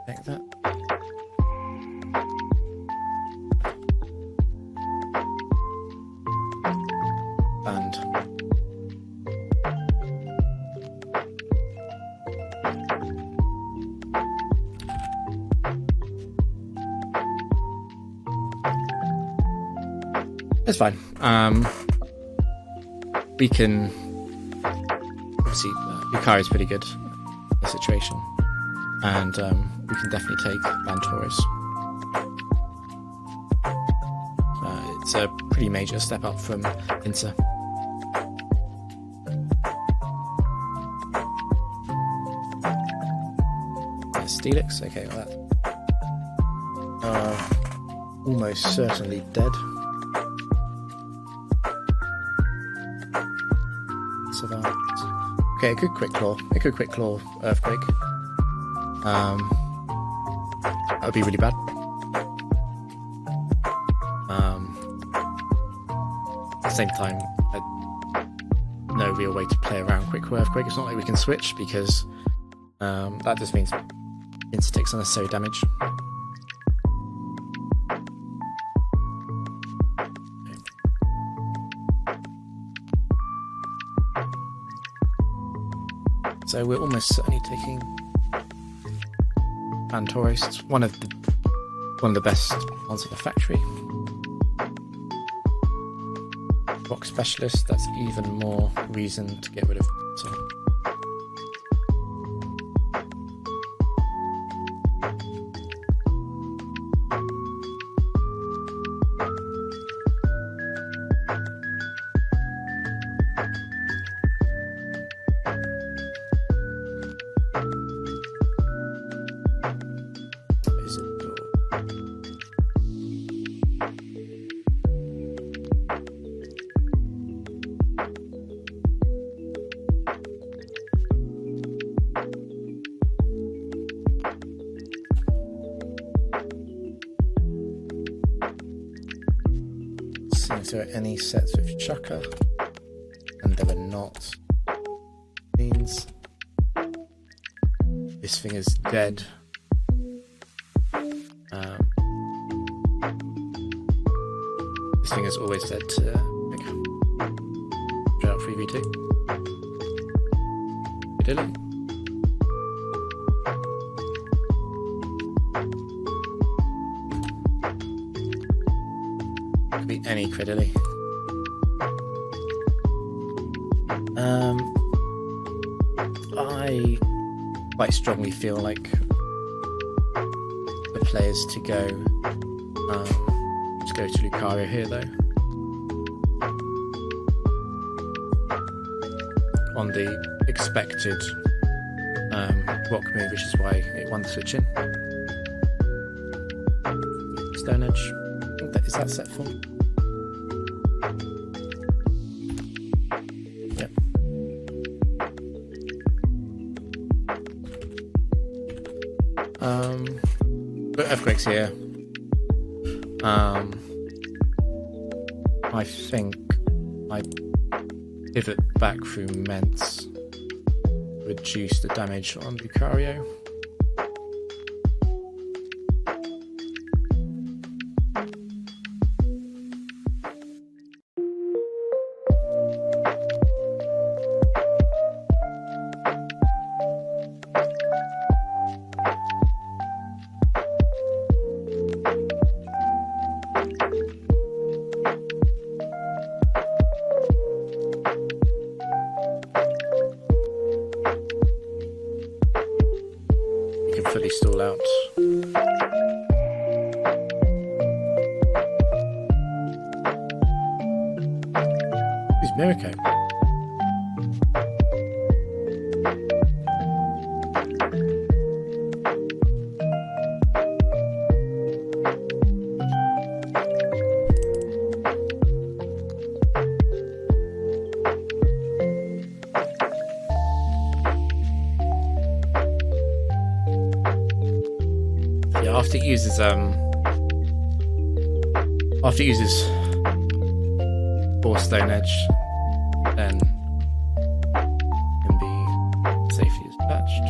Take that. And it's fine. We can obviously Lucario is pretty good in this situation, and we can definitely take Bantoris. It's a pretty major step up from Inter. Steelix, okay, well that's almost certainly dead. Survived. Okay, a good quick claw earthquake. That would be really bad. At the same time, no real way to play around quick earthquake. It's not like we can switch because that just means Insta takes unnecessary damage. So we're almost certainly taking Bantoris. It's one of the best ones of the factory. Rock Specialist, that's even more reason to get rid of it. if there are any sets with Chucker, and there are not. Means this thing is dead. This thing is always dead to pick. Straight up 3v2. Dilly. Could be any Credilly. I quite strongly feel like the players to go to Lucario here though. On the expected rock move, which is why it won the switch in. Stone Edge. I think that is that set full. Yep. But Earthquake's here. I think I pivot back through Ments, reduce the damage on Lucario. Fully stall out. Who's Mirko? Yeah, after it uses four Stone Edge, then can be safely dispatched.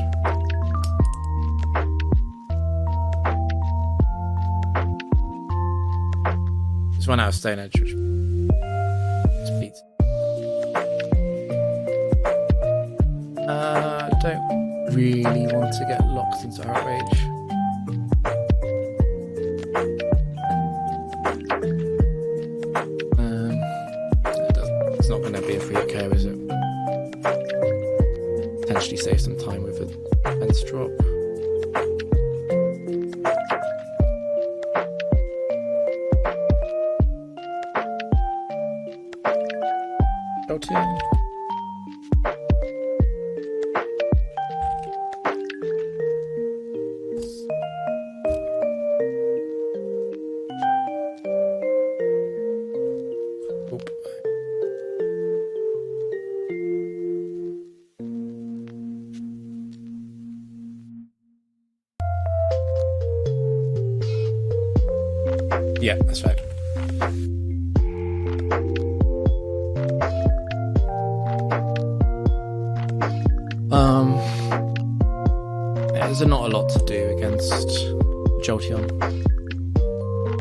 Just one out of Stone Edge, which beats. Don't really want to get locked into Outrage. It's not going to be a free KO, is it? Potentially save some time with a defense drop. Go-to. Yeah, that's right. There's not a lot to do against Jolteon.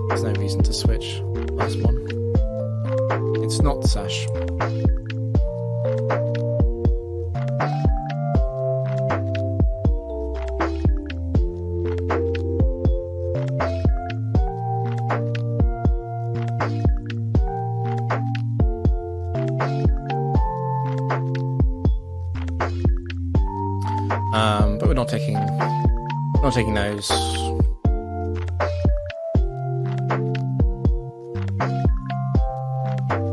There's no reason to switch. Last one. It's not Sash. But we're not taking those.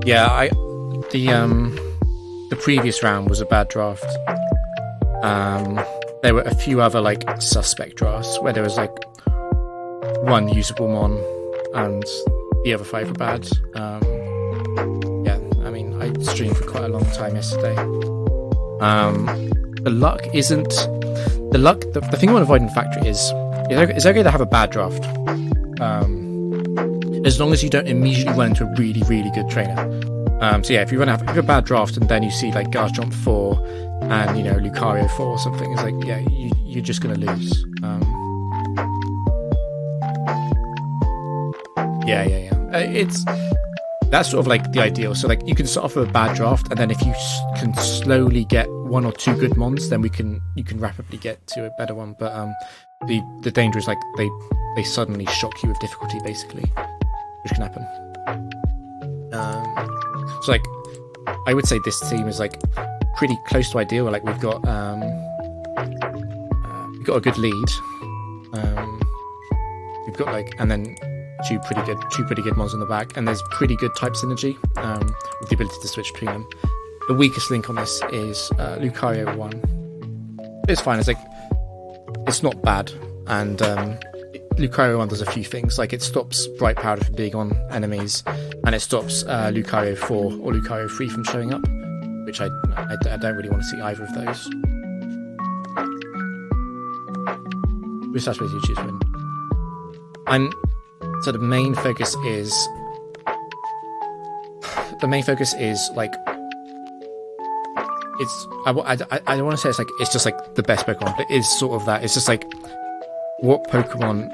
Yeah, the previous round was a bad draft. There were a few other like suspect drafts where there was like one usable mon and the other five were bad. Yeah, I mean, I streamed for quite a long time yesterday. The luck isn't the luck. The thing I want to avoid in Factory is it's okay to have a bad draft. as long as you don't immediately run into a really, really good trainer. So yeah, if you have a bad draft and then you see like Garchomp 4 and, you know, Lucario 4 or something, it's like, yeah, you're just going to lose. That's sort of like the ideal. So like you can start off with a bad draft, and then if you can slowly get 1 or 2 good mons, then you can rapidly get to a better one. But the danger is like they suddenly shock you with difficulty, basically, which can happen. So like I would say this team is like pretty close to ideal. Like we've got a good lead. We've got like, and then two pretty good mons on the back, and there's pretty good type synergy with the ability to switch between them. The weakest link on this is Lucario 1. It's fine. It's like, it's not bad, and Lucario 1 does a few things. Like it stops Bright Powder from being on enemies, and it stops Lucario 4 or Lucario 3 from showing up, which I don't really want to see either of those. Which that's basically choose win. So the main focus is like, it's I don't want to say it's like it's just like the best Pokemon, but it is sort of that. It's just like what Pokemon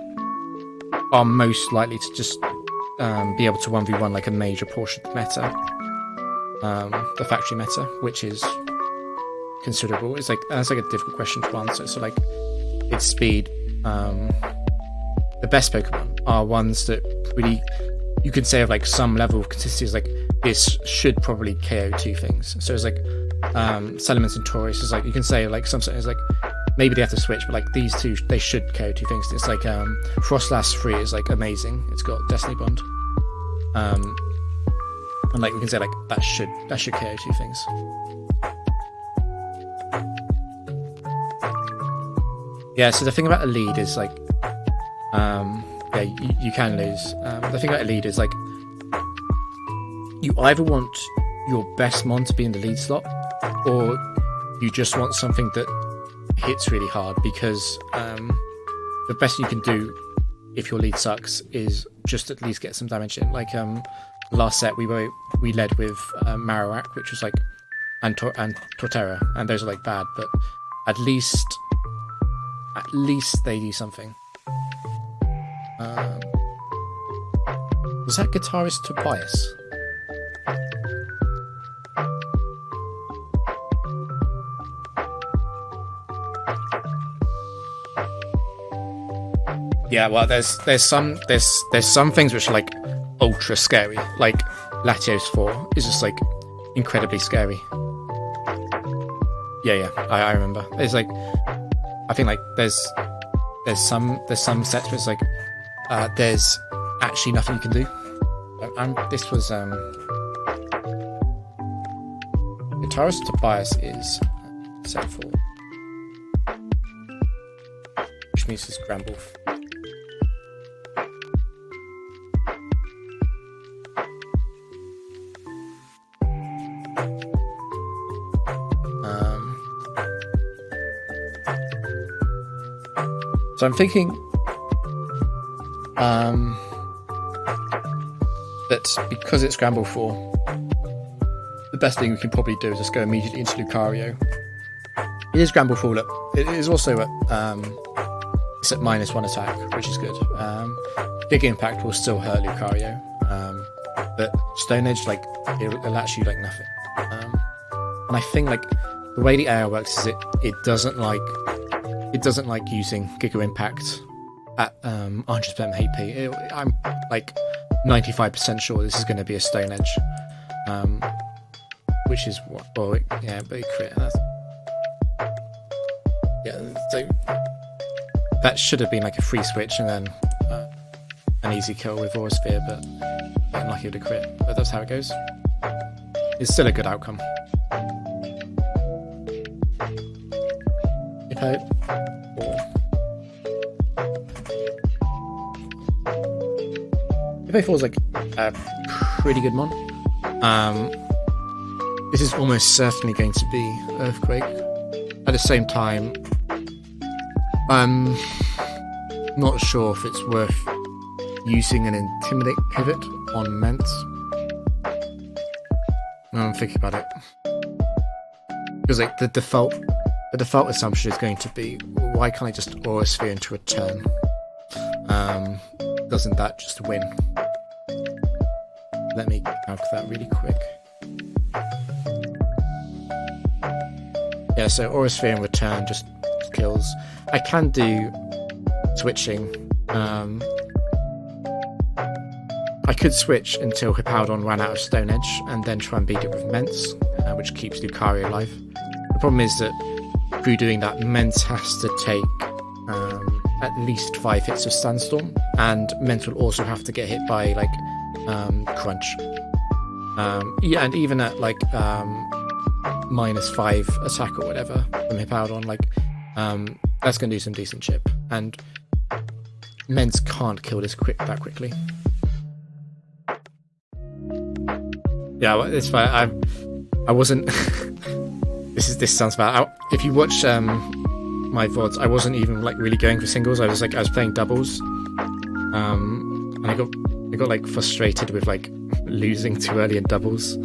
are most likely to just be able to 1v1 like a major portion of the meta, the factory meta, which is considerable. It's like, that's like a difficult question to answer. So like its speed. The best Pokemon are ones that pretty, you could say, of like some level of consistency. Is like, this should probably KO 2 things. So it's like Salamence and Taurus is like, you can say like some is like maybe they have to switch, but like these two, they should KO 2 things. It's like Frostlass 3 is like amazing. It's got Destiny Bond, and like we can say like that should KO 2 things. Yeah. So the thing about a lead is like, yeah, you can lose. The thing about a lead is like, you either want your best mon to be in the lead slot, or you just want something that hits really hard, because the best you can do if your lead sucks is just at least get some damage in. Like last set we led with Marowak, which was like, and Torterra, and those are like bad, but at least they do something. Was that guitarist Tobias? Yeah, well, there's some things which are like ultra scary. Like Latios 4 is just like incredibly scary. Yeah, I remember. It's like, I think like there's some sets where it's like there's actually nothing you can do. This was Guitarist Tobias is set 4, which means it's Gramble. So I'm thinking that because it's Scramble 4, the best thing we can probably do is just go immediately into Lucario. It is Scramble 4, look. It is also at it's at -1 attack, which is good. Big Impact will still hurt Lucario, but Stone Edge, like, it'll actually like nothing. And I think like the way the AR works is it doesn't like using Giga Impact at 100% HP. I'm like 95% sure this is going to be a Stone Edge, which is what. Well, yeah, but it crit. Yeah, so that should have been like a free switch and then an easy kill with Aura Sphere, but unlucky with a crit. But that's how it goes. It's still a good outcome. If A4 is like a pretty good mon, this is almost certainly going to be Earthquake. At the same time, I'm not sure if it's worth using an intimidate pivot on Ment. Now I'm thinking about it. Because like the default assumption is going to be, why can't I just Aura Sphere into a turn? Doesn't that just win? Let me calc that really quick. Yeah, so Aura Sphere in return just kills. I can do switching. I could switch until Hippowdon ran out of Stone Edge and then try and beat it with Mence, which keeps Lucario alive. The problem is that through doing that, Mence has to take at least 5 hits of Sandstorm, and Mence will also have to get hit by like Crunch. Yeah, and even at like -5 attack or whatever from Hippowdon, like that's going to do some decent chip, and Mence can't kill this that quickly. Yeah, well, it's fine. I wasn't. This sounds bad. If you watch my VODs, I wasn't even like really going for singles. I was playing doubles, and I got like frustrated with like losing too early in doubles. So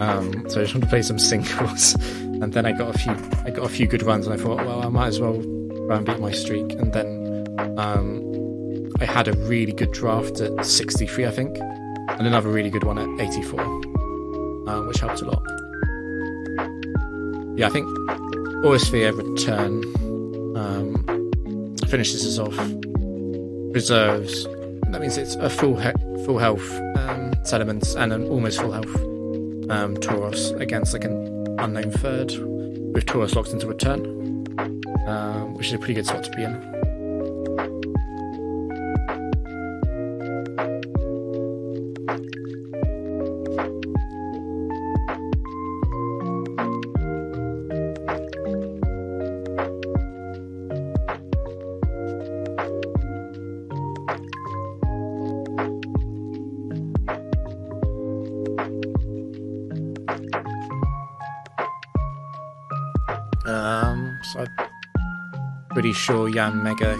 I just wanted to play some singles, and then I got a few good runs, and I thought, well, I might as well try and beat my streak. And then I had a really good draft at 63, I think, and another really good one at 84, which helped a lot. Yeah, I think Aura Sphere return finishes us off. Reserves. That means it's a full health Sediments and an almost full health Tauros against like an unknown third with Tauros locked into return, which is a pretty good spot to be in. So I'm pretty sure Yanmega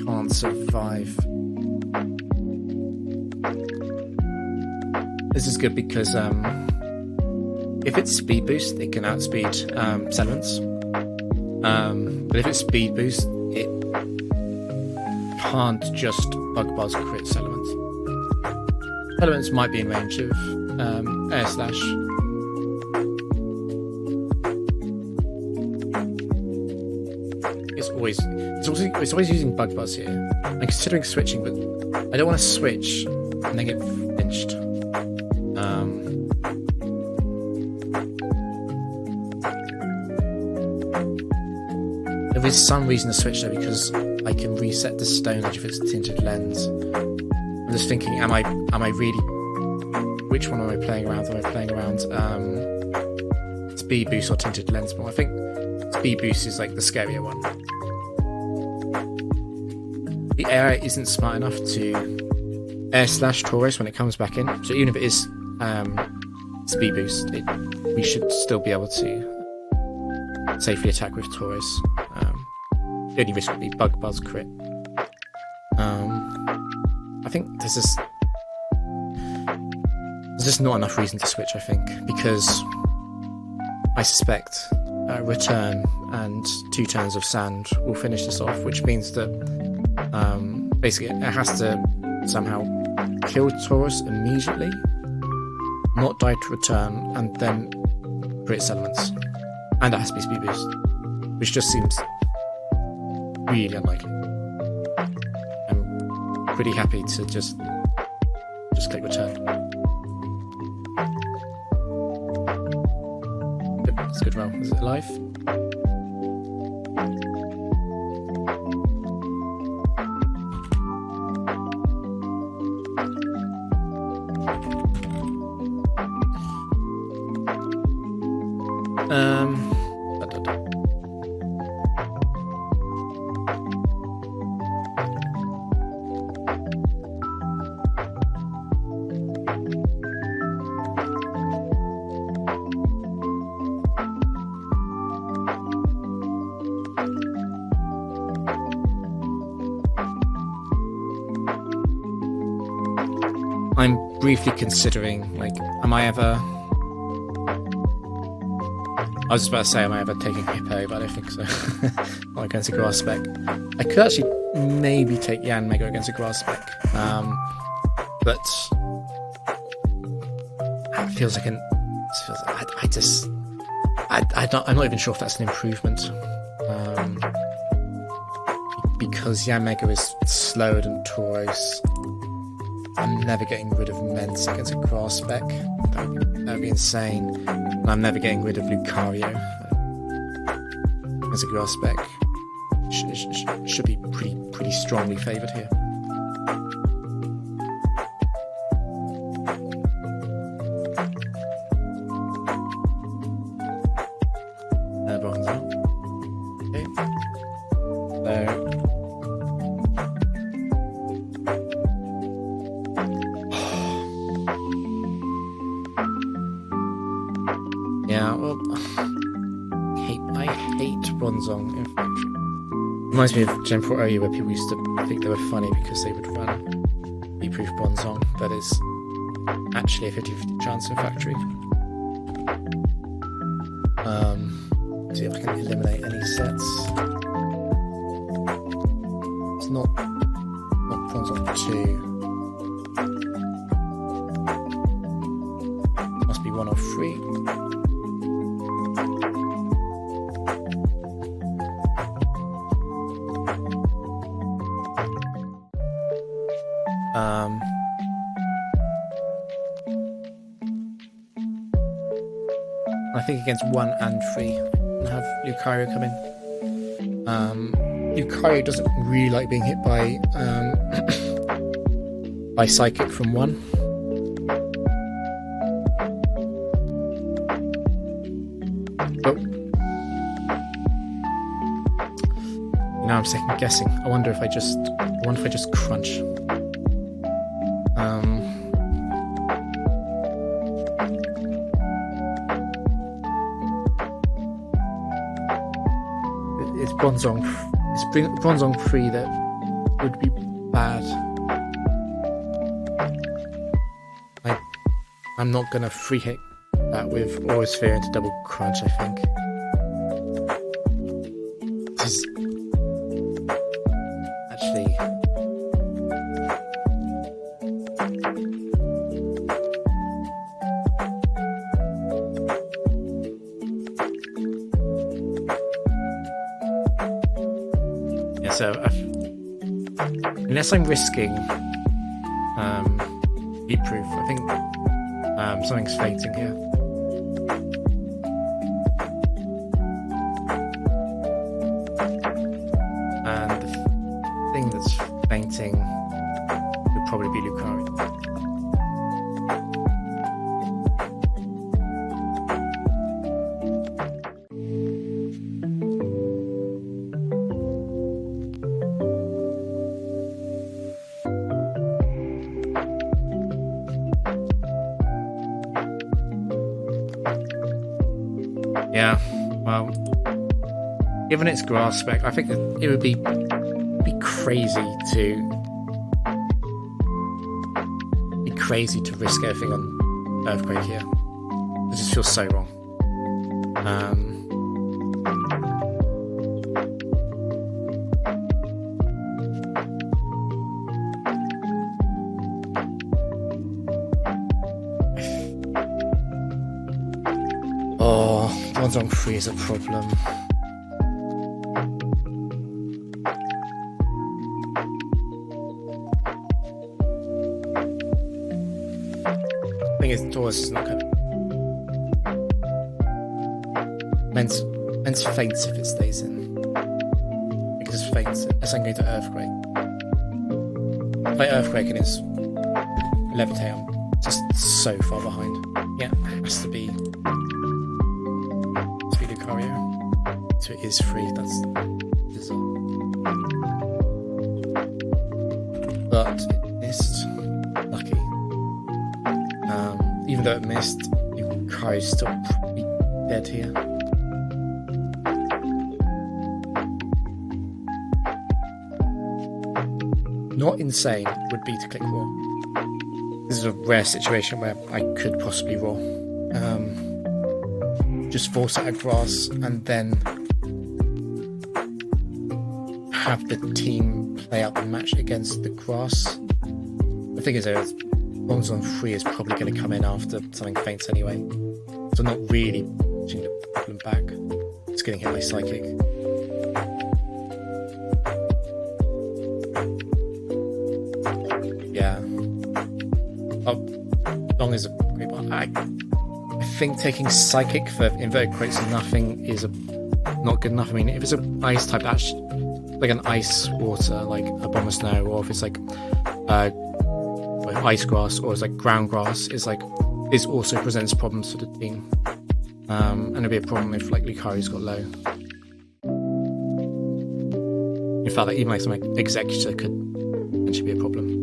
can't survive. This is good because if it's speed boost, it can outspeed Sediments. But if it's speed boost, it can't just Bug Buzz crit Sediments. Sediments might be in range of Air Slash. It's always using Bug Buzz here. I'm considering switching, but I don't want to switch and then get finished. There is some reason to switch though, because I can reset the Stone Edge if it's Tinted Lens. I'm just thinking, am I really? Which one am I playing around? Am I playing around Speed Boost or Tinted Lens more? I think Speed Boost is like the scarier one. The air isn't smart enough to Air Slash Tauros when it comes back in, so even if it is Speed Boost, we should still be able to safely attack with Tauros. The only risk would be Bug Buzz crit. I think there's just not enough reason to switch, I think, because I suspect Return and 2 turns of Sand will finish this off, which means that basically it has to somehow kill Tauros immediately, not die to Return, and then crit Sediments. And it has to be Speed Boost, which just seems really unlikely. I'm pretty happy to just click Return. It's a good roll. Is it alive? I'm briefly considering, like, am I ever... I was just about to say, am I ever taking Hippo, but I don't think so. Not against a grass spec. I could actually maybe take Yan Mega against a grass spec. But it feels like I'm not even sure if that's an improvement. Because Yan Mega is slower than Tauros, I'm never getting rid of Mence against a grass spec. That would be insane. And I'm never getting rid of Lucario as a grass spec. Should be pretty strongly favoured here. Bronze out. Okay. Yeah, well, I hate Bronzong in Factory. Reminds me of Gen 4 OU where people used to think they were funny because they would run heat-proof Bronzong. That is actually a 50-50 chance in Factory. See if I can eliminate any sets. It's not Bronzong 2. Must be 1 or 3. I think against 1 and 3 and have Lucario come in. Lucario doesn't really like being hit by by Psychic from 1. Oh. Now I'm second guessing. I wonder if I just crunch. It's Bronzong 3 that would be bad. I'm not gonna free hit that with Aurasphere into double crunch, I think. This is actually so unless I'm risking heat proof, I think something's fainting here. And the thing that's fainting would probably be Lucario. Yeah, well, given its grass spec, I think it would be crazy to risk everything on Earthquake here. It just feels so wrong. Oh, Bronzong 3 is a problem. Thing is, Taurus is not good. Mence faints if it stays in. It just faints unless I'm going to Earthquake. If I Earthquake and it's Levitate, I'm just so far behind. Yeah, it has to be Lucario. So it is free, that's bizarre. But it missed. Lucky. Even though it missed, Lucario's still pretty dead here. Not insane would be to click more. This is a rare situation where I could possibly raw. Just force it at grass and then have the team play out the match against the grass. The thing is, Bonds on 3 is probably going to come in after something faints anyway. So not really pushing the problem back. It's getting hit by Psychic. Yeah. Long is a great one. I think taking Psychic for inverted quotes nothing is not good enough. I mean, if it's an ice type dash, like an ice water, like a Bomber Snow, or if it's like ice grass, or it's like ground grass, is also presents problems for the team. And it'll be a problem if like Lucari's got low. In fact, even like something like Executor could potentially be a problem.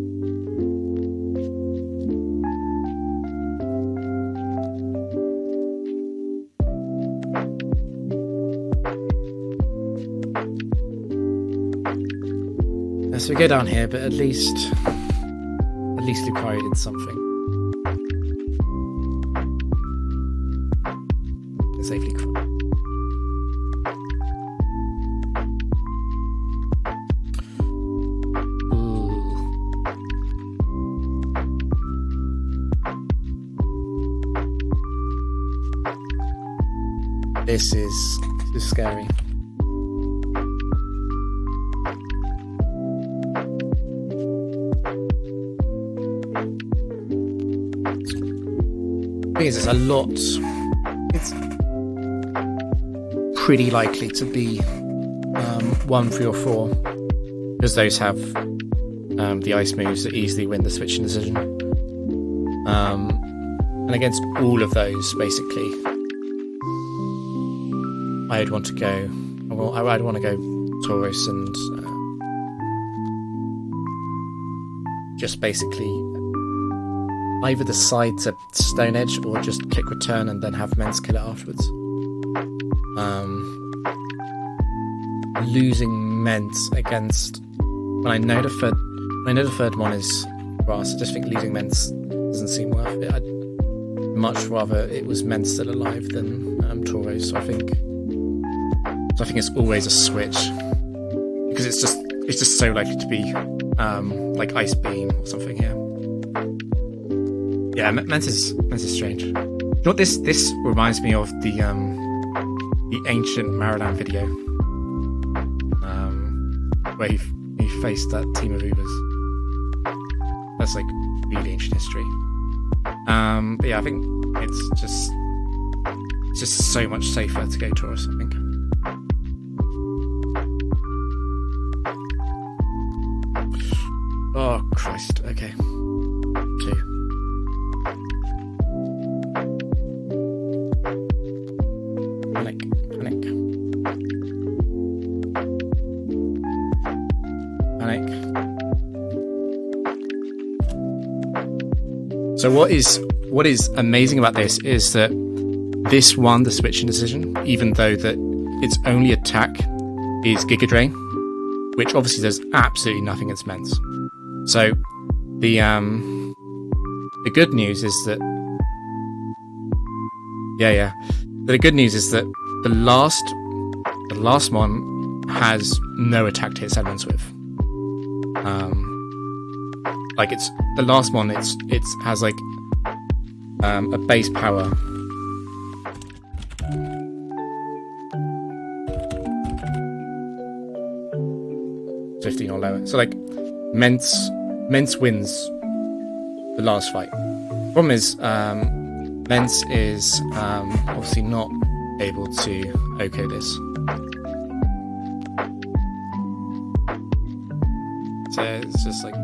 So we go down here, but at least Lucari did something. Safely cry. This is scary. It's a lot. It's pretty likely to be 1, 3, or 4, because those have the ice moves that easily win the switching decision. And against all of those, basically, I'd want to go. Well, I'd want to go Tauros and just basically either decide to Stone Edge or just click return and then have Mence kill it afterwards. Losing Mence against when I know the third one is grass, I just think losing Mence doesn't seem worth it. I'd much rather it was Mence still alive than Tauros. So I think it's always a switch, because it's just so likely to be like Ice Beam or something here. Yeah, Mence is strange. You know what this reminds me of? The ancient Maridan video, where he faced that team of Ubers. That's like really ancient history. But yeah, I think it's just so much safer to go Tauros, I think. Oh Christ! Okay, 2. Panic. So what is amazing about this is that this won the switching decision, even though that its only attack is Giga Drain, which obviously does absolutely nothing against Mence. So the good news is that the good news is that the last one has no attack to hit elements with. Like it's the last one. It has like a base power. $15 or lower. So like Mence wins the last fight. Problem is Mence is obviously not able to OK this. So it's just like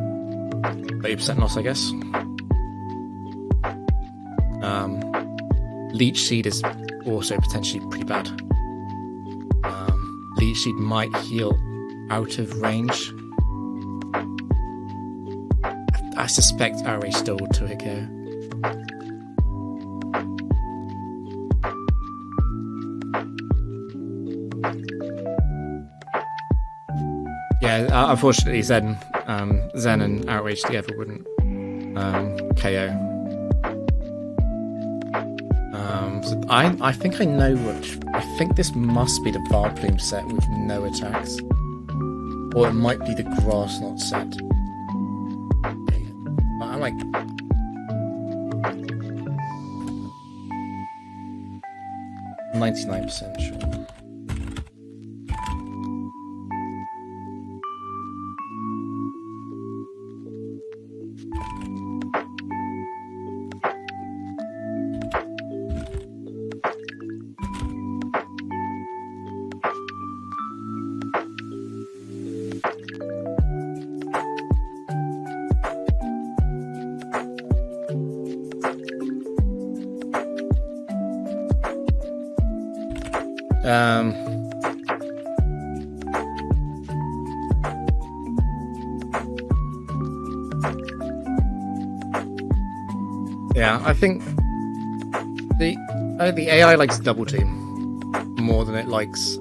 30% loss, I guess. Leech Seed is also potentially pretty bad. Leech Seed might heal out of range. I suspect Ari still will 2-hit KO. Yeah, unfortunately Zen and Outrage together wouldn't KO. So I think I know which. I think this must be the Varplume set with no attacks, or it might be the Grass Knot set. I'm like 99% sure. Yeah, I think the AI likes double team more than it likes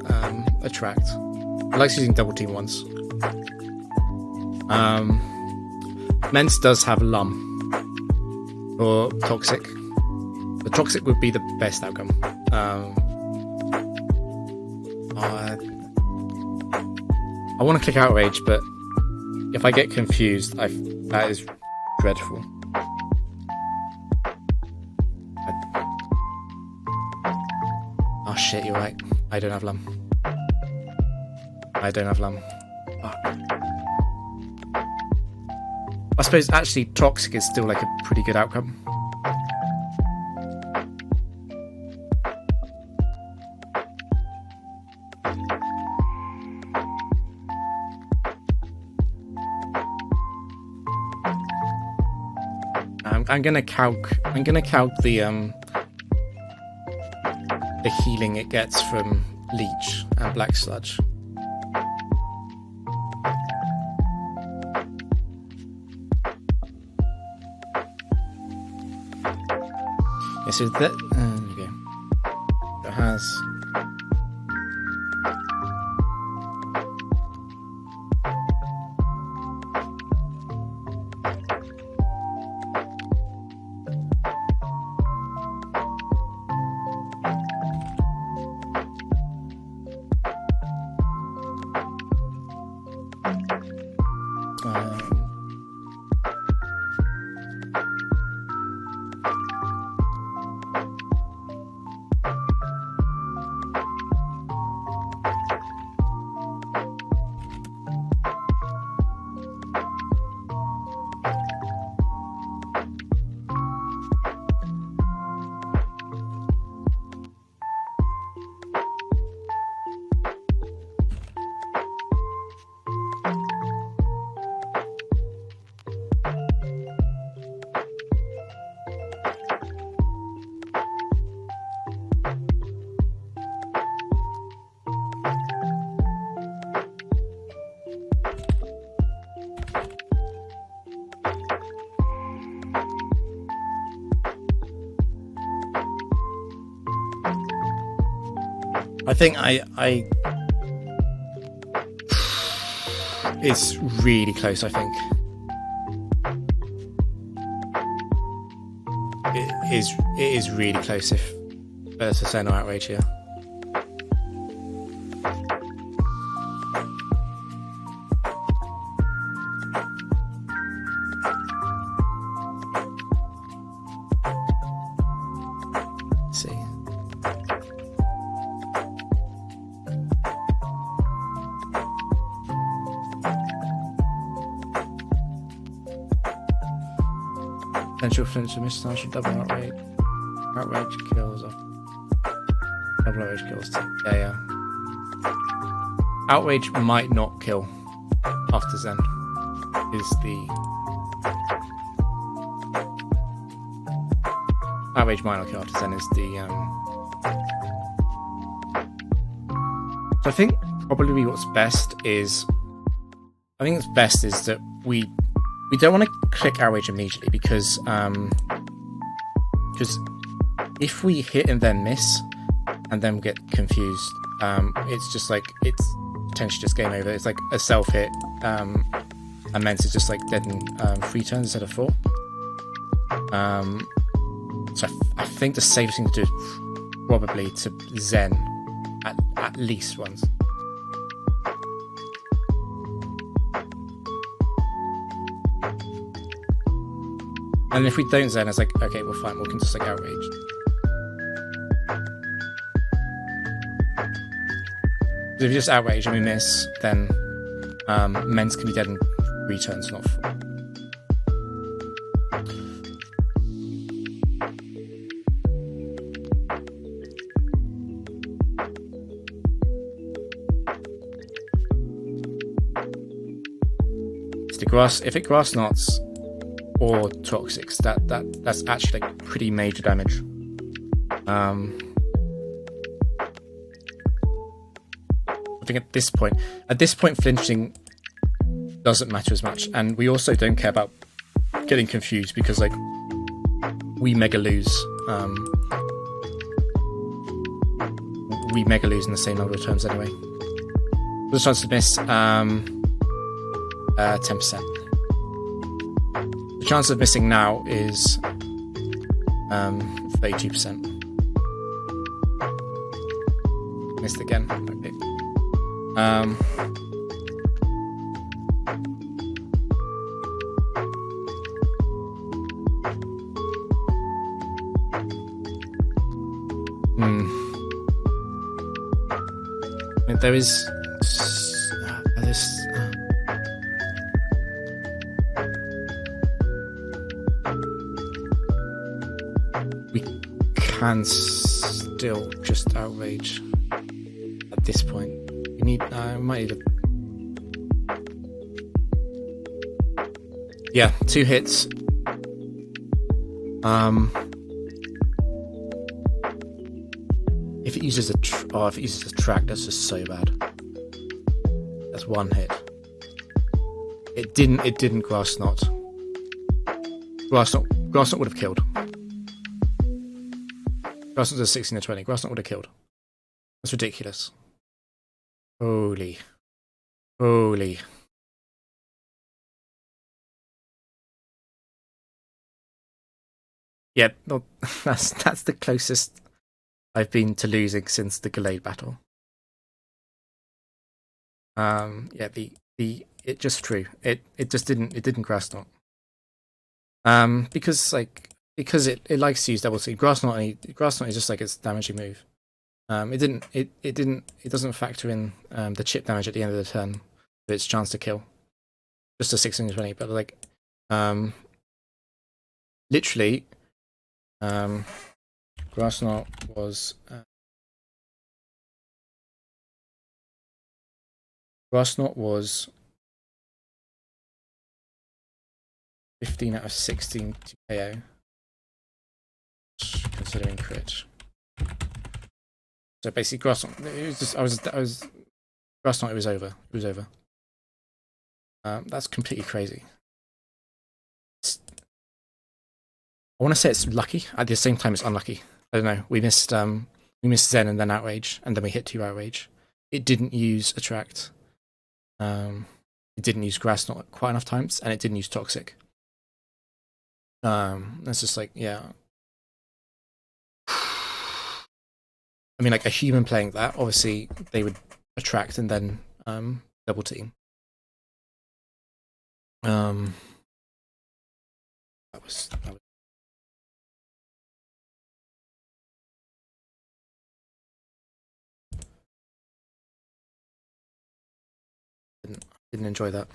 attract. It likes using double team once. Mence does have Lum or Toxic. The Toxic would be the best outcome. I want to click Outrage, but if I get confused, that is dreadful. Oh shit, you're right. I don't have Lum. Fuck. I suppose actually Toxic is still like a pretty good outcome. I'm gonna calc the healing it gets from Leech and Black Sludge. Yeah, so that there we go. It has I think it's really close, I think. It is really close if there's a Sentinel Outrage here. Let's see. Potential flinch and mishmash, double outrage. Outrage kills off. Double outrage kills. Yeah. Outrage might not kill after Zen. Is the outrage might not kill after Zen is the So I think probably what's best is that we don't want to click outrage immediately because if we hit and then miss and then get confused, it's just like it's potentially just game over. It's like a self hit, and Mence is just like dead in 3 turns instead of 4. So I think the safest thing to do is probably to Zen at least once. And if we don't Zen, it's like, okay, we're fine, we can just like outrage. If you just outrage and we miss, then Mens can be dead in 3 turns, not 4. If it grass knots or toxics, that's actually like pretty major damage. I think at this point flinching doesn't matter as much, and we also don't care about getting confused because like we mega lose in the same number of turns anyway. The chance to miss 10%. The chance of missing now is 32%. Missed again. Okay. There is we can still just outrage at this point. We need we might need yeah, 2 hits. If it uses a track, that's just so bad. That's 1 hit. It didn't grass knot. Grass knot would have killed. Grass knot is 16 or 20. Grass knot would have killed. That's ridiculous. Holy. Yeah, well, that's the closest I've been to losing since the Gallade battle. Yeah, it just true. It didn't grass knot. Because it likes to use double team. Grass knot is just like its damaging move. It doesn't factor in the chip damage at the end of the turn of its chance to kill. Just a 16-20, but like literally grass knot was 15 out of 16 to KO, considering crit. So basically, grass knot. It was just grass knot. It was over. That's completely crazy. I want to say it's lucky. At the same time, it's unlucky. I don't know. We missed Zen and then outrage, and then we hit 2 outrage. It didn't use attract. It didn't use grass knot quite enough times, and it didn't use toxic. It's just like, yeah. I mean, like a human playing that, obviously they would attract and then double team. That was didn't enjoy that.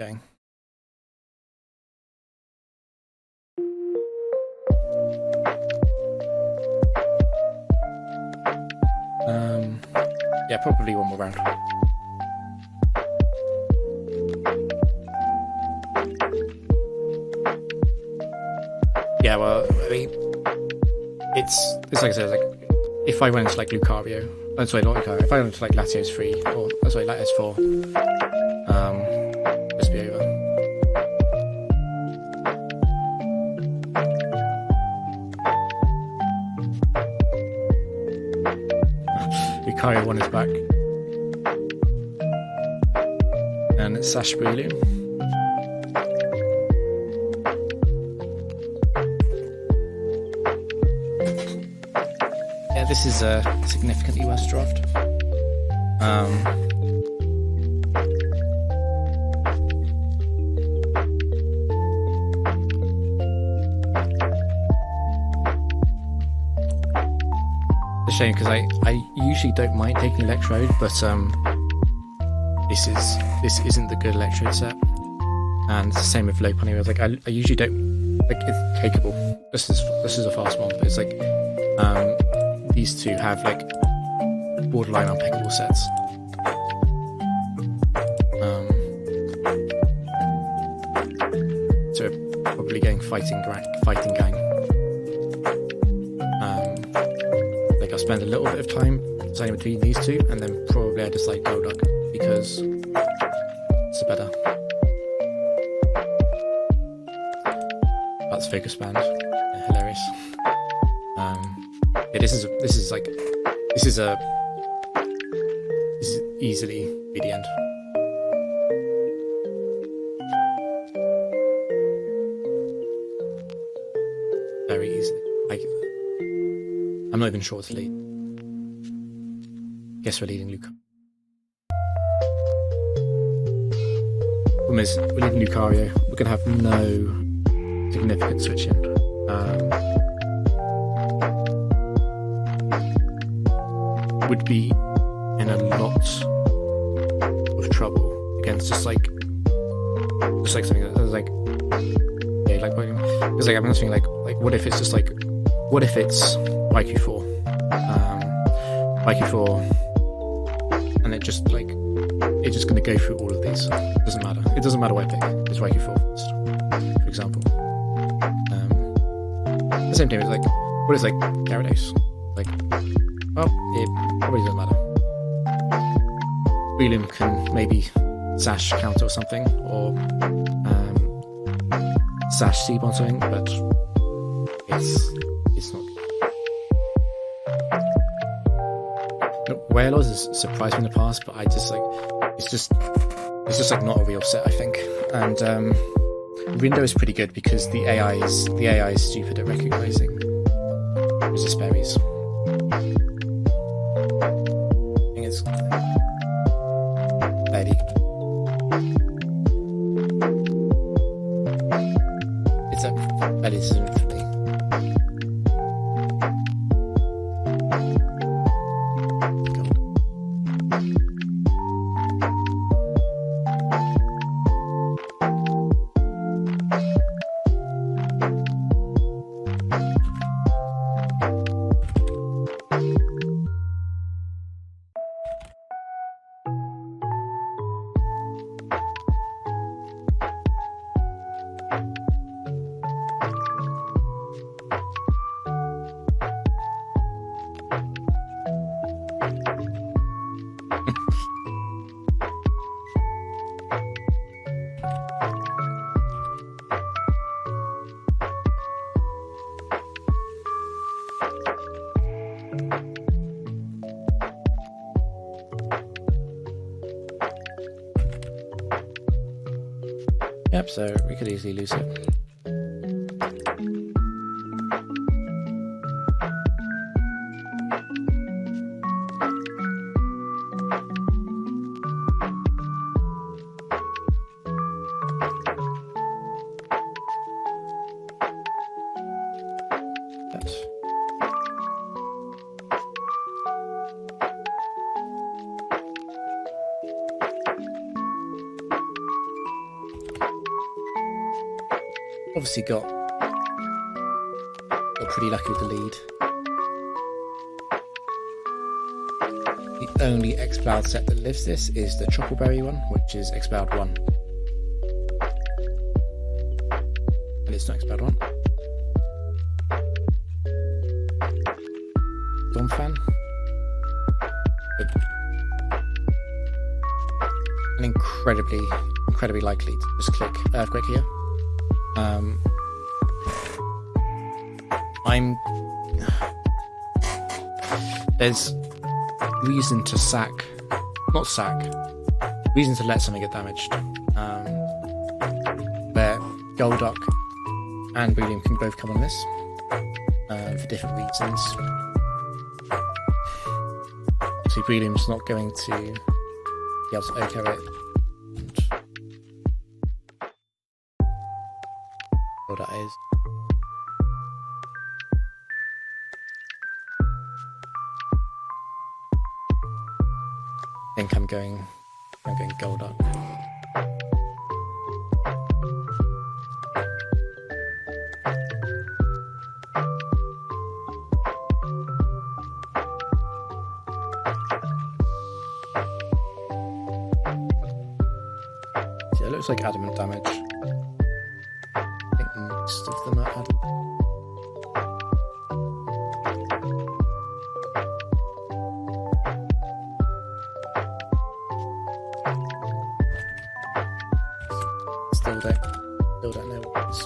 Okay. Yeah, probably one more round. Yeah, well, I mean, it's like I said, like if I went to like Lucario, oh, sorry, not Lucario. If I went to like Latios 3 or sorry, Latios 4, just be over. Lucario 1 is back. And it's Sash Breloom. Yeah, this is a significantly worse draft. It's a shame because I usually don't mind taking Electrode, but this isn't the good Electrode set, and it's the same with Low Pony. Like I usually don't like it's takeable. This is a fast one, but it's like these two have like borderline unpickable sets. So probably getting fighting gang. Like I'll spend a little bit of time deciding between these two, and then probably I just like Golduck because it's better. That's Focus Band. Yeah, hilarious. Yeah, this is easily be the end. Very easily. I'm not even sure to lead. Guess we're leading Luca. Problem is, we're leading Lucario. We're gonna have no significant switching. Would be in a lot of trouble against just like something that's like because like I'm thinking like what if it's just like what if it's IQ4 and it's just gonna go through all of these. It doesn't matter what I pick. It's IQ4 first, for example. The same thing is like what is like Gyarados? Like well, it probably doesn't matter. Breloom can maybe Sash counter or something, or Sash Seabon something, but it's not. Wailord has surprised me in the past, but I just like it's just like not a real set, I think. And Rindo is pretty good because the AI is stupid at recognizing resist berries. I think it's fairly. It's a fairly soon for me. Yep, so we could easily lose it. Obviously got pretty lucky with the lead. The only Exploud set that lives this is the Troppleberry one, which is Exploud 1. And it's not Exploud 1. Donphan. But and incredibly likely to just click Earthquake here. reason to reason to let something get damaged. Where Golduck and Breeding can both come on this for different reasons. So Breeding's not going to be able to OHKO it. Golduck is. I think I'm going Golduck. Yeah, it looks like adamant damage. I think most of them are adamant. Still don't know what it is.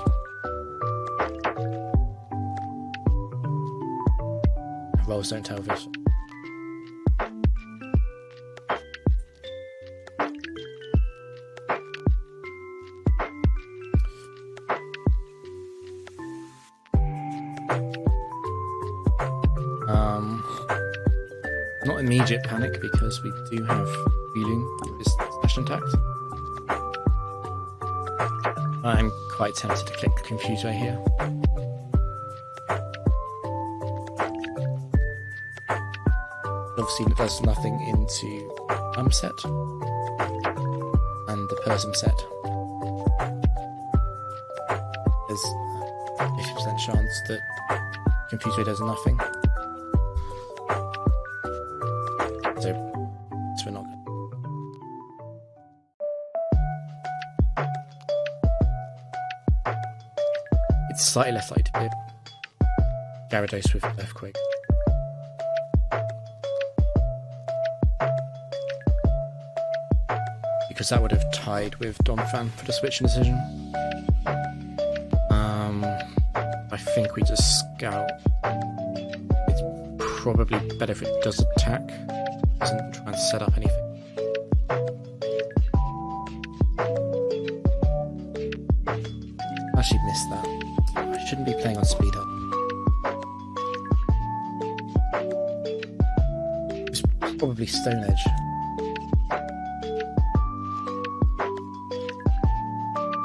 Rolls don't tell this. Not immediate panic because we do have Feeling with slash intact. I'm quite tempted to click Confuse Ray here. Obviously it does nothing into set and the Persum set. There's a 50% chance that Confuse Ray does nothing. So we're not good. It's slightly less likely to be Gyarados with Earthquake. Because that would have tied with Donphan for the switching decision. I think we just Scout. It's probably better if it does attack. Doesn't try and set up anything. Actually missed that. I shouldn't be playing on speed up. It's probably Stone Edge.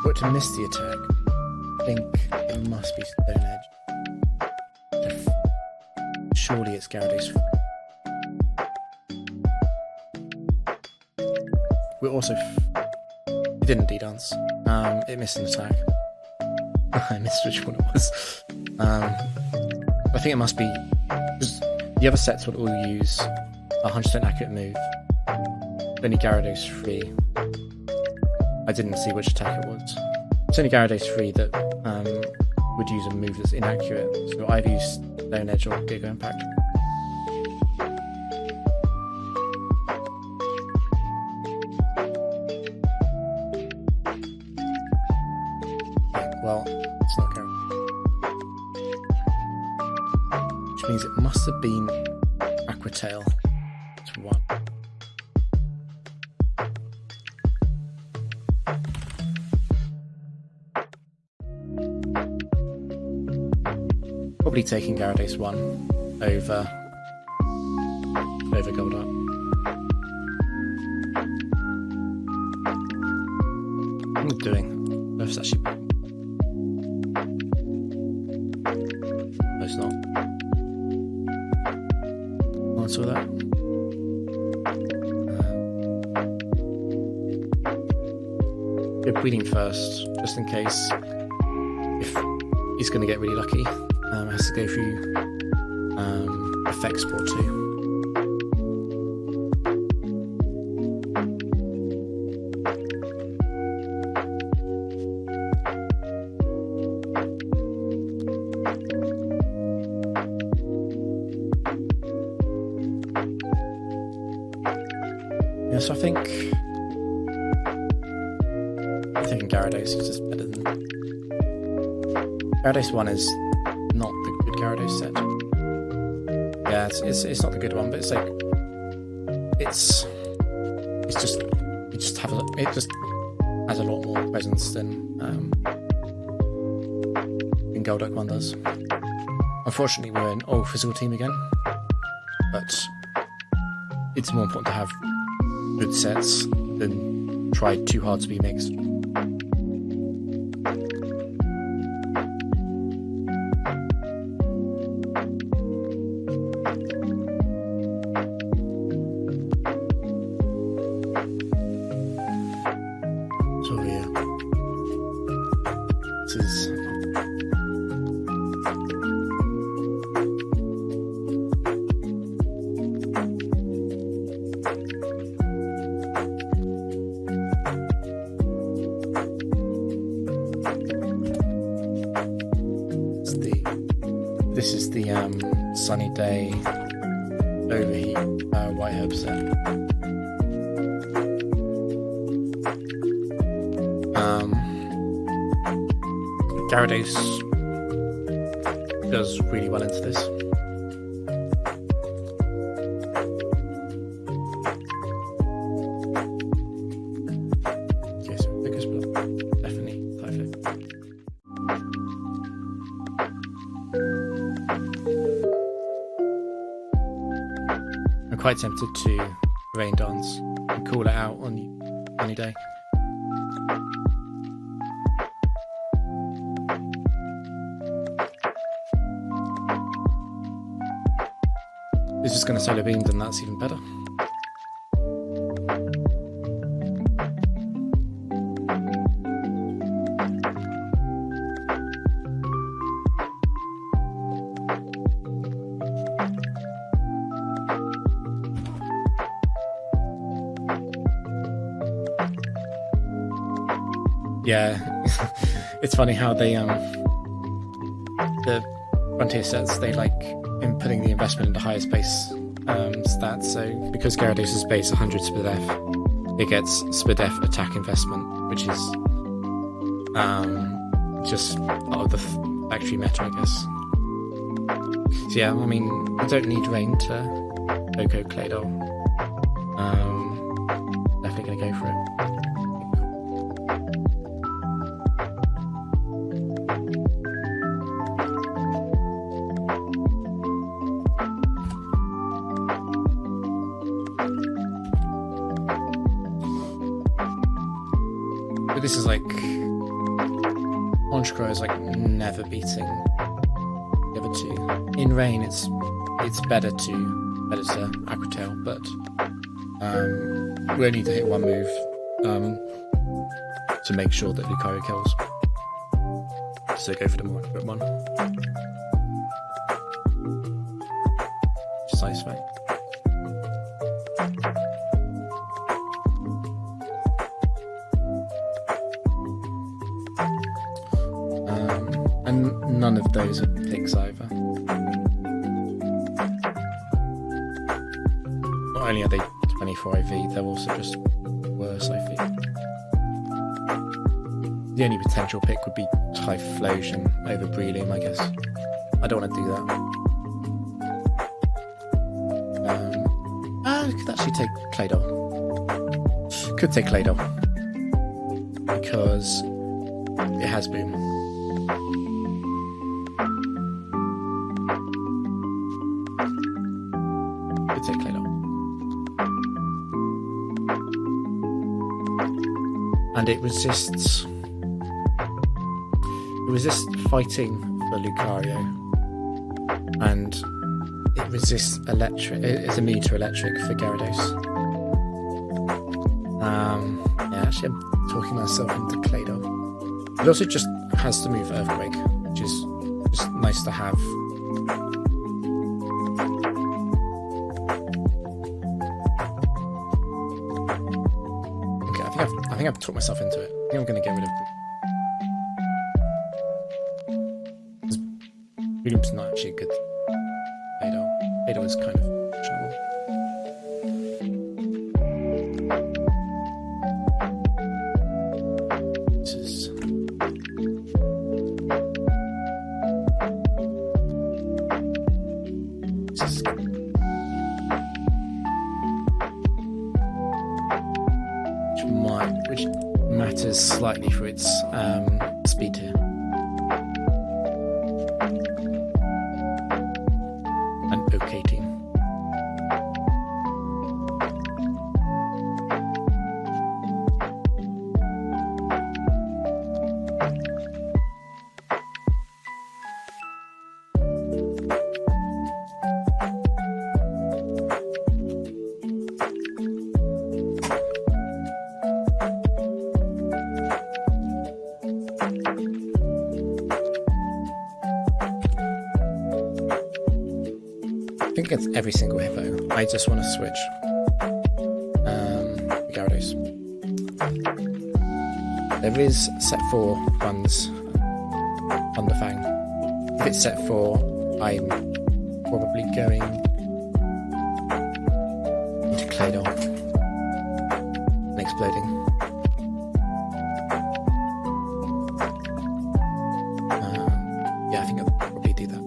But to miss the attack, I think it must be Stone Edge. Surely it's Gyarados. We're also... It didn't D-dance. It missed an attack. I missed which one it was. I think it must be... The other sets would all use a 100% accurate move. Only Gyarados 3. I didn't see which attack it was. It's only Gyarados 3 that would use a move that's inaccurate. So I've used Stone Edge or Giga Impact. Well, it's not going. Which means it must have been Aqua Tail to 1. Probably taking Gyarados 1 over Golduck. What am I doing? No, it's actually... No, it's not. Oh, I saw that. Good Breeding first, just in case if he's going to get really lucky. Has to go through Effect Sport 2. Yeah, so I think I'm thinking Gyarados is just better than Gyarados 1 is not the good Gyarados set. Yeah, it's not the good one, but it's like it's just it just has a lot more presence than Golduck 1 does. Unfortunately, we're an old physical team again, but it's more important to have good sets than try too hard to be mixed. So yeah, this is the sunny day overheat white herb set. Gyarados does really well into this. Okay, so focus block, definitely Typhoon. I'm quite tempted to rain dance and call it out on any day. It's just going to solar beam, then that's even better. Yeah, it's funny how they the frontier sets, they like inputting the investment into higher space stats. So because Gyarados is base 100 SPDF, it gets SPDF attack investment, which is just part of the factory meta, I guess. So yeah, I mean, I don't need rain to Oko Claydol. Definitely gonna go for it. But this is like Honchkrow is like never beating the other two. In rain, it's better to Aqua Tail, but we only need to hit one move to make sure that Lucario kills. So go for the more accurate one. Just Ice Fang. And none of those are picks either. Not only are they 24 IV, they're also just worse, I think. The only potential pick would be Typhlosion over Breloom, I guess. I don't want to do that. I could actually take Claydol. Could take Claydol. Because it has Boom. Could take Claydol. And it resists fighting for Lucario, and it resists electric. It's immune to electric for Gyarados. Yeah, actually, I'm talking myself into Claydol. It also just has to move Earthquake, which is just nice to have. Okay, I think I've talked myself into it. I think I'm going to get rid of. Breloom's not actually a good Claydol. Claydol is kind of questionable. This is... slightly for its speed here. An okay team. I think it's every single hippo. I just want to switch. Gyarados. There is set 4 runs on the Fang. If it's set 4, I'm probably going into Claydol and exploding. Yeah, I think I'll probably do that.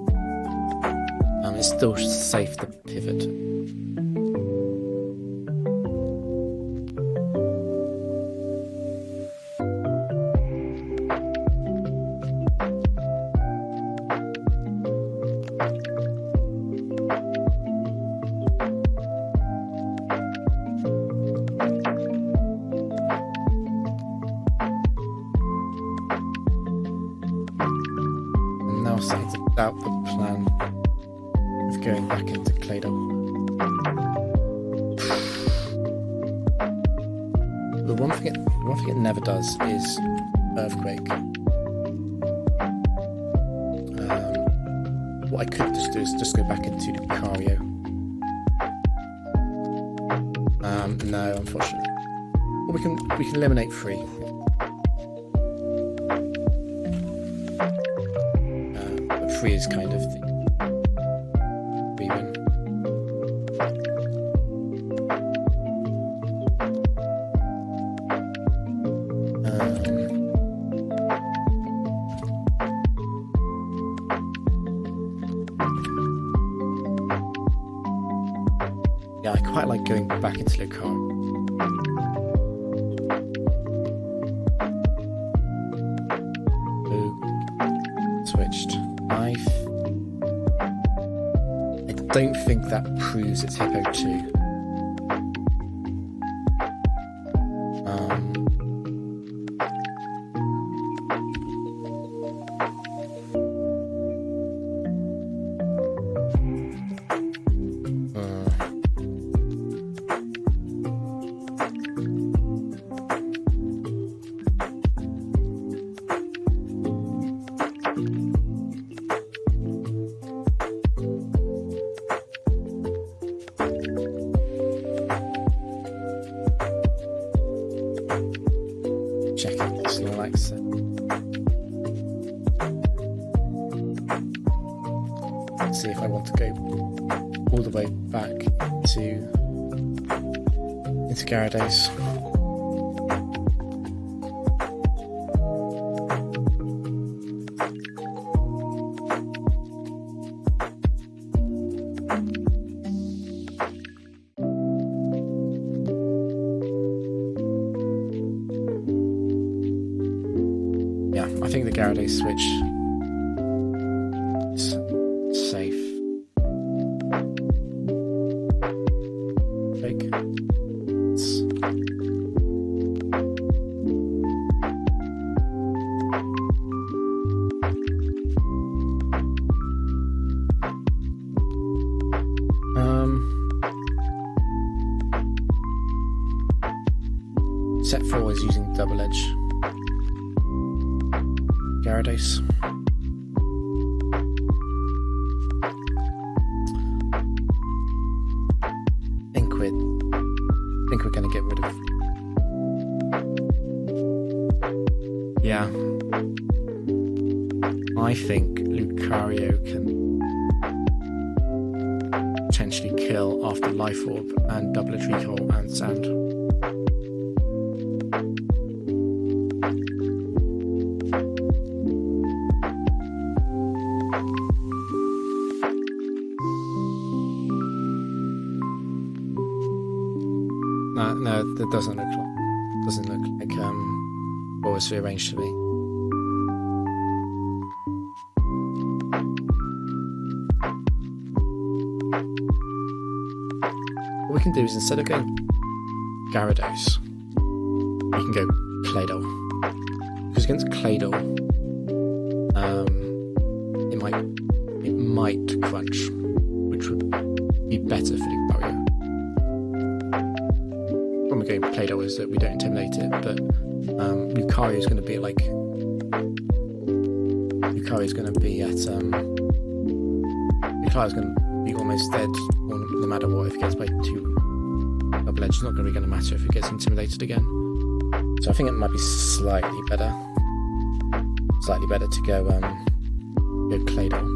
It's still safe to pivot. And now starting to doubt the plan of going back into Claydol. The one thing it never does is Earthquake. What I could just do is just go back into Lucario. No, unfortunately. Well, we can eliminate 3. But 3 is kind of the win. Yeah, I quite like going back into Lucario. Switched. I don't think that proves it's Hippo 2. Checking this Relaxer. Let's see if I want to go all the way back into Gyarados. Yeah, I think the Gyarados switch is safe. Fake. Set 4 is using Double Edge. Gyarados. I think we're going to get rid of. Yeah. I think Lucario can potentially kill after Life Orb and Double Edge Recall and Sand. No, that doesn't look like always rearranged to be. What we can do is, instead of going Gyarados, we can go Claydol. Because against Claydol, it might crunch, which would be better for Lucario. When we're going Claydol is that we don't intimidate it, but Lucario is going to be at Lucario's going to be almost dead no matter what if it gets by 2 double edge. It's not really going to matter if it gets intimidated again. So I think it might be slightly better to go Claydol.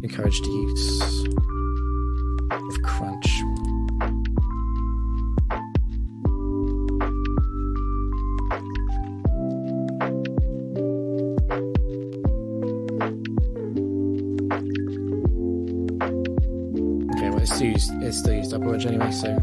Encourage the use of crunch. Okay, well it's still use double edge anyway, so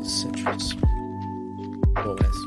citrus. Always.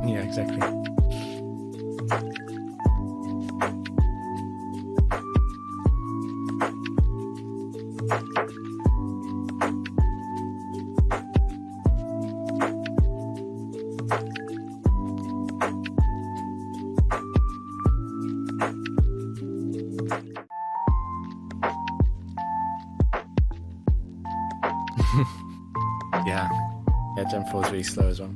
Yeah, exactly. Yeah. Yeah, Gen 4 is really slow as well.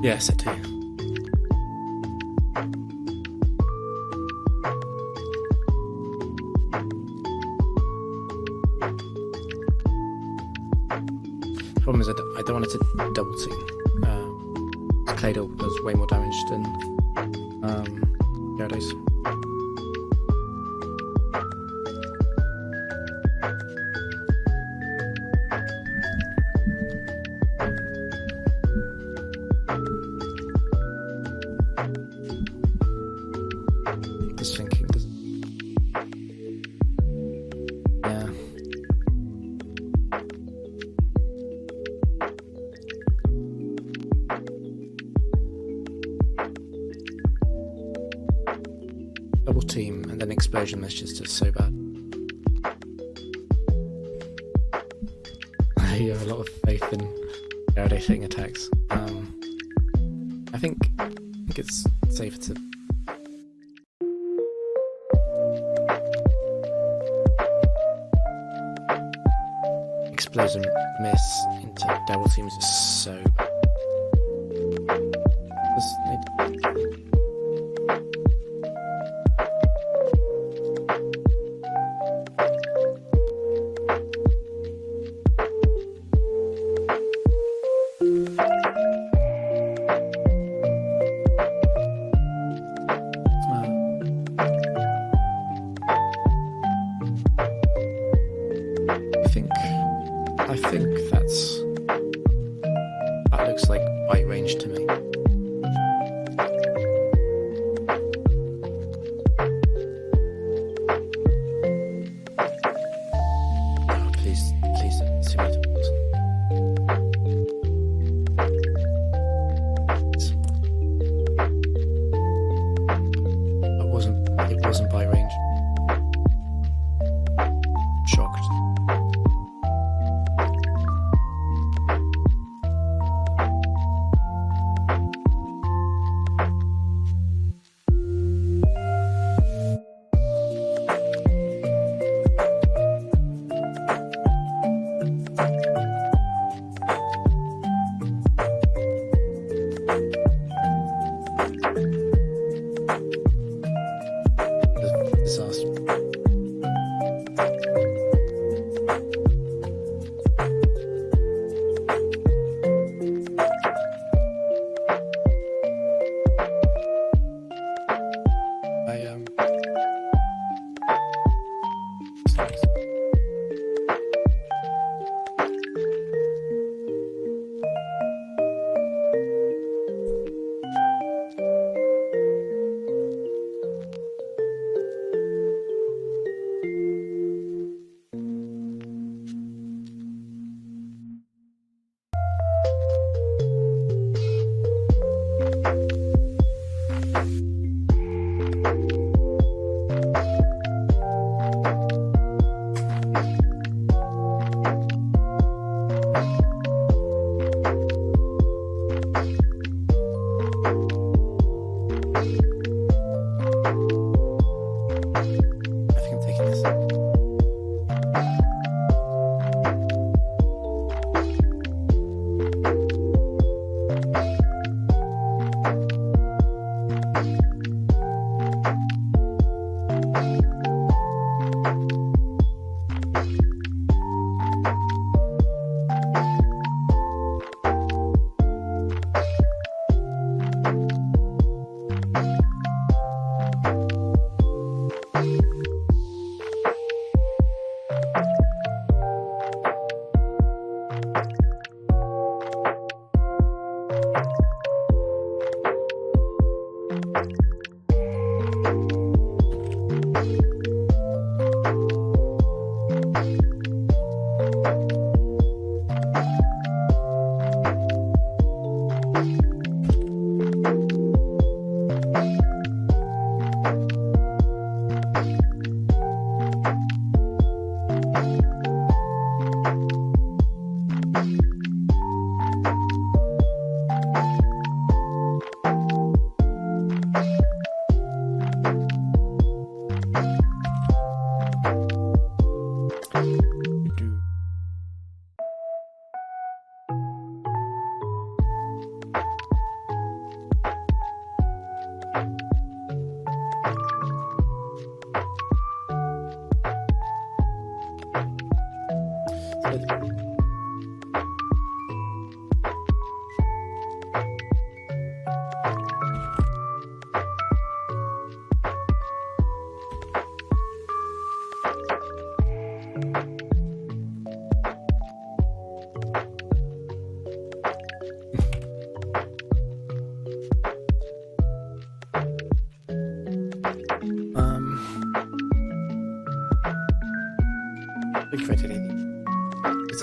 Yeah, set to. Problem is, I don't want it to double team. Claydol does way more damage than Gyarados. Just thinking, yeah. Double team and then explosion is just so bad. I have a lot of faith in Gyarados hitting attacks. I think it's safer to explosion miss into double teams is so bad. I think that looks like bite range to me. Oh, please don't see me. It wasn't bite range. Shocked. Disaster.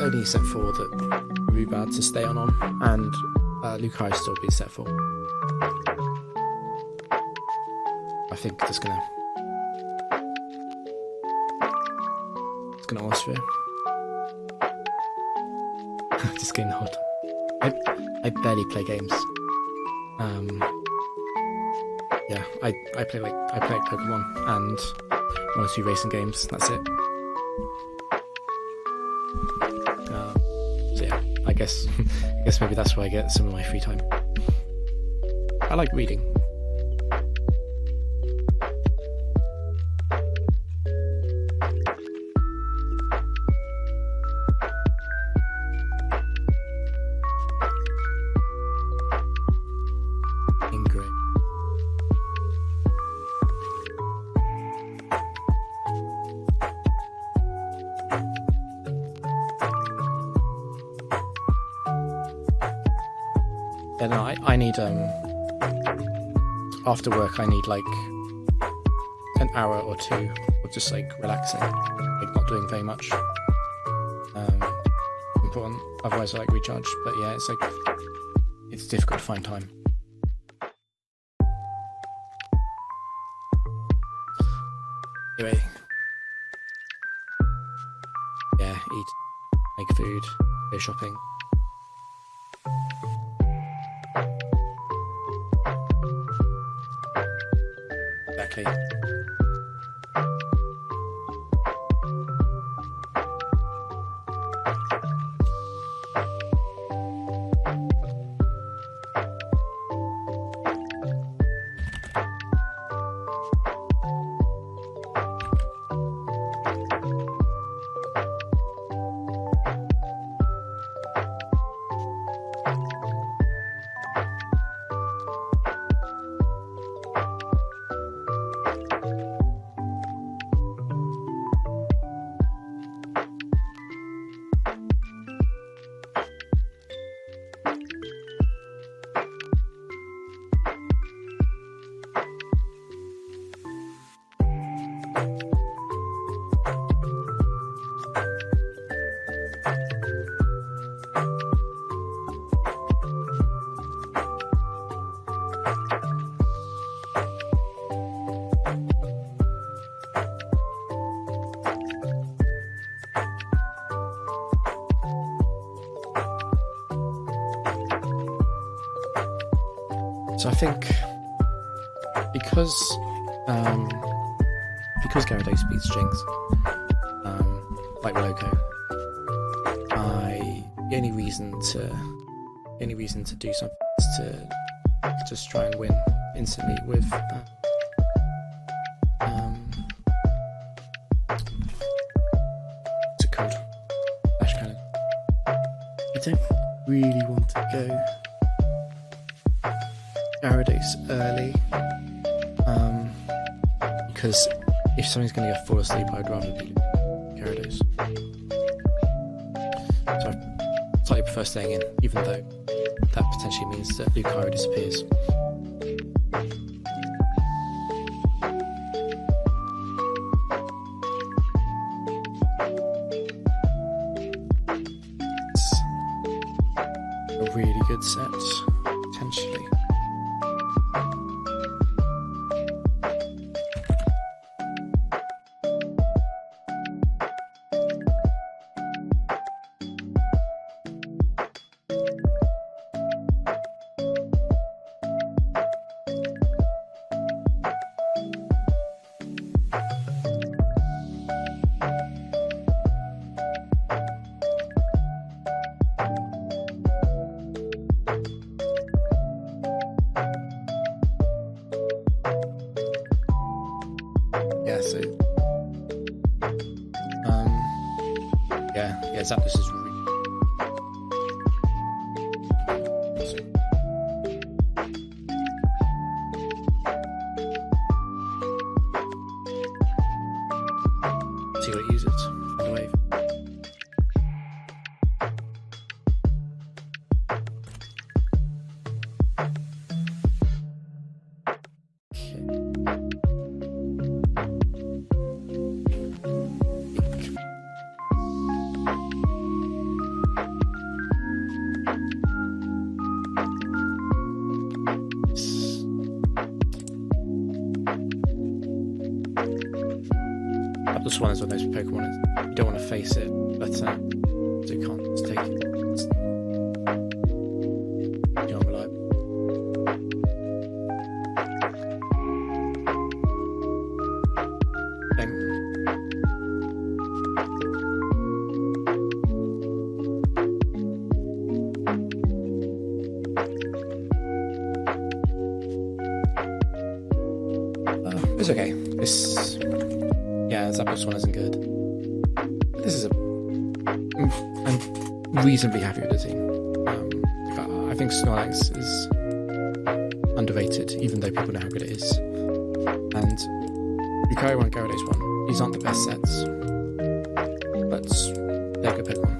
only set 4 that would be bad to stay on, and Lucario still be set 4. I think it's gonna Ossphere. Just getting hot. I barely play games. Yeah, I play Pokemon and 1 or 2 racing games. That's it. So yeah, I guess maybe that's where I get some of my free time. I like reading. Yeah, no, I need, after work I need like an hour or 2 of just like relaxing, like not doing very much. Important, otherwise I like recharge, but yeah, it's like, it's difficult to find time. Anyway. Yeah, eat, make food, go shopping. Exactly. So I think because Gyarados beats Jinx, like Loco, the only reason to do something is to just try and win instantly with what's it called? Flash Cannon. I don't really want to go Gyarados early, because if something's going to fall asleep, I'd rather be Gyarados. So I slightly prefer staying in, even though that potentially means that Lucario disappears. It's a really good set, potentially. Yeah, Zapdos is really awesome. See what it uses on the wave. Apple Swan is one of those Pokemon, you don't want to face it, but so you can't just take it. It's unreliable. It's okay. This Apple Swan isn't good. This is I'm reasonably happy with the team. I think Snorlax is underrated, even though people know how good it is. And Lucario 1, Gyarados 1, these aren't the best sets, but they're good Pokemon.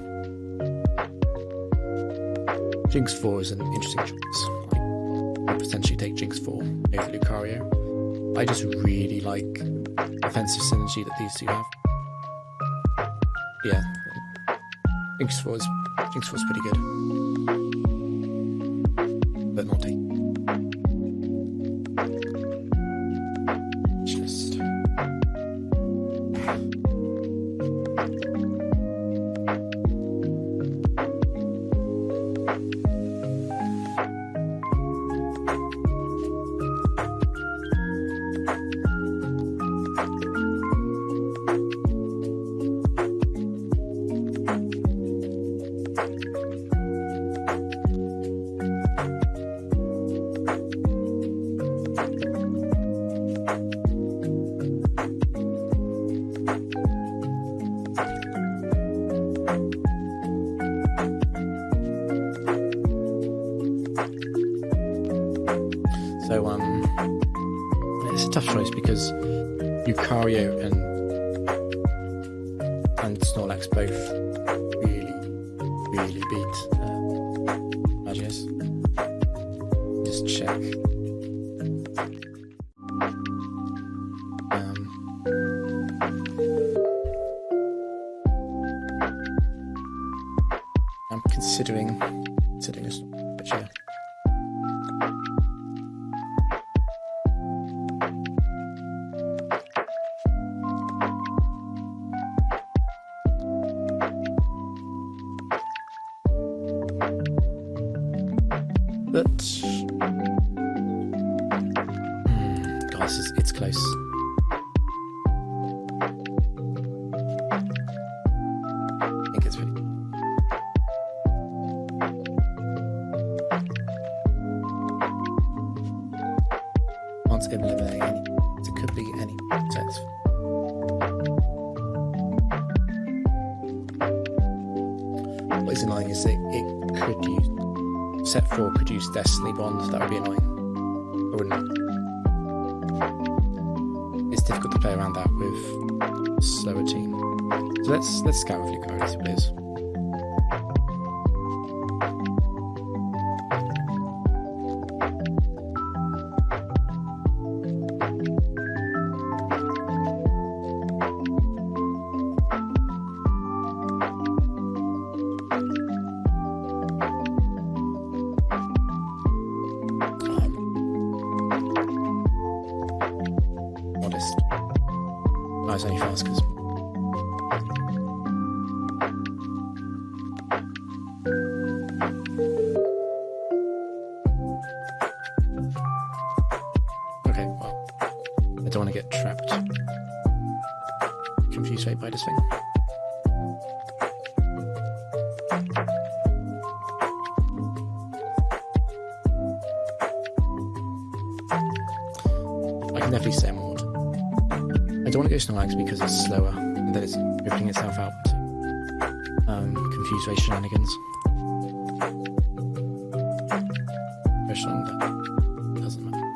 Jinx 4 is an interesting choice. I would potentially take Jinx 4 over Lucario. I just really like offensive synergy that these two have. Yeah, Jinx 4 is pretty good, but not eight. Just it's a tough choice because Lucario and Snorlax both really beat HGS. Just check. I'm considering a Snorlax, yeah. But guys, it's close. I think it's pretty. Can't eliminate any. It could be any sets. What is annoying is that it could use. Set 4 could use Destiny Bond, that would be annoying. I wouldn't. It's difficult to play around that with a slower team. So let's scout with Lucario, see what it is. It's only fast because okay, well, I don't want to get trapped, confused by this thing. I can definitely say more. I don't want to go Snorlax because it's slower and then it's ripping itself out to confuse race shenanigans. Especially that doesn't matter.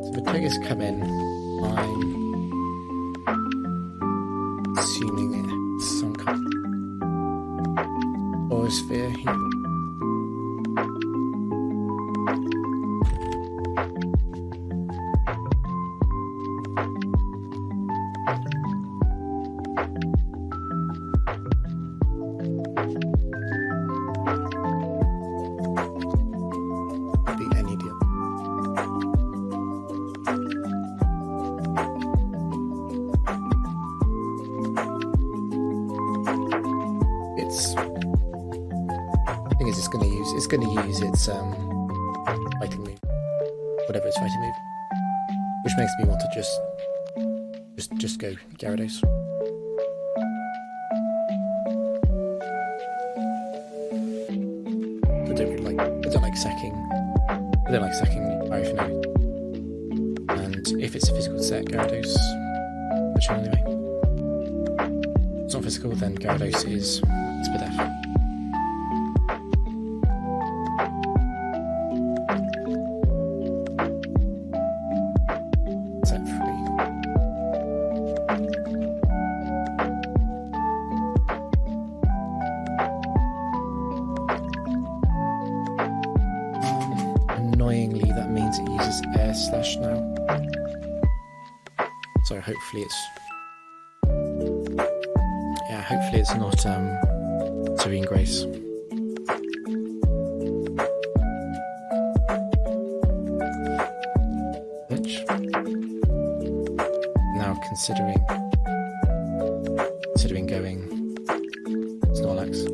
So the triggers come in. I'm assuming it's some kind of sphere here. going to use its fighting move, whatever its fighting move, which makes me want to just go Gyarados. I don't like sacking. I don't like sacking Pyrophenoid. And if it's a physical set, Gyarados, which anyway. If it's not physical, then Gyarados is Spadef. Annoyingly, that means it uses Air Slash now. So hopefully it's not Serene Grace. Which now considering going Snorlax.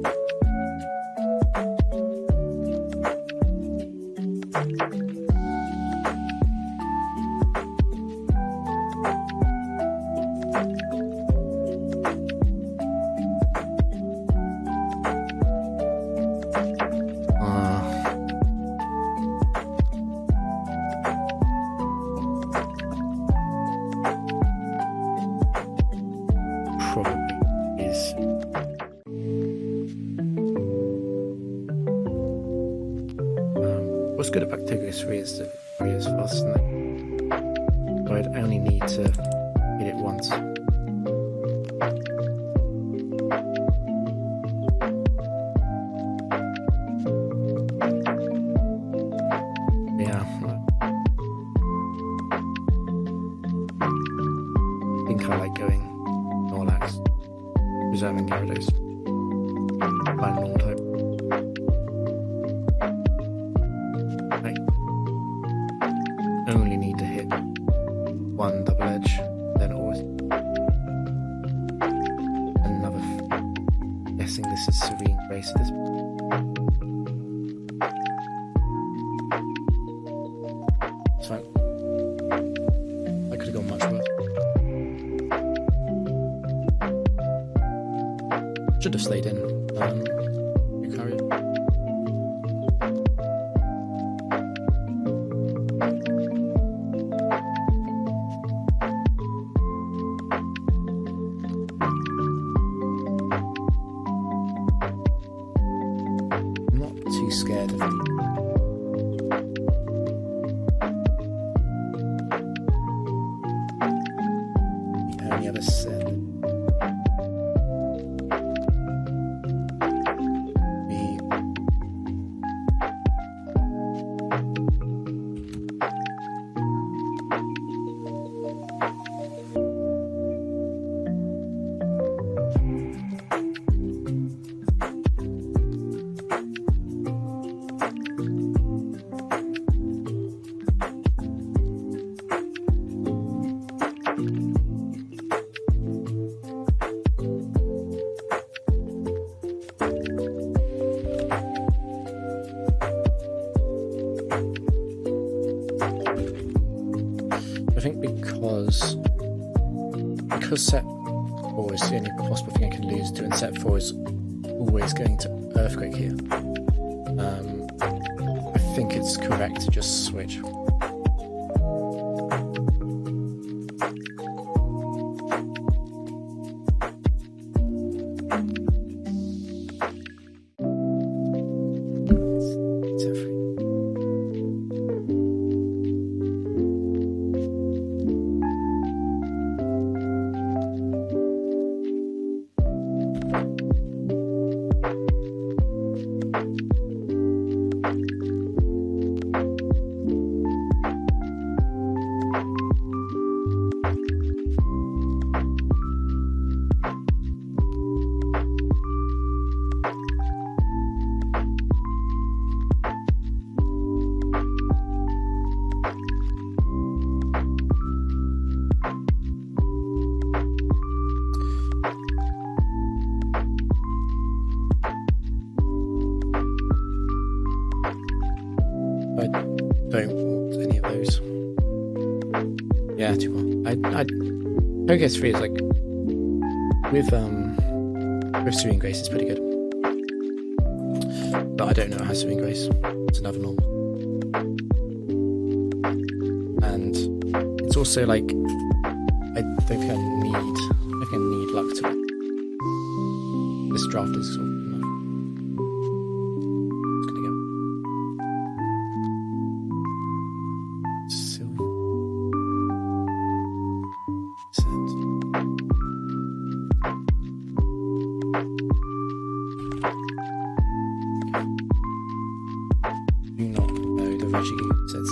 What's good about Bacteria 3 is that it is fast, isn't it? So I'd only need to hit it once. Yeah. I think I like going Snorlax, reserving Gyarados. Find normal type. Only need to hit one double edge, then always another. Guessing this is Serene Grace at this point. It's fine. I could have gone much worse. Should have stayed in. Lucario. Too scared of them. The only other set I think because set 4 is the only possible thing I can lose to, and set 4 is always going to Earthquake here. I think it's correct to just switch. those. Yeah, too well. HGSS 3 is like with Serene Grace is pretty good. But I don't know how Serene Grace. It's another normal. And it's also like I don't think I need luck to it. This draft is sort of enough. It's gonna go. Silly. Do not know the Reggie sets.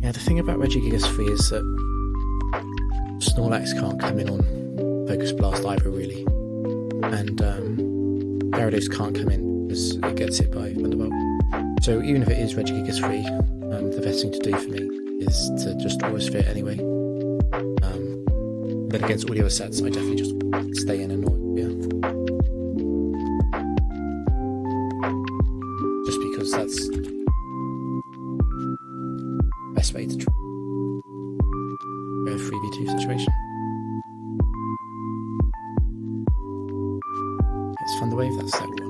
Yeah, the thing about Regigigas 3 is that Snorlax can't come in on Focus Blast either, really. And Gyarados can't come in because it gets hit by Thunderbolt. So even if it is Regigigas 3, the best thing to do for me is to just Aura Sphere it anyway. But against all the other sets, I definitely just stay in and Aura Sphere. Just because that's best way to try a 3v2 situation. It's fun to wave that set one.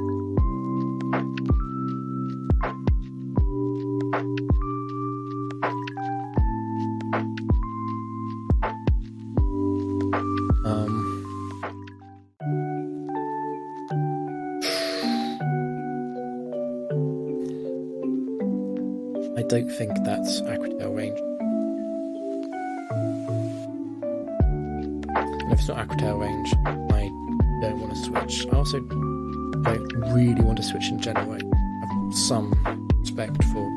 I don't think that's Aquatail range. And if it's not Aquatail range, I don't want to switch. I also don't really want to switch in general. I have some respect for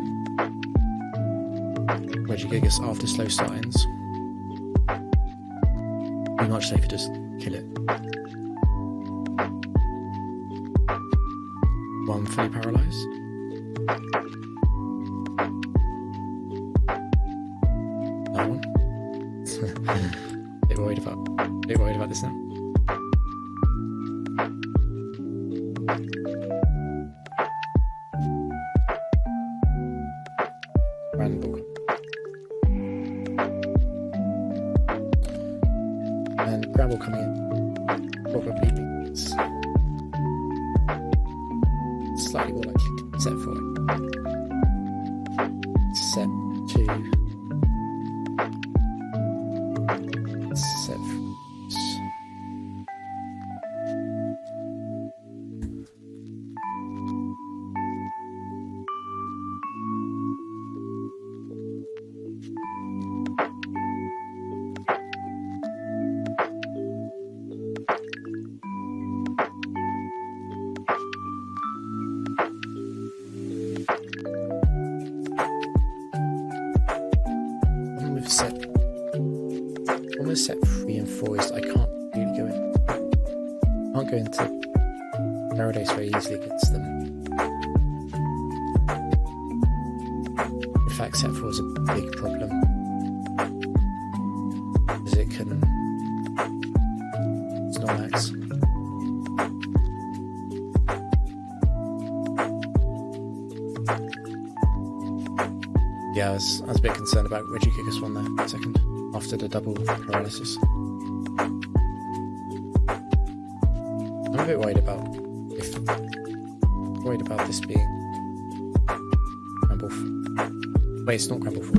Regigigas after slow signs. Be much safer just kill it. One fully paralysed. That one. Bit worried about this now. Random ball. And Gravel coming in. Probably means slightly more likely to be set for it. Set 2. Set 3. Set 3 and 4 is I can't really go in. I can't go into Gyarados very easily against them. In fact, set 4 is a big problem because it can Snorlax. Yeah, I was a bit concerned about Regigigas 1 there for a second. After the double paralysis. I'm a bit worried about this being Crumble. Wait, it's not Crumble 4.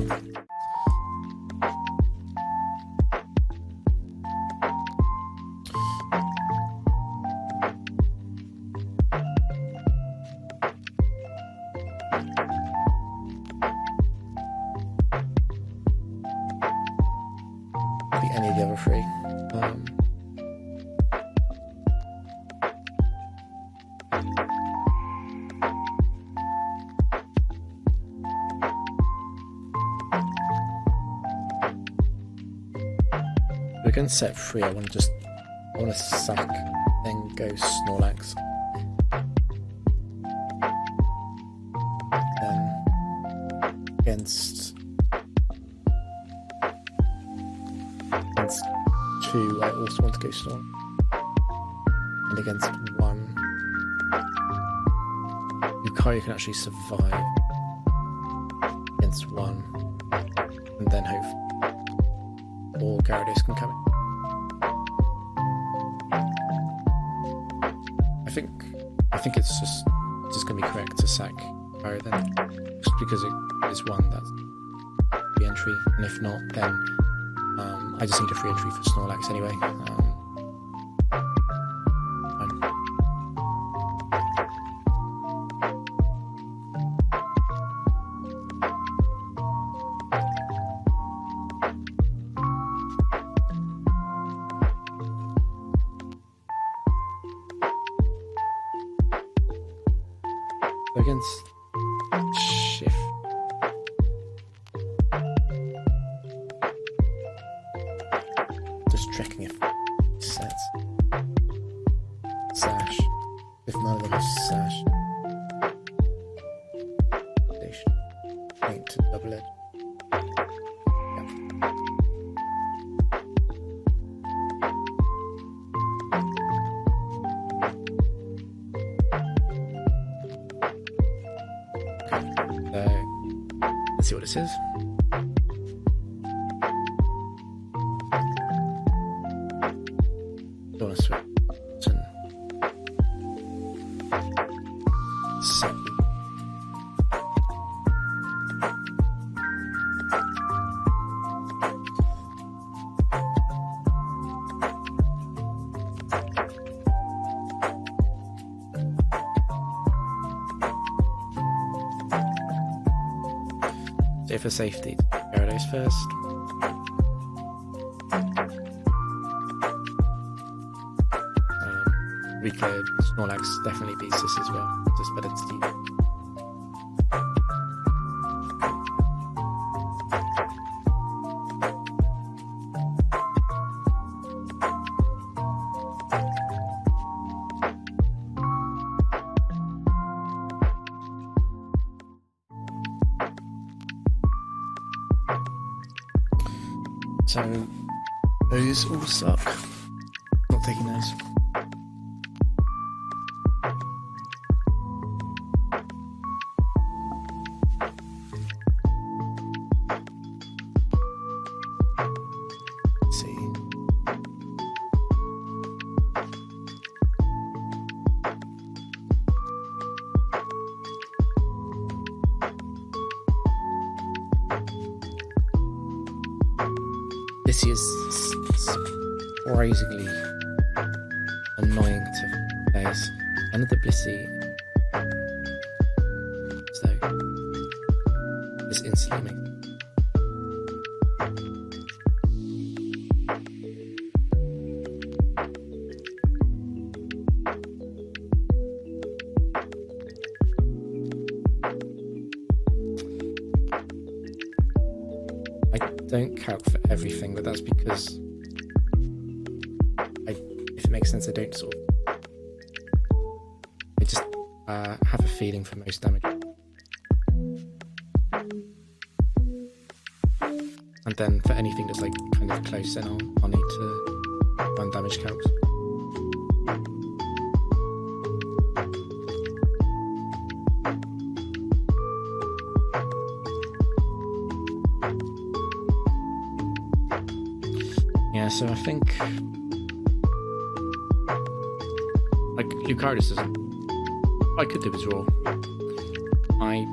beat any of the other three. Against set 3, I want to sack, then go Snorlax. Then against 2, I also want to go Snorlax. And against 1, Lucario can actually survive against 1, and then hope or Gyarados can come in. I think it's just going to be correct to sack Gyarados then, just because it is one that's free entry, and if not, then I just need a free entry for Snorlax anyway. Fine. Against Shift. Just checking if sets. Sash. If none of them is Sash. Station. Link to double edge. Let's see what it says. Don't want to switch. So for safety, Gyarados first. Recleared Snorlax definitely beats this as well. Just better to keep. So those all suck. Not taking those. Let's see. This is surprisingly annoying to face. Another Blissey, so just instantly make. Don't calc for everything, but that's because if it makes sense, I don't sort of. I just have a feeling for most damage, and then for anything that's like kind of close, then I'll need to run damage calcs. So I think like Lucario doesn't. I could do his raw. Going.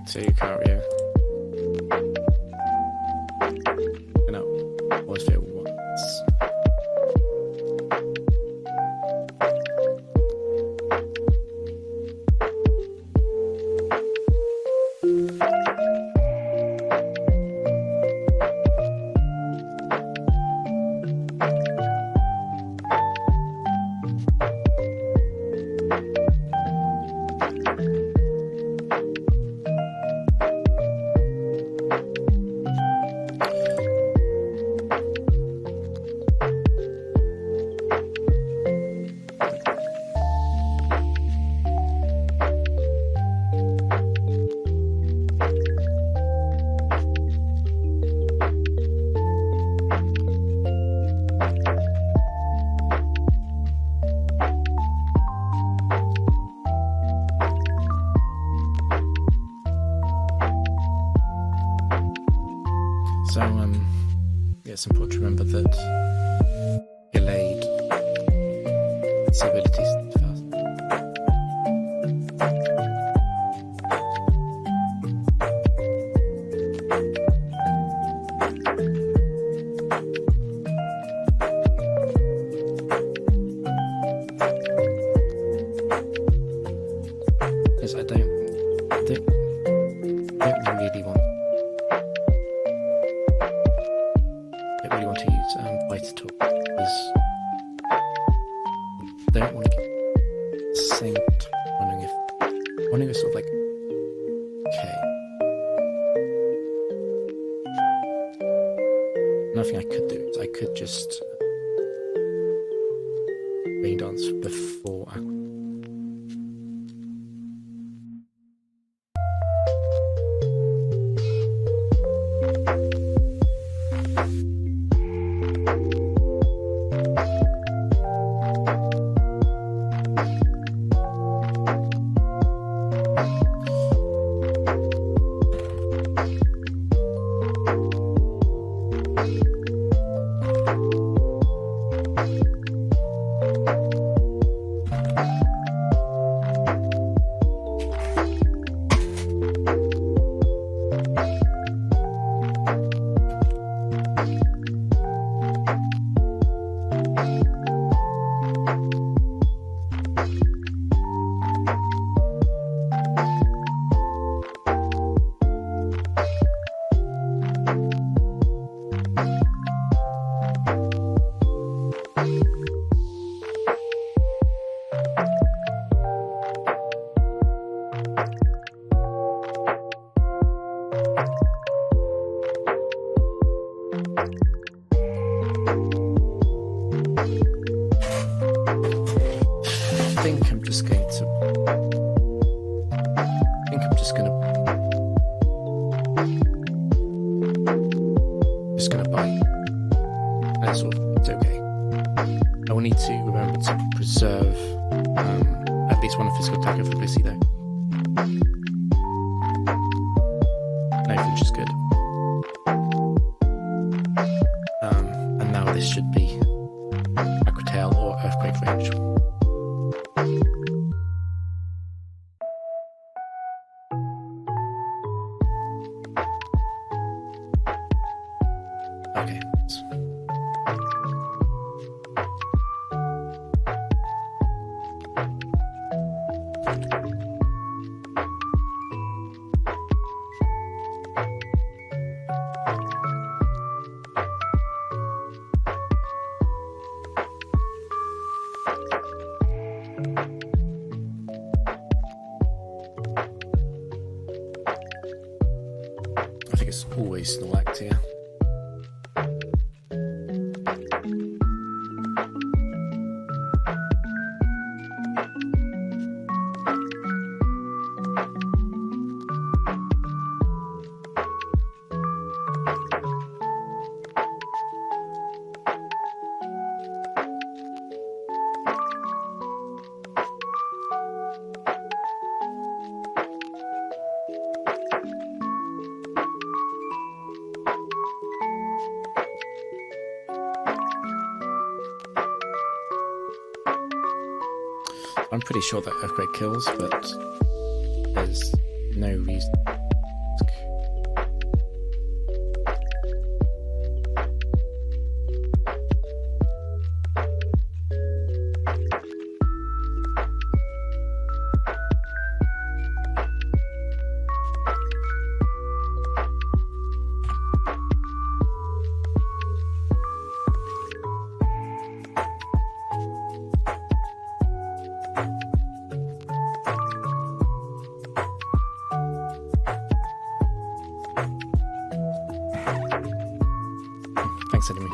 to Cario. And I always feel once. So, yeah, it's important to remember that Gallade its abilities first. Because I don't really want to use Bite at all, because I don't want to get the same time wondering if sort of like, okay, nothing I could do is I could just rain dance before Aqua. I think I'm just going to bite. That's all. It's okay. I will need to remember to preserve at least one physical attack for Blissey though. No flinch is good. And now this should be Aqua Tail or Earthquake range. Okay. I think it's always Snorlax here. I'm pretty sure that Earthquake kills, but there's no reason thanks enemy.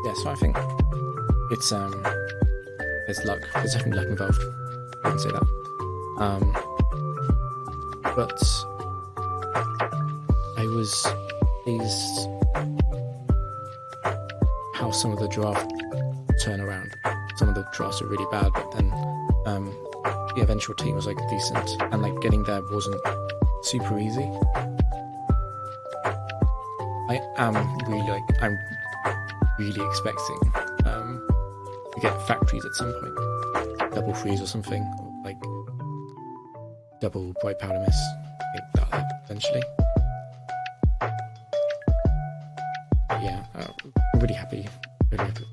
Yeah, so I think it's there's luck. There's definitely luck involved. I can say that. But I was pleased how some of the draft turn around. Some of the drafts are really bad, but then the eventual team was like decent, and like getting there wasn't super easy. I'm really expecting to get factories at some point, double freeze or something, or like double bright powder miss. I think that'll happen eventually. But yeah, I'm really happy. Really happy.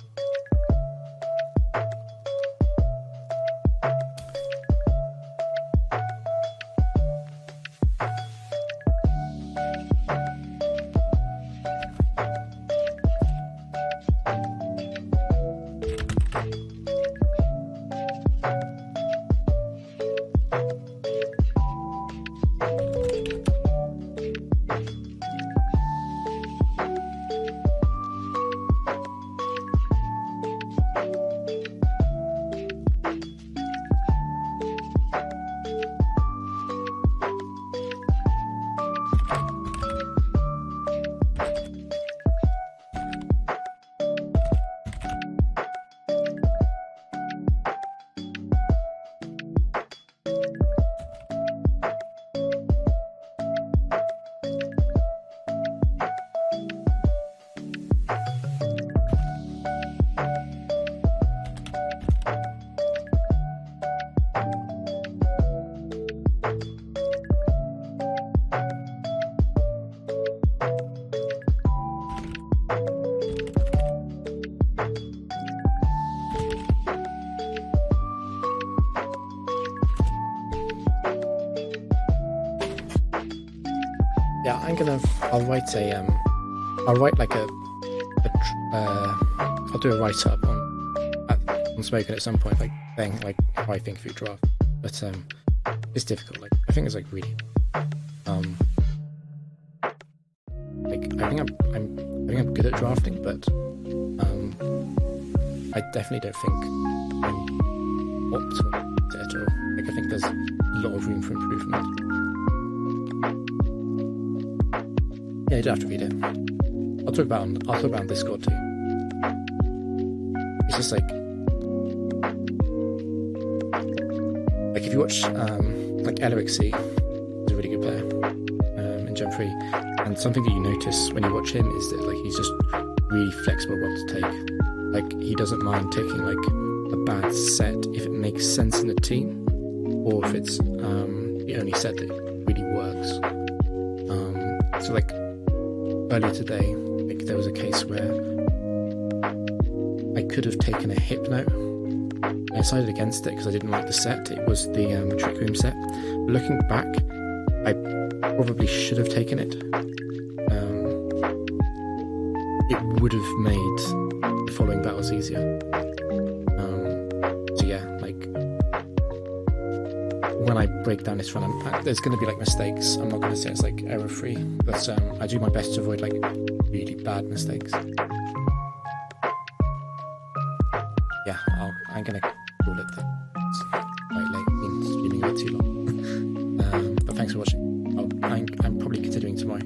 Yeah, I'll write I'll do a write up on Smoking at some point, like saying like how I think through draft. But it's difficult. Like I think it's like really like I think I'm good at drafting, but I definitely don't think I'm optimal at all. Like I think there's a lot of room for improvement. Yeah, you don't have to read it. I'll talk about it on Discord too. It's just like if you watch like Elric C, he's a really good player in Gen 3, and something that you notice when you watch him is that like he's just really flexible what to take. Like he doesn't mind taking like a bad set if it makes sense in the team, or if it's the only set that really works. So like earlier today, like there was a case where I could have taken a Hypno. I decided against it because I didn't like the set. It was the Trick Room set. But looking back, I probably should have taken it. It would have made the following battles easier. So yeah, like when I break down this run, there's going to be like mistakes. I'm not going to say it's like error free, but I do my best to avoid like really bad mistakes. Yeah, I'm going to call it that. It's quite late, been streaming a bit too long. But thanks for watching. I'm probably continuing tomorrow.